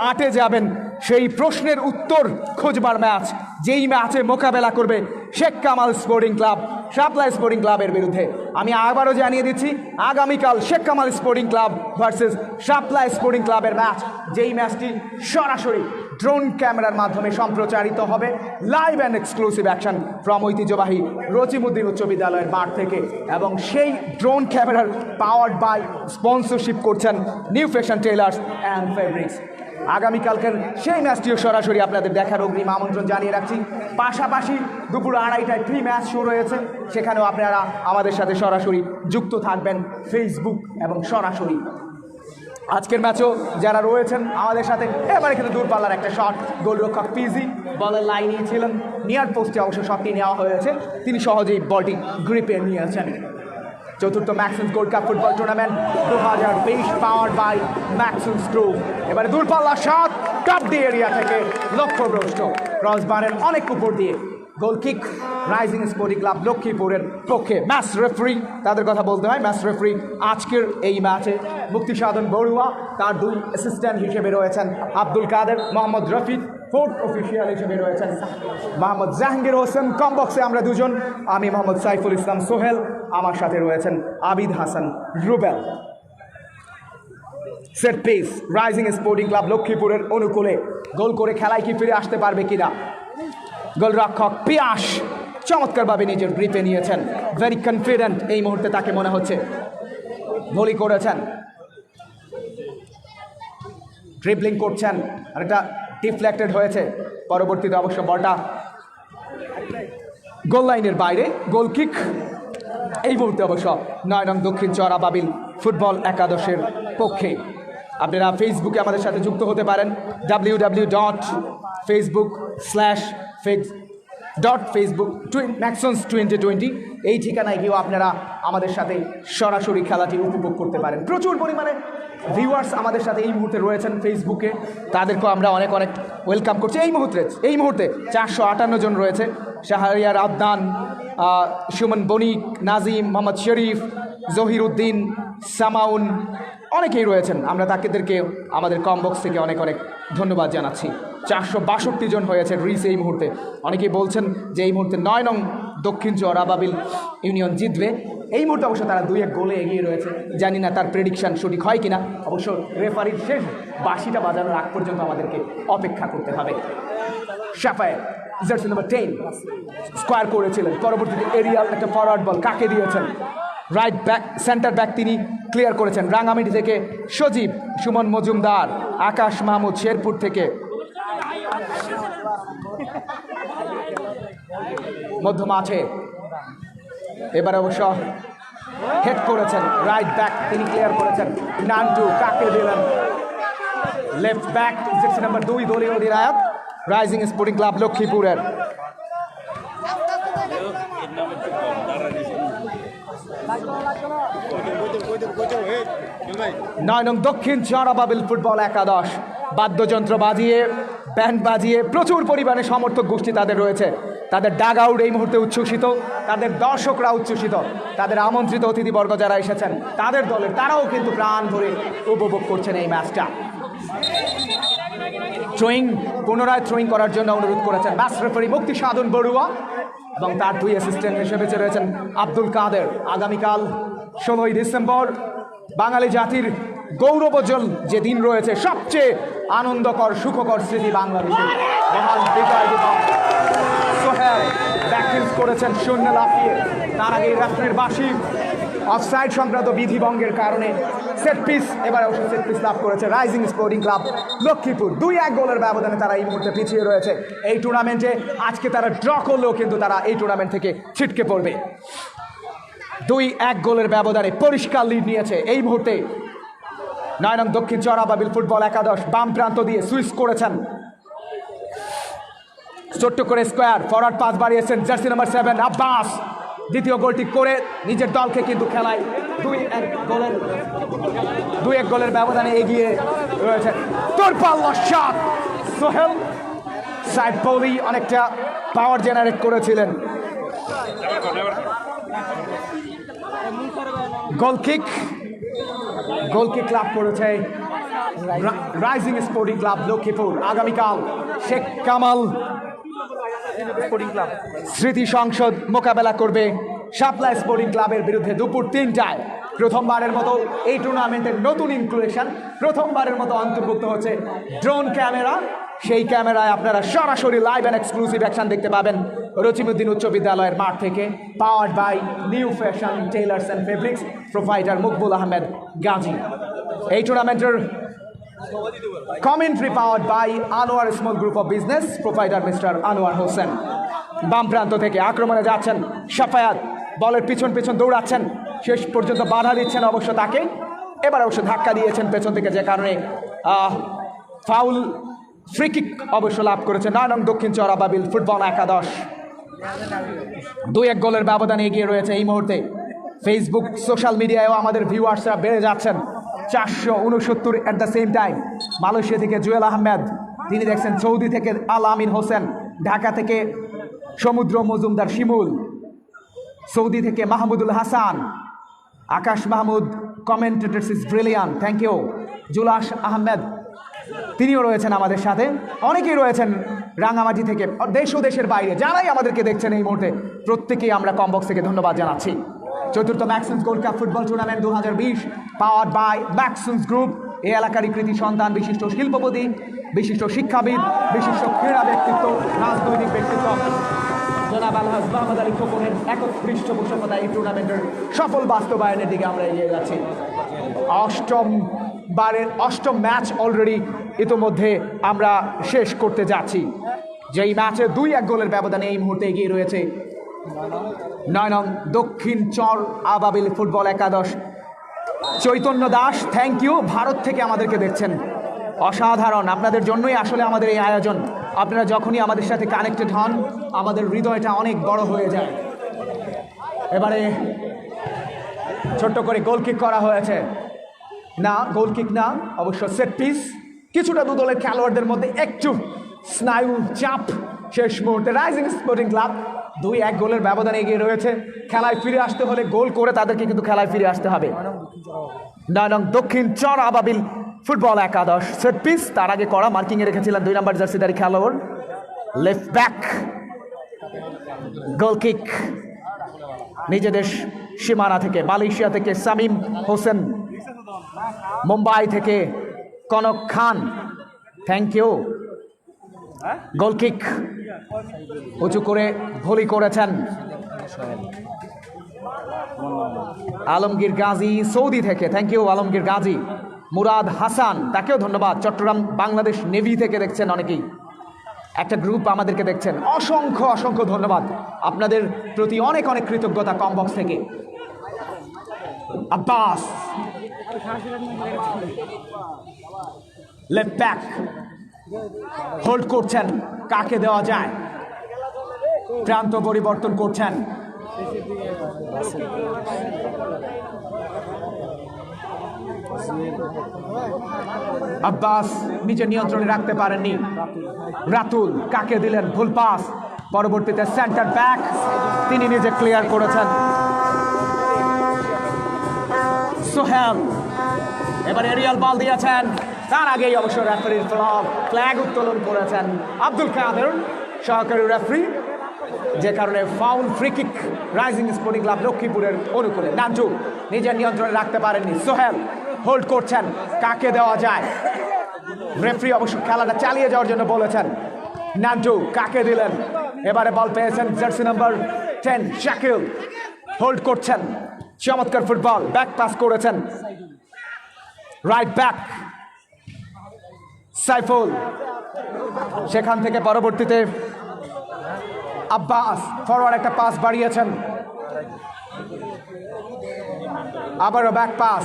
8-এ যাবেন সেই প্রশ্নের উত্তর খোঁজবার ম্যাচ, যেই ম্যাচে মোকাবেলা করবে Sheikh Kamal sporting club Shapla sporting ক্লাবের বিরুদ্ধে। আমি আবারও জানিয়ে দিচ্ছি, আগামীকাল Sheikh Kamal sporting club versus Shapla sporting ক্লাবের ম্যাচ, যেই ম্যাচটি সরাসরি ড্রোন ক্যামেরার মাধ্যমে সম্প্রচারিত হবে, live and exclusive action from ঐতিহ্যবাহী রচিমুদ্দিন উচ্চ বিদ্যালয়ের মাঠ থেকে। এবং সেই ড্রোন ক্যামেরার পাওয়ার্ড বাই স্পন্সরশিপ করছেন new fashion tailors and fabrics. আগামীকালকের সেই ম্যাচটিও সরাসরি আপনাদের দেখার অগ্রিম আমন্ত্রণ জানিয়ে রাখছি। পাশাপাশি দুপুর 2:30টায় প্রি ম্যাচ শুরু হয়েছে, সেখানেও আপনারা আমাদের সাথে সরাসরি যুক্ত থাকবেন ফেসবুক এবং সরাসরি। আজকের ম্যাচও যারা রয়েছেন আমাদের সাথে, এবারে কিন্তু দূরপাল্লার একটা শট, গোলরক্ষক পিজি বলের লাইনে ছিলেন, নিয়ার পোস্টে অবশ্য শটটি নেওয়া হয়েছে, তিনি সহজেই বলটি গ্রিপে নিয়েছেন। চতুর্থ maxims gold cup football tournament 2020 powered by Maxims group. এবারে দূরপাল্লা শট, কাপ ডি এরিয়া থেকে লক্ষ্যভ্রষ্ট, ক্রসবারের অনেক উপর দিয়ে goal kick rising sporting club লক্ষ্মীপুরের পক্ষে। ম্যাচ রেফারি, তাদের কথা বলতে হয়, ম্যাচ রেফারি আজকের এই ম্যাচে মুক্তিসাধন বড়ুয়া, তার 2 অ্যাসিস্ট্যান্ট হিসেবে রয়েছেন আব্দুল কাদের, মোহাম্মদ রফিক, 4th অফিসিয়াল হিসেবে রয়েছেন মোহাম্মদ জাহাঙ্গীর হোসেন। কম বক্সে আমরা দুজন, আমি মোহাম্মদ সাইফুল ইসলাম সোহেল, আমার সাথে রয়েছেন Abid Hasan Rubel. Set piece rising sporting club লক্ষ্মীপুরের অনুকূলে, গোল করে খেলায় কি ফিরে আসতে পারবে কিনা। গোলরক্ষক পিয়াস চমৎকারভাবে নিজের গ্রিপে নিয়েছেন, ভেরি কনফিডেন্ট এই মুহূর্তে তাকে মনে হচ্ছে। ভলি করেছেন, ড্রিবলিং করছেন, আর এটা ডিফ্লেক্টেড হয়েছে। পরবর্তীতে অবশ্য বলটা গোল লাইনের বাইরে, গোল কিক এই মুহূর্তে অবশ্য 9 নং দক্ষিণ চর আবাবিল ফুটবল একাদশের পক্ষে। আপনারা ফেসবুকে আমাদের সাথে যুক্ত হতে পারেন, www.facebook.facebook.maxons2020 এই ঠিকানায় গিয়েও আপনারা আমাদের সাথে সরাসরি খেলাটি উপভোগ করতে পারেন। প্রচুর পরিমাণে ভিউয়ার্স আমাদের সাথে এই মুহূর্তে রয়েছেন ফেসবুকে, তাদেরকেও আমরা অনেক ওয়েলকাম করছি। এই মুহূর্তে 458 জন রয়েছে। শাহরিয়ার আবদান, সুমন বণিক, নাজিম, মোহাম্মদ শরীফ, জহির উদ্দিন, সামাউন, অনেকেই রয়েছেন। আমরা তাদেরকে আমাদের কম বক্স থেকে অনেক ধন্যবাদ জানাচ্ছি। 462 জন হয়েছে রিচ এই মুহূর্তে। অনেকেই বলছেন যে এই মুহূর্তে 9 নং দক্ষিণ চর আবাবিল ইউনিয়ন জিতবে। এই মুহূর্তে অবশ্য তারা 2-1 গোলে এগিয়ে রয়েছে। জানি না তার প্রেডিকশন সঠিক হয় কিনা, অবশ্য রেফারির শেষ বাঁশিটা বাজানোর আগ পর্যন্ত আমাদেরকে অপেক্ষা করতে হবে। শাফায়েত জার্সি নাম্বার 10 স্কোয়ার করেছিলেন, পরবর্তীতে এরিয়াল একটা ফরওয়ার্ড বল কাকে দিয়েছেন, রাইট ব্যাক সেন্টার ব্যাক তিনি ক্লিয়ার করেছেন। রাঙ্গামাটি থেকে সজীব, সুমন মজুমদার, আকাশ মাহমুদ শেরপুর থেকে, মধ্য মাঠে এবার অবশ্য হেড করেছেন, রাইট ব্যাক তিনি ক্লিয়ার করেছেন। নান্টু কাকে দিলেন, লেফট ব্যাক জার্সি নাম্বার 2 দলীয় অধিনায়ক রাইজিং স্পোর্টিং ক্লাব লক্ষ্মীপুরের। 9 নং দক্ষিণ চর আবাবিল ফুটবল একাদশ বাদ্যযন্ত্র বাজিয়ে, ব্যান্ড বাজিয়ে, প্রচুর পরিমাণে সমর্থক গোষ্ঠী তাদের রয়েছে। তাদের ডাগ আউট এই মুহূর্তে উচ্ছ্বসিত, তাদের দর্শকরা উচ্ছ্বসিত, তাদের আমন্ত্রিত অতিথিবর্গ যারা এসেছেন তাদের দলের, তারাও কিন্তু প্রাণ ভরে উপভোগ করছেন এই ম্যাচটা। পুনরায় থ্রোয়িং করার জন্য অনুরোধ করেছেন ম্যাচ রেফারি মুক্তি সাধন বড়ুয়া এবং তার 2 অ্যাসিস্ট্যান্ট হিসেবে রয়েছেন আব্দুল কাদের। আগামীকাল 16ই ডিসেম্বর বাঙালি জাতির গৌরবোজ্জ্বল যে দিন রয়েছে, সবচেয়ে আনন্দকর সুখকর স্মৃতি বাংলাদেশের মহান বিজয় দিবস। সোহেল ব্যাকফিল্ড করেছেন শূন্য লাফিয়ে, তার আগে রেফারির বাঁশি অফসাইড সংক্রান্ত বিধিভঙ্গের কারণে সেট পিস, এবার অবশ্য সেট পিস লাভ করেছে রাইজিং স্পোর্টিং ক্লাব লক্ষ্মীপুর। 2-1 গোলের ব্যবধানে তারা এই মুহূর্তে পিছিয়ে রয়েছে এই টুর্নামেন্টে। আজকে তারা ড্র করলেও কিন্তু তারা এই টুর্নামেন্ট থেকে ছিটকে পড়বে। 2-1 গোলের ব্যবধানে পরিষ্কার লিড নিয়েছে এই মুহূর্তে 9 নং দক্ষিণ চরাবাবিল ফুটবল একাদশ। বাম প্রান্ত দিয়ে সুইচ করেছেন, ছোট্ট করে স্কোয়ার ফরওয়ার্ড পাস বাড়িয়েছেন জার্সি নাম্বার 7 আব্বাস। দ্বিতীয় গোলটি করে নিজের দলকে কিন্তু খেলায় 2-1 গোলের ব্যবধানে এগিয়ে রয়েছে। দূরপাল্লা শট, সোহেল সাইড বলি অনেকটা পাওয়ার জেনারেট করেছিলেন। গোলকিক লাভ করেছে রাইজিং স্পোর্টিং ক্লাব লক্ষ্মীপুর। আগামীকাল শেখ কামাল স্পোর্টিং ক্লাব স্মৃতি সংসদ মোকাবেলা করবে শাপলা স্পোর্টিং ক্লাবের বিরুদ্ধে দুপুর 3টায়। প্রথমবারের মতো এই টুর্নামেন্টের নতুন ইনক্লুশন, প্রথমবারের মতো অন্তর্ভুক্ত হচ্ছে ড্রোন ক্যামেরা। সেই ক্যামেরায় আপনারা সরাসরি লাইভ অ্যান্ড এক্সক্লুসিভ অ্যাকশন দেখতে পাবেন রচিমুদ্দিন উচ্চ বিদ্যালয়ের মাঠ থেকে। Powered by new fashion tailors and fabrics, provider Mokbul Ahmed Gazi. এই টুর্নামেন্টের commentary powered by Anwar small group of business, provider mister Anwar Hossain. বাম প্রান্ত থেকে আক্রমণে যাচ্ছেন সাফায়াত, বলের পিছন দৌড়াচ্ছেন, শেষ পর্যন্ত বাধা দিচ্ছেন অবশ্য তাকে। এবার অবশ্য ধাক্কা দিয়েছেন পেছন থেকে, যে কারণে ফাউল ফ্রি কিক অবশ্য লাভ করেছে 9 নং দক্ষিণ চরাবাবিল ফুটবল একাদশ। 2-1 গোলের ব্যবধানে এগিয়ে রয়েছে এই মুহূর্তে। ফেসবুক সোশ্যাল মিডিয়ায়ও আমাদের ভিউয়ার্সরা বেড়ে যাচ্ছেন 469 at the same time. Malaysia থেকে জুয়েল আহমেদ, তিনি দেখছেন সৌদি থেকে আল আমিন হোসেন, ঢাকা থেকে সমুদ্র মজুমদার শিমুল, সৌদি থেকে Mahmudul Hasan, Akash Mahmud commentators is brilliant, thank you. জুলাস আহমেদ, তিনিও রয়েছেন আমাদের সাথে। অনেকেই রয়েছেন রাঙামাটি থেকে, দেশ ও দেশের বাইরে যারাই আমাদেরকে দেখছেন এই মুহূর্তে, প্রত্যেকেই আমরা কমবক্স থেকে ধন্যবাদ জানাচ্ছি। চতুর্থ ম্যাক্সুন্স gold cup football tournament 2020 powered by ম্যাক্সুন্স গ্রুপ। এই এলাকারই কৃতি সন্তান, বিশিষ্ট শিল্পপতি, বিশিষ্ট শিক্ষাবিদ, বিশিষ্ট ক্রীড়া ব্যক্তিত্ব, রাজনৈতিক ব্যক্তিত্ব জনাব আলহাজ মোহাম্মদ আলী খোকনের একক পৃষ্ঠপোষকতায় এই টুর্নামেন্টের সফল বাস্তবায়নের দিকে আমরা এগিয়ে যাচ্ছি। অষ্টম ম্যাচ অলরেডি ইতোমধ্যে আমরা শেষ করতে যাচ্ছি, যেই ম্যাচে 2-1 গোলের ব্যবধানে এই মুহূর্তে এগিয়ে রয়েছে 9 নং দক্ষিণ চর আবাবিল ফুটবল একাদশ। চৈতন্য দাস, থ্যাংক ইউ, ভারত থেকে আমাদেরকে দেখছেন, অসাধারণ। আপনাদের জন্যই আসলে আমাদের এই আয়োজন। আপনারা যখনই আমাদের সাথে কানেক্টেড হন, আমাদের হৃদয়টা অনেক বড় হয়ে যায়। এবারে ছোট্ট করে গোল কিক করা হয়েছে, না গোল কিক না, অবশ্য সেট পিস। কিছুটা দু দলের খেলোয়াড়দের মধ্যে একটু স্নায়ু চাপ শেষ মুহূর্তে। রাইজিং স্পোর্টিং ক্লাব 2-1 গোলের ব্যবধানে এগিয়ে রয়েছে। খেলায় ফিরে আসতে হলে গোল করে তাদেরকে কিন্তু খেলায় ফিরে আসতে হবে। 9 নং দক্ষিণ চর আবাবিল ফুটবল একাদশ সেট পিস, তার আগে করা মার্কিংয়ে রেখেছিলেন 2 নম্বর জার্সিধারী খেলোয়াড়। লেফট ব্যাক, গোল কিক নিজেদের সীমানা থেকে। মালয়েশিয়া থেকে সামিম হোসেন, মুম্বাই থেকে কনক খান, থ্যাংক ইউ। গোল কিক উঁচু করে ভলি করেছেন আলমগীর গাজী সৌদি থেকে, থ্যাংক ইউ আলমগীর গাজী। মুরাদ হাসান, তাকেও ধন্যবাদ। চট্টগ্রাম বাংলাদেশ নেভি থেকে দেখছেন অনেকেই, একটা গ্রুপ আমাদেরকে দেখছেন, অসংখ্য ধন্যবাদ আপনাদের প্রতি, অনেক কৃতজ্ঞতা কমবক্স থেকে। আব্বাস লেফট ব্যাক হোল্ড করছেন, কাকে দেওয়া যায়, প্রান্ত পরিবর্তন করছেন। আব্বাস নিজের নিয়ন্ত্রণে রাখতে পারেননি। রাতুল কাকে দিলেন, ভুল পাস। পরবর্তীতে সেন্টার ব্যাক, তিনি নিজে ক্লিয়ার করেছেন। সোহেল এবার এরিয়াল বল দিয়েছেন, তার আগেই অবশ্য রেফারির ফ্ল্যাগ উত্তোলন করেছেন আব্দুল কাদের সহকারী রেফারি, যে কারণে foul free kick rising sporting club লক্ষ্মীপুরের অনুকূলে। নান্টু নিজের নিয়ন্ত্রণে রাখতে পারেননি, সোহেল হোল্ড করছেন, কাকে দেওয়া যায়। রেফারি অবশ্য খেলাটা চালিয়ে যাওয়ার জন্য বলেছেন। নান্টু কাকে দিলেন, এবারে বল পেয়েছেন জার্সি নাম্বার 10 শাকিল, হোল্ড করছেন, চমৎকার ফুটবল, ব্যাক পাস করেছেন রাইট ব্যাক সাইফুল, সেখান থেকে পরবর্তীতে আব্বাস ফরওয়ার্ড একটা পাস বাড়িয়েছেন, আবারও ব্যাক পাস,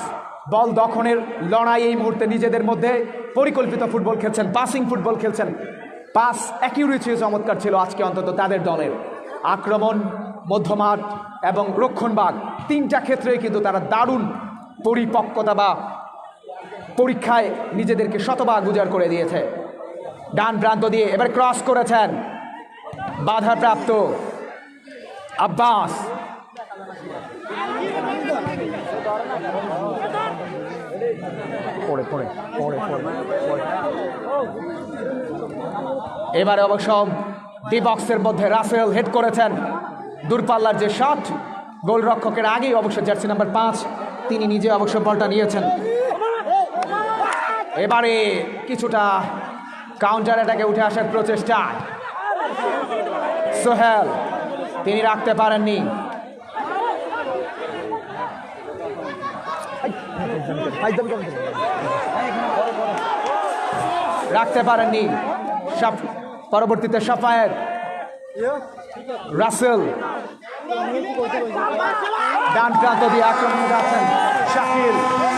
বল দখলের লড়াই এই মুহূর্তে নিজেদের মধ্যে পরিকল্পিত ফুটবল খেলছেন, পাসিং ফুটবল খেলছেন। পাস অ্যাকিউরেসি চমৎকার ছিল আজকে অন্তত তাদের দলের। আক্রমণ, মধ্যমাঠ এবং রক্ষণভাগ তিনটা ক্ষেত্রেই কিন্তু তারা দারুণ পরিপক্কতা বা পরীক্ষায় নিজেদেরকে শতভাগ উজাড় করে দিয়েছে। ডান প্রান্ত দিয়ে এবার ক্রস করেছেন, বাধাপ্রাপ্ত আব্বাস, এবারে অবশ্য ডি বক্সের মধ্যে রাসেল হেড করেছেন, দূরপাল্লার যে শট, গোলরক্ষকের আগেই অবশ্য জার্সি নাম্বার 5 তিনি নিজে অবশ্য বলটা নিয়েছেন। এবারে কিছুটা কাউন্টার অ্যাটাকে উঠে আসার প্রচেষ্টা, সোহেল তিনি রাখতে পারেননি, পরবর্তীতে সাফায়েত, রাসেল ডান প্রান্ত দিয়ে আক্রমণে যাচ্ছেন, শাকিল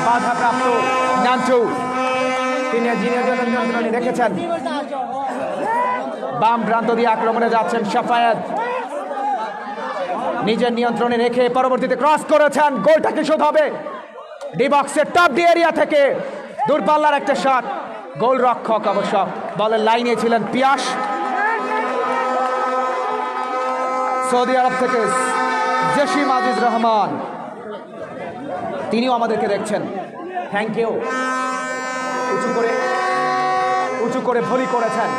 বাধাপ্রাপ্ত, নান্টু তিনি নিয়ন্ত্রণে রেখেছেন, বাম প্রান্ত দিয়ে আক্রমণে যাচ্ছেন সাফায়েত, নিজের নিয়ন্ত্রণে রেখে পরবর্তীতে ক্রস করেছেন, গোলটা কি শোধ হবে? ডি বক্সের টপ ডি এরিয়া থেকে দূরপাল্লার একটা শট, গোলরক্ষক অবশ্য বলের লাইনে ছিলেন পিয়াস, সৌদি আরব থেকে জসিম আজিজ রহমান, তিনিও আমাদেরকে দেখছেন, থ্যাংক ইউ। উঁচু করে ভলি করেছেন,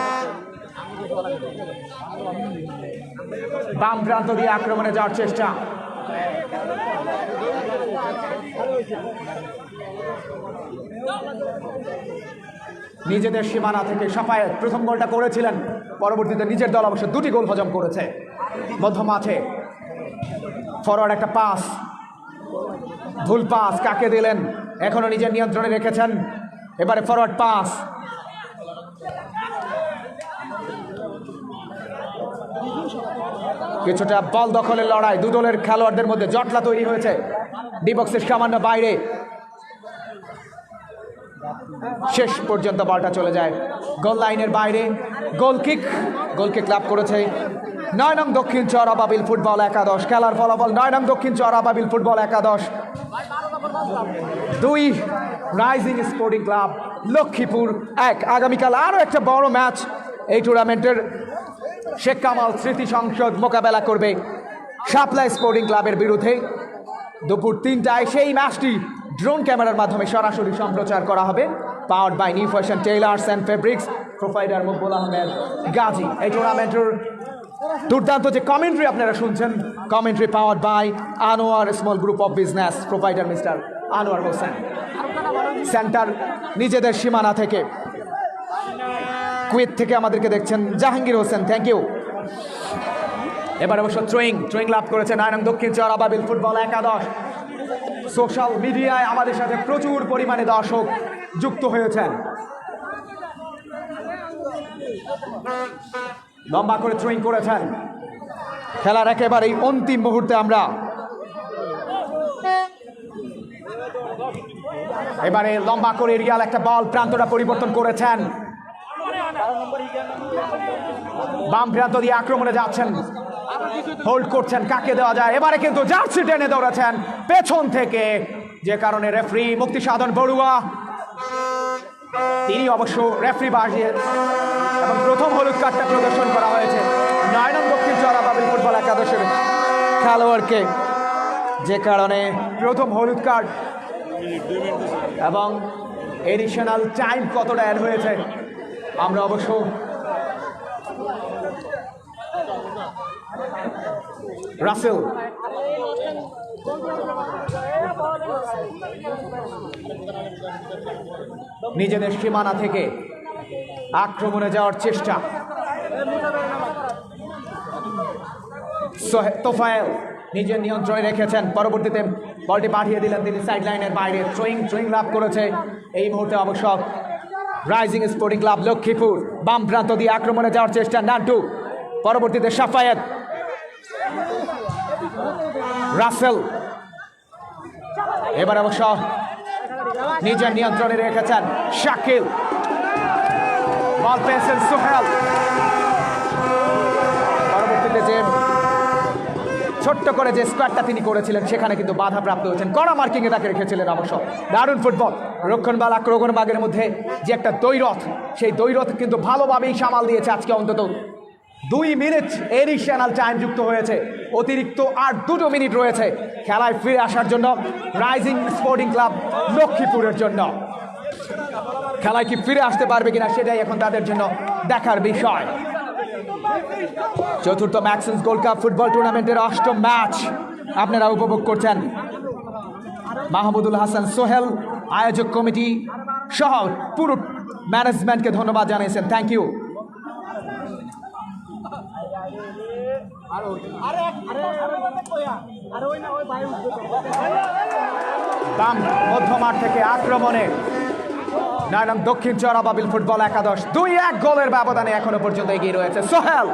বাম প্রান্ত দিয়ে আক্রমণে যাওয়ার চেষ্টা, নিজেদের সীমানা থেকে সাফায়েত প্রথম গোলটা করেছিলেন, পরবর্তীতে নিজের দল অবশ্য 2টি গোল হজম করেছে। মধ্য মাঠে ফরওয়ার্ড একটা পাস, ভুল পাস, কাকে দিলেন, এখনো নিজের নিয়ন্ত্রণে রেখেছেন, এবারে ফরওয়ার্ড পাস, কিছুটা বল দখলের লড়াই, দু দলের খেলোয়াড়দের মধ্যে জটলা তৈরি হয়েছে, ডি বক্সের সামান্য বাইরে, শেষ পর্যন্ত বলটা চলে যায় গোল লাইনের বাইরে। গোল কিক লাভ করেছে 9 নং দক্ষিণ চর আবাবিল ফুটবল একাদশ। খেলার ফলাফল 9 নং দক্ষিণ চর আবাবিল ফুটবল একাদশ 2, রাইজিং স্পোর্টিং ক্লাব লক্ষ্মীপুর 1। আগামীকাল আরও একটা বড় ম্যাচ এই টুর্নামেন্টের শেখ কামাল স্মৃতি সংসদ মোকাবেলা করবে শাপলা স্পোর্টিং ক্লাবের বিরুদ্ধে দুপুর 3টায়। সেই ম্যাচটি ড্রোন ক্যামেরার মাধ্যমে সরাসরি সম্প্রচার করা হবে, powered by new fashion tailors and fabrics, provider Mokbul Ahmed Gazi. এই টুর্নামেন্টের দুর্দান্ত যে কমেন্ট্রি আপনারা শুনছেন, commentary powered by Anwar small group of business, provider mister Anwar Hossain. Centre নিজেদের সীমানা থেকে কুয়েত থেকে আমাদেরকে দেখছেন জাহাঙ্গীর হোসেন, থ্যাংক ইউ। এবার অবশ্য থ্রোয়িং লাভ করেছে 9 নং দক্ষিণ চর আবাবিল ফুটবল একাদশ। সোশ্যাল মিডিয়ায় আমাদের সাথে প্রচুর পরিমাণে দর্শক যুক্ত হয়েছেন। লম্বা করে থ্রোয়িং করেছেন। খেলার একেবারেই অন্তিম মুহূর্তে আমরা এবারে লম্বা করে রিয়াল একটা বল প্রান্তটা পরিবর্তন করেছেন, বাম প্রান্ত দিয়ে আক্রমণে যাচ্ছেন, হোল্ড করছেন, কাকে দেওয়া যায়, এবারে কিন্তু জার্সি টেনে দৌড়াচ্ছেন পেছন থেকে, যে কারণে রেফারি মুক্তি সাধন বড়ুয়া তিনি অবশ্য রেফারি বাজিয়ে এবং প্রথম হলুদ কার্ডটা প্রদর্শন করা হয়েছে 9 নং দক্ষিণ চর আবাবিল ফুটবল একাদশের খেলোয়াড়কে, যে কারণে প্রথম হলুদ কার্ড এবং এডিশনাল টাইম কতটা অ্যাড হয়েছে আমরা অবশ্য রাসেল নিজেদের সীমানা থেকে আক্রমণে যাওয়ার চেষ্টা। তোফায়েল নিজের নিয়ন্ত্রণে রেখেছেন, পরবর্তীতে বলটি পাঠিয়ে দিলেন তিনি সাইড লাইনের বাইরে। থ্রোয়িং লাভ করেছে এই মুহূর্তে অবশ্য রাইজিং স্পোর্টিং ক্লাব লক্ষ্মীপুর। বাম প্রান্ত দিয়ে আক্রমণে যাওয়ার চেষ্টা নান্টু, পরবর্তীতে সাফায়েত, রাসেল এবার অবশ্য নিজের নিয়ন্ত্রণে রেখেছেন শাকিল, বল পেয়েছেন সোহেল, পরবর্তীতে যে ছোট্ট করে যে স্কোয়াডটা তিনি করেছিলেন সেখানে কিন্তু বাধাপ্রাপ্ত হয়েছেন। কড়া মার্কিংয়ে তাকে রেখেছিলেন অবশ্য। দারুণ ফুটবল, রক্ষণবাল আক্রমণবাগের মধ্যে যে একটা দ্বৈরথ, সেই দ্বৈরথ কিন্তু ভালোভাবেই সামাল দিয়েছে আজকে। অন্তত 2 মিনিট এডিশনাল টাইম যুক্ত হয়েছে, অতিরিক্ত আর 2 মিনিট রয়েছে খেলায় ফিরে আসার জন্য রাইজিং স্পোর্টিং ক্লাব লক্ষ্মীপুরের জন্য। খেলায় কি ফিরে আসতে পারবে কিনা সেটাই এখন তাদের জন্য দেখার বিষয়। চতুর্থ ম্যাক্সিমস গোল্ড কাপ ফুটবল টুর্নামেন্টের 8ম ম্যাচ আপনারা উপভোগ করছেন। মাহমুদুল হাসান সোহেল, আয়োজক কমিটি সহ পুরো ম্যানেজমেন্টকে ধন্যবাদ জানিয়েছেন। Thank you. বাম মধ্যমাঠ থেকে আক্রমণে নারায়ণ দক্ষিণ চরাবাবিল ফুটবল একাদশ 2-1 গোলের ব্যবধানে এখনো পর্যন্ত এগিয়ে রয়েছে। সোহেল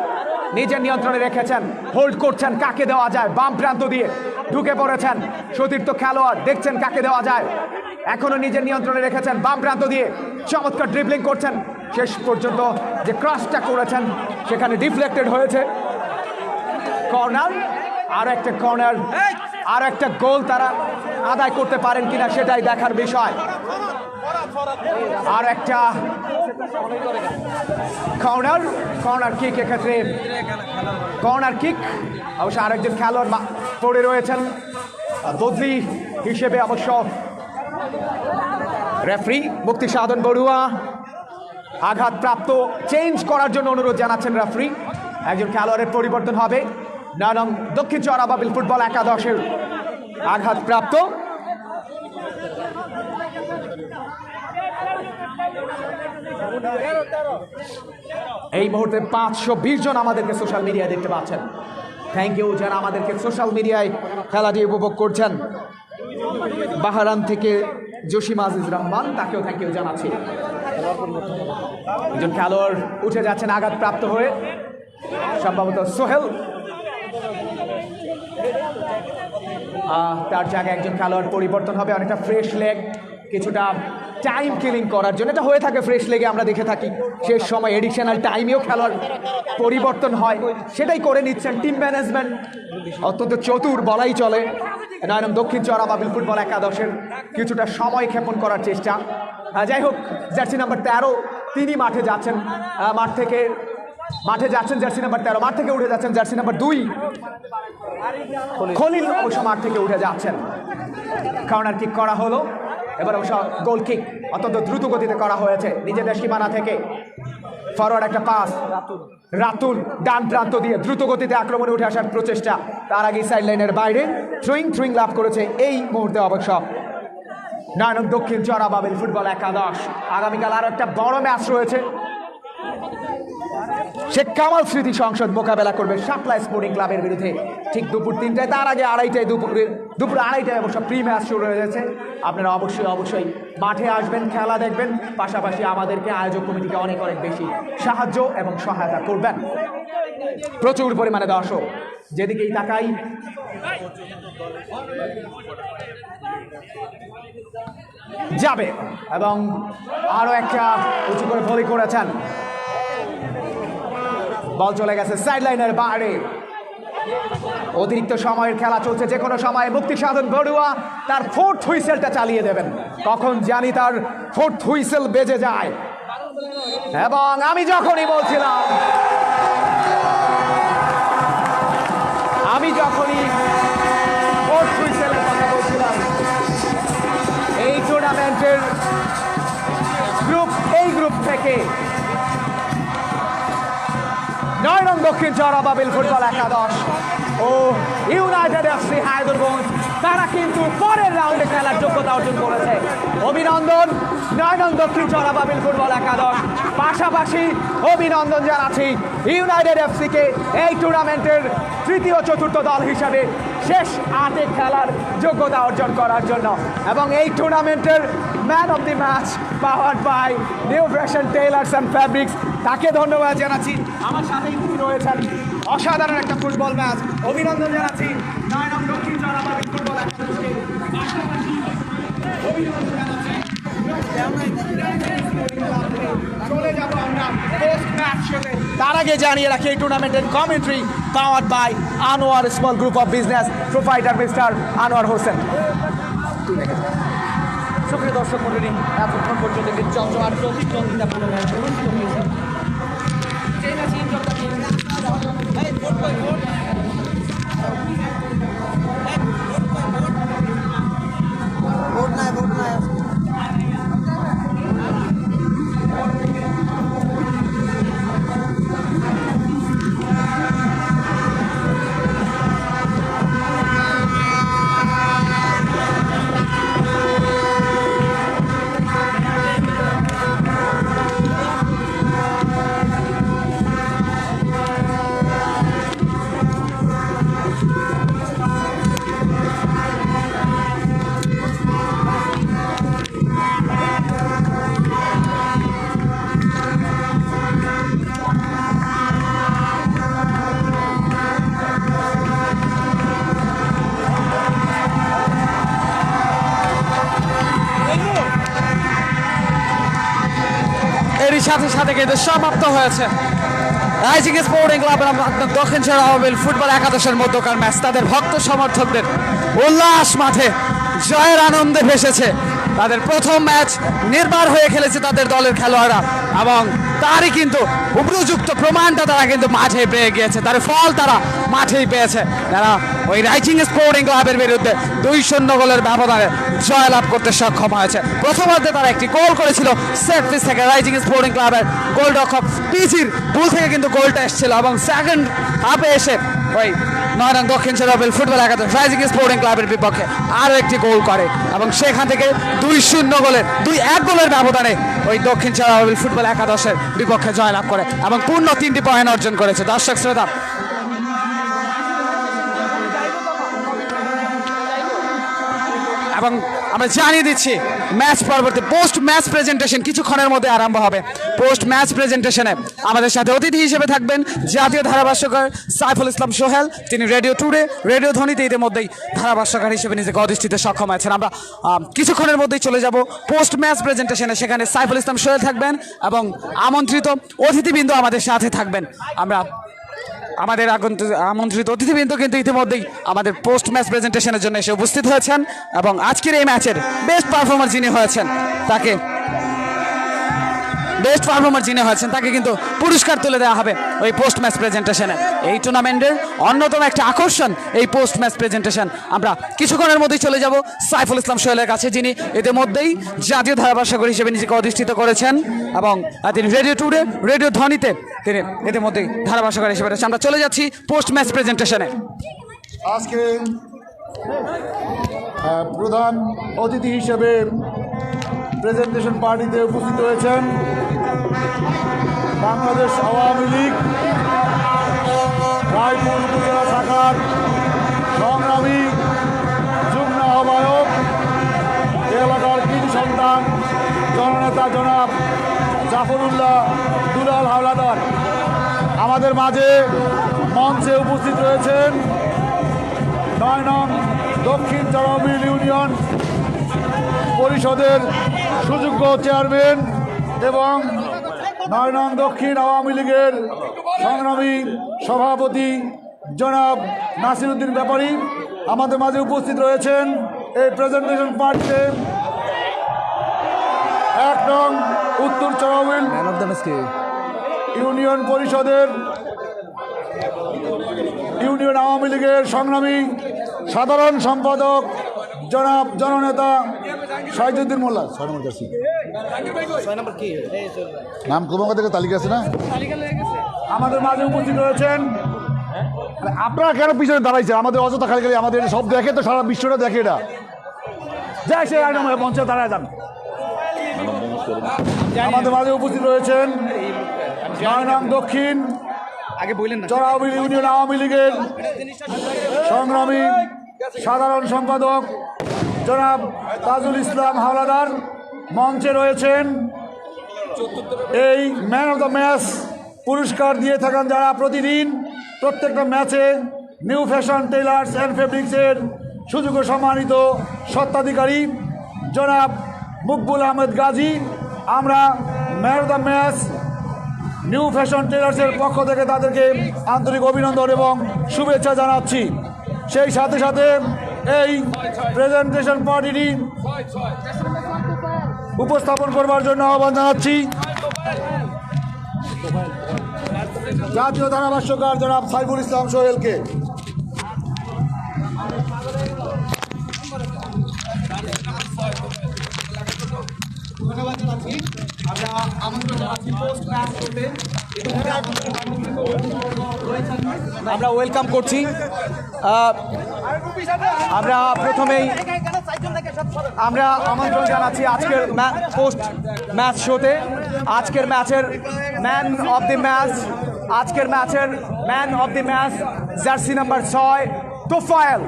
নিজের নিয়ন্ত্রণে রেখেছেন, হোল্ড করছেন কাকে দেওয়া যায়, বাম প্রান্ত দিয়ে ঢুকে পড়েছেন সতীর্থ খেলোয়াড়, দেখছেন কাকে দেওয়া যায়, এখনো নিজের নিয়ন্ত্রণে রেখেছেন, বাম প্রান্ত দিয়ে চমৎকার ড্রিবলিং করছেন, শেষ পর্যন্ত যে ক্রসটা করেছেন সেখানে ডিফ্লেক্টেড হয়েছে। কর্নার, আর একটা কর্নার, আর একটা গোল তারা আদায় করতে পারেন কিনা সেটাই দেখার বিষয়। আর একটা কর্নার কিক, এক্ষেত্রে কর্নার কিক অবশ্য আরেকজন খেলোয়াড় পড়ে রয়েছেন, বদলি হিসেবে অবশ্য রেফারি মুক্তি সাধন বড়ুয়া। আঘাতপ্রাপ্ত চেঞ্জ করার জন্য অনুরোধ জানাচ্ছেন রেফারি। একজন খেলোয়াড়ের পরিবর্তন হবে। নারায়ণ দক্ষিণ চরাবাবিল ফুটবল একাদশের আঘাতপ্রাপ্ত এই মুহূর্তে 520 জন আমাদেরকে সোশ্যাল মিডিয়ায় দেখতে পাচ্ছেন। থ্যাংক ইউ যারা আমাদেরকে সোশ্যাল মিডিয়ায় খেলাটি উপভোগ করছেন। বাহারান থেকে জসিম আজিজ রহমান, তাকেও থ্যাংক ইউ জানাচ্ছি। একজন খেলোয়াড় উঠে যাচ্ছেন আঘাতপ্রাপ্ত হয়ে, সম্ভবত সোহেল। তার জায়গায় একজন খেলোয়াড় পরিবর্তন হবে, অনেকটা ফ্রেশ লেগ, কিছুটা টাইম কিলিং করার জন্য। এটা হয়ে থাকে ফ্রেশ লেগে, আমরা দেখে থাকি শেষ সময় এডিশনাল টাইমেও খেলোয়াড় পরিবর্তন হয়, সেটাই করে নিচ্ছেন টিম ম্যানেজমেন্ট। অত্যন্ত চতুর বলাই চলে নারায়ণ দক্ষিণ চরাবাবিল ফুটবল একাদশের কিছুটা সময় ক্ষেপণ করার চেষ্টা। যাই হোক, জার্সি নাম্বার 13 তিনি মাঠে যাচ্ছেন, মাঠে যাচ্ছেন জার্সি নাম্বার 13, মাঠ থেকে উঠে যাচ্ছেন জার্সি নাম্বার 2 খলিল, অবশ্য মাঠ থেকে উঠে যাচ্ছেন। কর্নার কিক করা হলো, এবার অবশ্য গোল কিক অত্যন্ত দ্রুত গতিতে করা হয়েছে নিজেদের সীমানা থেকে। ফরওয়ার্ড একটা পাস, রাতুল ডান প্রান্ত দিয়ে দ্রুত গতিতে আক্রমণে উঠে আসার প্রচেষ্টা, তার আগে সাইড লাইনের বাইরে থ্রোয়িং লাভ করেছে এই মুহূর্তে অবশ্য নারায়ণ দক্ষিণ চরাবাবিল ফুটবল একাদশ। আগামীকাল আরো একটা বড় ম্যাচ রয়েছে, শেখ কামাল স্মৃতি সংসদ মোকাবেলা করবে শাপলা স্পোর্টিং ক্লাবের বিরুদ্ধে ঠিক দুপুর 3টায়। তার আগে দুপুর আড়াইটায় অবশ্য প্রি ম্যাচ শুরু হয়ে গেছে। আপনারা অবশ্যই মাঠে আসবেন, খেলা দেখবেন, পাশাপাশি আমাদেরকে আয়োজক কমিটিকে অনেক বেশি সাহায্য এবং সহায়তা করবেন। প্রচুর পরিমাণে দর্শক যেদিকেই তাকাই যাবে, এবং আরো একটা উঁচু করে ভলি করেছেন, বল চলে গেছে সাইড লাইনের বাইরে। অতিরিক্ত সময়ের খেলা চলছে, যে কোনো সময় মুক্তি সাধন বড়ুয়া তার 4th হুইসেলটা চালিয়ে দেবেন। কখন জানি তার 4th হুইসেল বেজে যায়, এবং আমি যখনই 4th হুইসেলের কথা বলছিলাম, এই টুর্নামেন্টের গ্রুপ থেকে 9 নং দক্ষিণ চরাবাবিল ফুটবল একাদশ ও ইউনাইটেড এফসি হায়দরগঞ্জ তারা কিন্তু পরের রাউন্ডে খেলার যোগ্যতা অর্জন করেছে। অভিনন্দন 9 নং দক্ষিণ চরাবাবিল ফুটবল একাদশ। পাশাপাশি অভিনন্দন জানাচ্ছি ইউনাইটেড এফসিকে এই টুর্নামেন্টের তৃতীয় চতুর্থ দল হিসাবে শেষ 8-এ খেলার যোগ্যতা অর্জন করার জন্য এবং এই টুর্নামেন্টের man of the match powered by new fashion tailors and fabrics, তাকে ধন্যবাদ জানাচ্ছি। আমার সাথেই তিনি রয়েছেন। অসাধারণ একটা ফুটবল ম্যাচ, অভিনন্দন জানাচ্ছি 9 নং দক্ষিণ চরাবাবিল ফুটবল একাদশকে। অভিনন্দন জানাচ্ছি। চলে যাব আমরা পোস্ট ম্যাচ শোতে। তার আগে জানিয়ে রাখি এই টুর্নামেন্টের commentary powered by Anwar small group of business, proprietor mister Anwar Hossain. সুপ্রিয় দর্শক মণ্ডলী, এতক্ষণ পর্যন্ত একটি জমজমাট প্রতিদ্বন্দ্বিতাপূর্ণ ম্যাচ অনুষ্ঠিত হয়েছে। এরই সাথে সাথে কিন্তু সমাপ্ত হয়েছে রাইজিং স্পোর্টিং ক্লাব এবং দক্ষিণ চরাবাবিল ফুটবল একাদশের মধ্যকার ম্যাচ। তাদের ভক্ত সমর্থকদের উল্লাস মাঠে জয়ের আনন্দে ভেসেছে। তাদের প্রথম ম্যাচ নির্বার হয়ে খেলেছে তাদের দলের খেলোয়াড়রা এবং তারই কিন্তু উপযুক্ত প্রমাণটা তারা কিন্তু মাঠে পেয়ে গিয়েছে, তার ফল তারা মাঠেই পেয়েছে। তারা ওই রাইজিং স্পোর্টিং ক্লাবের বিরুদ্ধে 2-0 গোলের ব্যবধানে জয়লাভ করতে সক্ষম হয়েছে। প্রথমার্ধে তারা একটি গোল করেছিল সেট পিস থেকে, রাইজিং স্পোর্টিং ক্লাবের গোলরক্ষক পিজির বুল থেকে কিন্তু গোলটা এসেছিল এবং সেকেন্ড হাফে এসে ওই 9 নং দক্ষিণ চরাবাবিল ফুটবল একাদশ রাইজিং স্পোর্টিং ক্লাবের বিপক্ষে আরও একটি গোল করে এবং সেখান থেকে 2-0 গোলের 2-1 গোলের ব্যবধানে ওই দক্ষিণ চরাবাবিল ফুটবল একাদশের বিপক্ষে জয়লাভ করে এবং পূর্ণ 3টি পয়েন্ট অর্জন করেছে। দর্শক শ্রোতা, এবং আমরা জানিয়ে দিচ্ছি ম্যাচ পরবর্তী পোস্ট ম্যাচ প্রেজেন্টেশন কিছুক্ষণের মধ্যে আরম্ভ হবে। পোস্ট ম্যাচ প্রেজেন্টেশনে আমাদের সাথে অতিথি হিসেবে থাকবেন জাতীয় ধারাভাষ্যকার সাইফুল ইসলাম সোহেল। তিনি রেডিও টুডে, রেডিও ধ্বনিতে ইতিমধ্যেই ধারাভাষ্যকার হিসেবে নিজেকে অধিষ্ঠিত সক্ষম হয়েছেন। আমরা কিছুক্ষণের মধ্যেই চলে যাব পোস্ট ম্যাচ প্রেজেন্টেশনে, সেখানে সাইফুল ইসলাম সোহেল থাকবেন এবং আমন্ত্রিত অতিথিবৃন্দ আমাদের সাথে থাকবেন। আমাদের আমন্ত্রিত অতিথিবৃন্দ কিন্তু ইতিমধ্যেই আমাদের পোস্ট ম্যাচ প্রেজেন্টেশনের জন্য এসে উপস্থিত হয়েছেন এবং আজকের এই ম্যাচের বেস্ট পারফর্মার যিনি হয়েছেন তাকে কিন্তু পুরস্কার তুলে দেওয়া হবে ওই পোস্ট ম্যাচ প্রেজেন্টেশনে। এই টুর্নামেন্টের অন্যতম একটা আকর্ষণ এই পোস্ট ম্যাচ প্রেজেন্টেশন। আমরা কিছুক্ষণের মধ্যেই চলে যাব সাইফুল ইসলাম সোহেলের কাছে, যিনি ইতিমধ্যেই জাতীয় ধারাভাষ্যকার হিসেবে নিজেকে অধিষ্ঠিত করেছেন এবং তিনি রেডিও টুডে, রেডিও ধ্বনিতে তিনি ইতিমধ্যেই ধারাভাষ্যকার হিসেবে রয়েছেন। আমরা চলে যাচ্ছি পোস্ট ম্যাচ প্রেজেন্টেশনে। আজকে প্রধান অতিথি হিসেবে প্রেজেন্টেশন পার্টিতে উপস্থিত হয়েছেন বাংলাদেশ আওয়ামী লীগ রায়পুর উপজেলা শাখার সংগ্রামী যুগ্ম আহ্বায়ক, এলাকার কৃতি সন্তান জননেতা জনাব জাফরুল্লাহ দুলাল হাওলাদার। আমাদের মাঝে মঞ্চে উপস্থিত রয়েছেন 9 নং দক্ষিণ চরাবাবিল ইউনিয়ন পরিষদের সুযোগ্য চেয়ারম্যান এবং 9 নং দক্ষিণ আওয়ামী লীগের সংগ্রামী সভাপতি জনাব নাসিরউদ্দিন ব্যাপারী। আমাদের মাঝে উপস্থিত রয়েছেন এই প্রেজেন্টেশন পার্টিতে 1 নং উত্তর চরাবাবিল ইউনিয়ন পরিষদের ইউনিয়ন আওয়ামী লীগের সংগ্রামী সাধারণ সম্পাদক জনাব জননেতা শহীদুদ্দিন মোল্লা নাম ক্রমাগত থেকে তালিকা আছে না? আমাদের মাঝে উপস্থিত রয়েছেন। আপনারা কেন পিছনে দাঁড়াইছেন? আমাদের অযথা খালি খালি আমাদের সব দেখে তো, সারা বিশ্বটা দেখে এটা। যাই সে একদম মঞ্চে দাঁড়ায় যান। আমাদের মাঝে উপস্থিত রয়েছেন 9 নং দক্ষিণ চড়াউবিল ইউনিয়ন আওয়ামী লীগের সংগ্রামী সাধারণ সম্পাদক জনাব তাজুল ইসলাম হাওলাদার। মঞ্চে রয়েছেন এই ম্যান অফ দ্য ম্যাচ পুরস্কার দিয়ে থাকেন যারা প্রতিদিন প্রত্যেকটা ম্যাচে নিউ ফ্যাশন টেইলার্স অ্যান্ড ফেব্রিক্সের সুযোগ্য সম্মানিত স্বত্বাধিকারী জনাব মুকবুল আহমেদ গাজী। আমরা man of the match new fashion টেইলার্সের পক্ষ থেকে তাদেরকে আন্তরিক অভিনন্দন এবং শুভেচ্ছা জানাচ্ছি। সেই সাথে সাথে এই প্রেজেন্টেশন পার্টিটি উপস্থাপন করবার জন্য আহ্বান জানাচ্ছি জাতীয় ধারাভাষ্যকার জনাব সাইফুল ইসলাম সোহেলকে। ধন্যবাদ জানাচ্ছি। আমরা আমন্ত্রণ জানাচ্ছি পোস্ট ম্যাচ করতে। আমরা ওয়েলকাম করছি। আমরা প্রথমেই আমরা আমন্ত্রণ জানাচ্ছি আজকের পোস্ট ম্যাচ শোতে। আজকের ম্যাচের ম্যান অফ দি ম্যাচ, আজকের ম্যাচের man of the match jersey number 6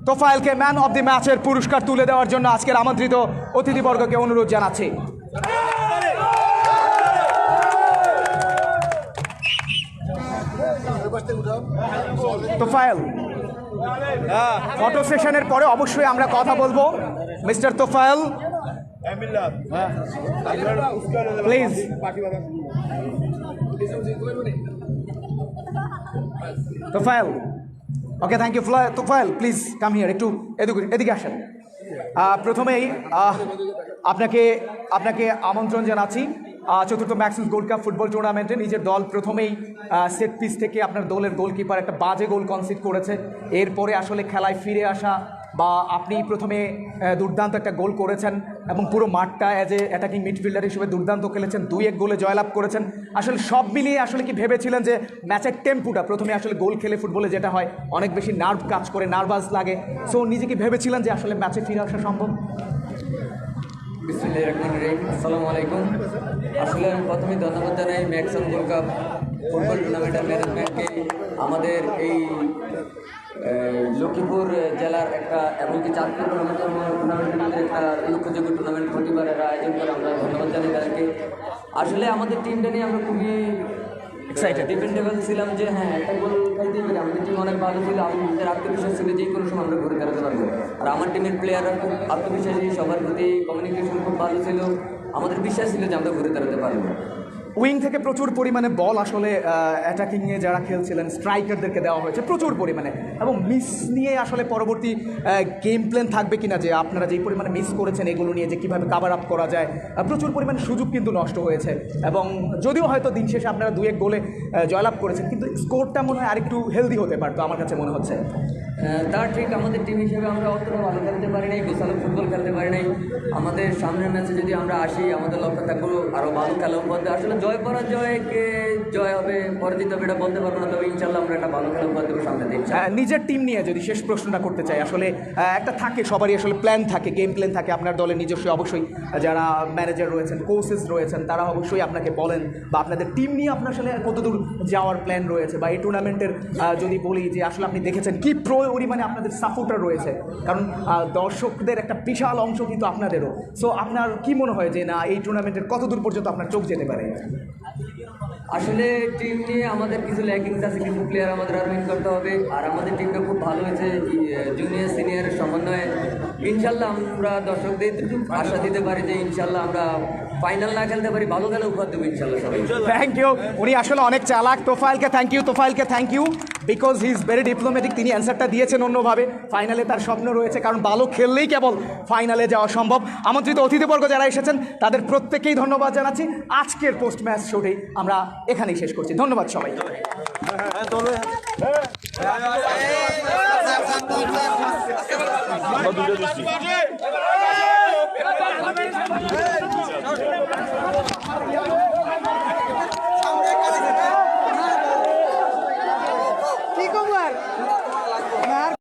তোফায়েলকে ম্যান অফ দি ম্যাচের পুরস্কার তুলে দেওয়ার জন্য আজকের আমন্ত্রিত অতিথিবর্গকে অনুরোধ জানাচ্ছি। তোফায়েল, ফটো সেশনের পরে অবশ্যই আমরা কথা বলবো। Mister Tofayel, please. Tofayel, okay, thank you. Tofayel, please come here, একটু এদিকে আসেন। প্রথমেই আপনাকে আমন্ত্রণ জানাচ্ছি চতুর্থ ম্যাক্সিস গোল্ড কাপ ফুটবল টুর্নামেন্টে। নিজের দল প্রথমেই সেট পিস থেকে আপনার দলের গোলকিপার একটা বাজে গোল কনসিড করেছে। এরপরে আসলে খেলায় ফিরে আসা বা আপনি প্রথমে দুর্দান্ত একটা গোল করেছেন এবং পুরো মাঠটা অ্যাজ এ অ্যাটাকিং মিডফিল্ডার হিসেবে দুর্দান্ত খেলেছেন, 2-1 গোলে জয়লাভ করেছেন। আসলে সব মিলিয়ে আসলে কি ভেবেছিলেন যে ম্যাচের টেম্পুটা প্রথমে আসলে গোল খেলে ফুটবলে যেটা হয় অনেক বেশি নার্ভ কাজ করে, নার্ভাস লাগে, সো নিজে কি ভেবেছিলেন যে আসলে ম্যাচে ফিরে আসা সম্ভব? বিসমিল্লাহির রহমানির রহিম। আসসালামু আলাইকুম। আসলে আমি প্রথমেই ধন্যবাদ জানাই ম্যাক্সন গোল্ড কাপ ফুটবল টুর্নামেন্টের ম্যানেজমেন্টকে। আমাদের এই লক্ষ্মীপুর জেলার একটা এমনকি চাঁদপুর টুর্নামেন্টের মধ্যে একটা উল্লেখযোগ্য টুর্নামেন্ট প্রতিবারের আয়োজন করে আমরা ধন্যবাদ জানাই তাদেরকে। আসলে আমাদের টিমটা নিয়ে আমরা খুবই এক্সাইটেড, ডিপেন্ডেবল ছিলাম যে হ্যাঁ একটা গোল খাইতেই পারি। আমাদের টিম অনেক ভালো ছিল, আমাদের আত্মবিশ্বাস ছিল যে কোনো সময় আমরা ঘুরে দাঁড়াতে পারবো। আর আমার টিমের প্লেয়াররা খুব আত্মবিশ্বাসী, সবার প্রতি কমিউনিকেশন খুব ভালো ছিল, আমাদের বিশ্বাস ছিল যে আমরা ঘুরে দাঁড়াতে পারবো। উইং থেকে প্রচুর পরিমাণে বল আসলে অ্যাটাকিংয়ে যারা খেলছিলেন স্ট্রাইকারদেরকে দেওয়া হয়েছে প্রচুর পরিমাণে, এবং মিস নিয়ে আসলে পরবর্তী গেম প্ল্যান থাকবে কিনা যে আপনারা যেই পরিমাণে মিস করেছেন এগুলো নিয়ে যে কীভাবে কাভার আপ করা যায়। প্রচুর পরিমাণে সুযোগ কিন্তু নষ্ট হয়েছে, এবং যদিও হয়তো দিন শেষে আপনারা 2-1 গোলে জয়লাভ করেছেন, কিন্তু স্কোরটা মনে হয় আরেকটু হেলদি হতে পারতো আমার কাছে মনে হচ্ছে। তার ঠিক আমাদের টিম হিসেবে আমরা অতটা ভালো খেলতে পারি নাই, গোছালো ফুটবল খেলতে পারি নাই। আমাদের সামনের ম্যাচে যদি আমরা আসি, আমাদের লক্ষ্য থাকবো আরও ভালো খেলা উপহার। আসলে জয় পরাজয়কে জয় হবে পরে দিতে হবে এটা বলতে পারবো না, তবে ইনশাল্লাহ আমরা একটা ভালো খেলা উপহার দেবো সামনে দিন। নিজের টিম নিয়ে যদি শেষ প্রশ্নটা করতে চাই, আসলে একটা থাকে সবারই আসলে প্ল্যান থাকে, গেম প্ল্যান থাকে। আপনার দলের নিজস্ব অবশ্যই যারা ম্যানেজার রয়েছেন, কোচেস রয়েছেন, তারা অবশ্যই আপনাকে বলেন বা আপনাদের টিম নিয়ে আপনার আসলে কতদূর যাওয়ার প্ল্যান রয়েছে, বা এই টুর্নামেন্টের যদি বলি যে আসলে আপনি দেখেছেন কি পরিমাণে আপনাদের সাপোর্টার রয়েছে, কারণ দর্শকদের একটা বিশাল অংশ কিন্তু আপনাদেরও। সো আপনার কি মনে হয় যে না এই টুর্নামেন্টের কতদূর পর্যন্ত আপনার চোখ যেতে পারে? আসলে টিম নিয়ে আমাদের কিছু ল্যাকিংস আছে, কিছু প্লেয়ার আমাদের আরও উইন করতে হবে। আর আমাদের টিমটা খুব ভালো হয়েছে জুনিয়র সিনিয়র সমন্বয়ে। ইনশাল্লাহ আমরা দর্শকদের আশা দিতে পারি যে ইনশাল্লাহ আমরা ফাইনাল না খেলতে পারি, ভালো খেলা উপহার দেবো ইনশাল্লাহ সবাই। Thank you. উনি আসলে অনেক চালাক। তোফায়েলকে thank you because he is very diplomatic. তিনি অ্যান্সারটা দিয়েছেন অন্যভাবে। ফাইনালে তার স্বপ্ন রয়েছে, কারণ ভালো খেললেই কেবল ফাইনালে যাওয়া সম্ভব। আমন্ত্রিত অতিথিবর্গ যারা এসেছেন তাদের প্রত্যেকেই ধন্যবাদ জানাচ্ছি। আজকের পোস্ট ম্যাচ শোটি আমরা এখানেই শেষ করছি। ধন্যবাদ সবাই। কর্নার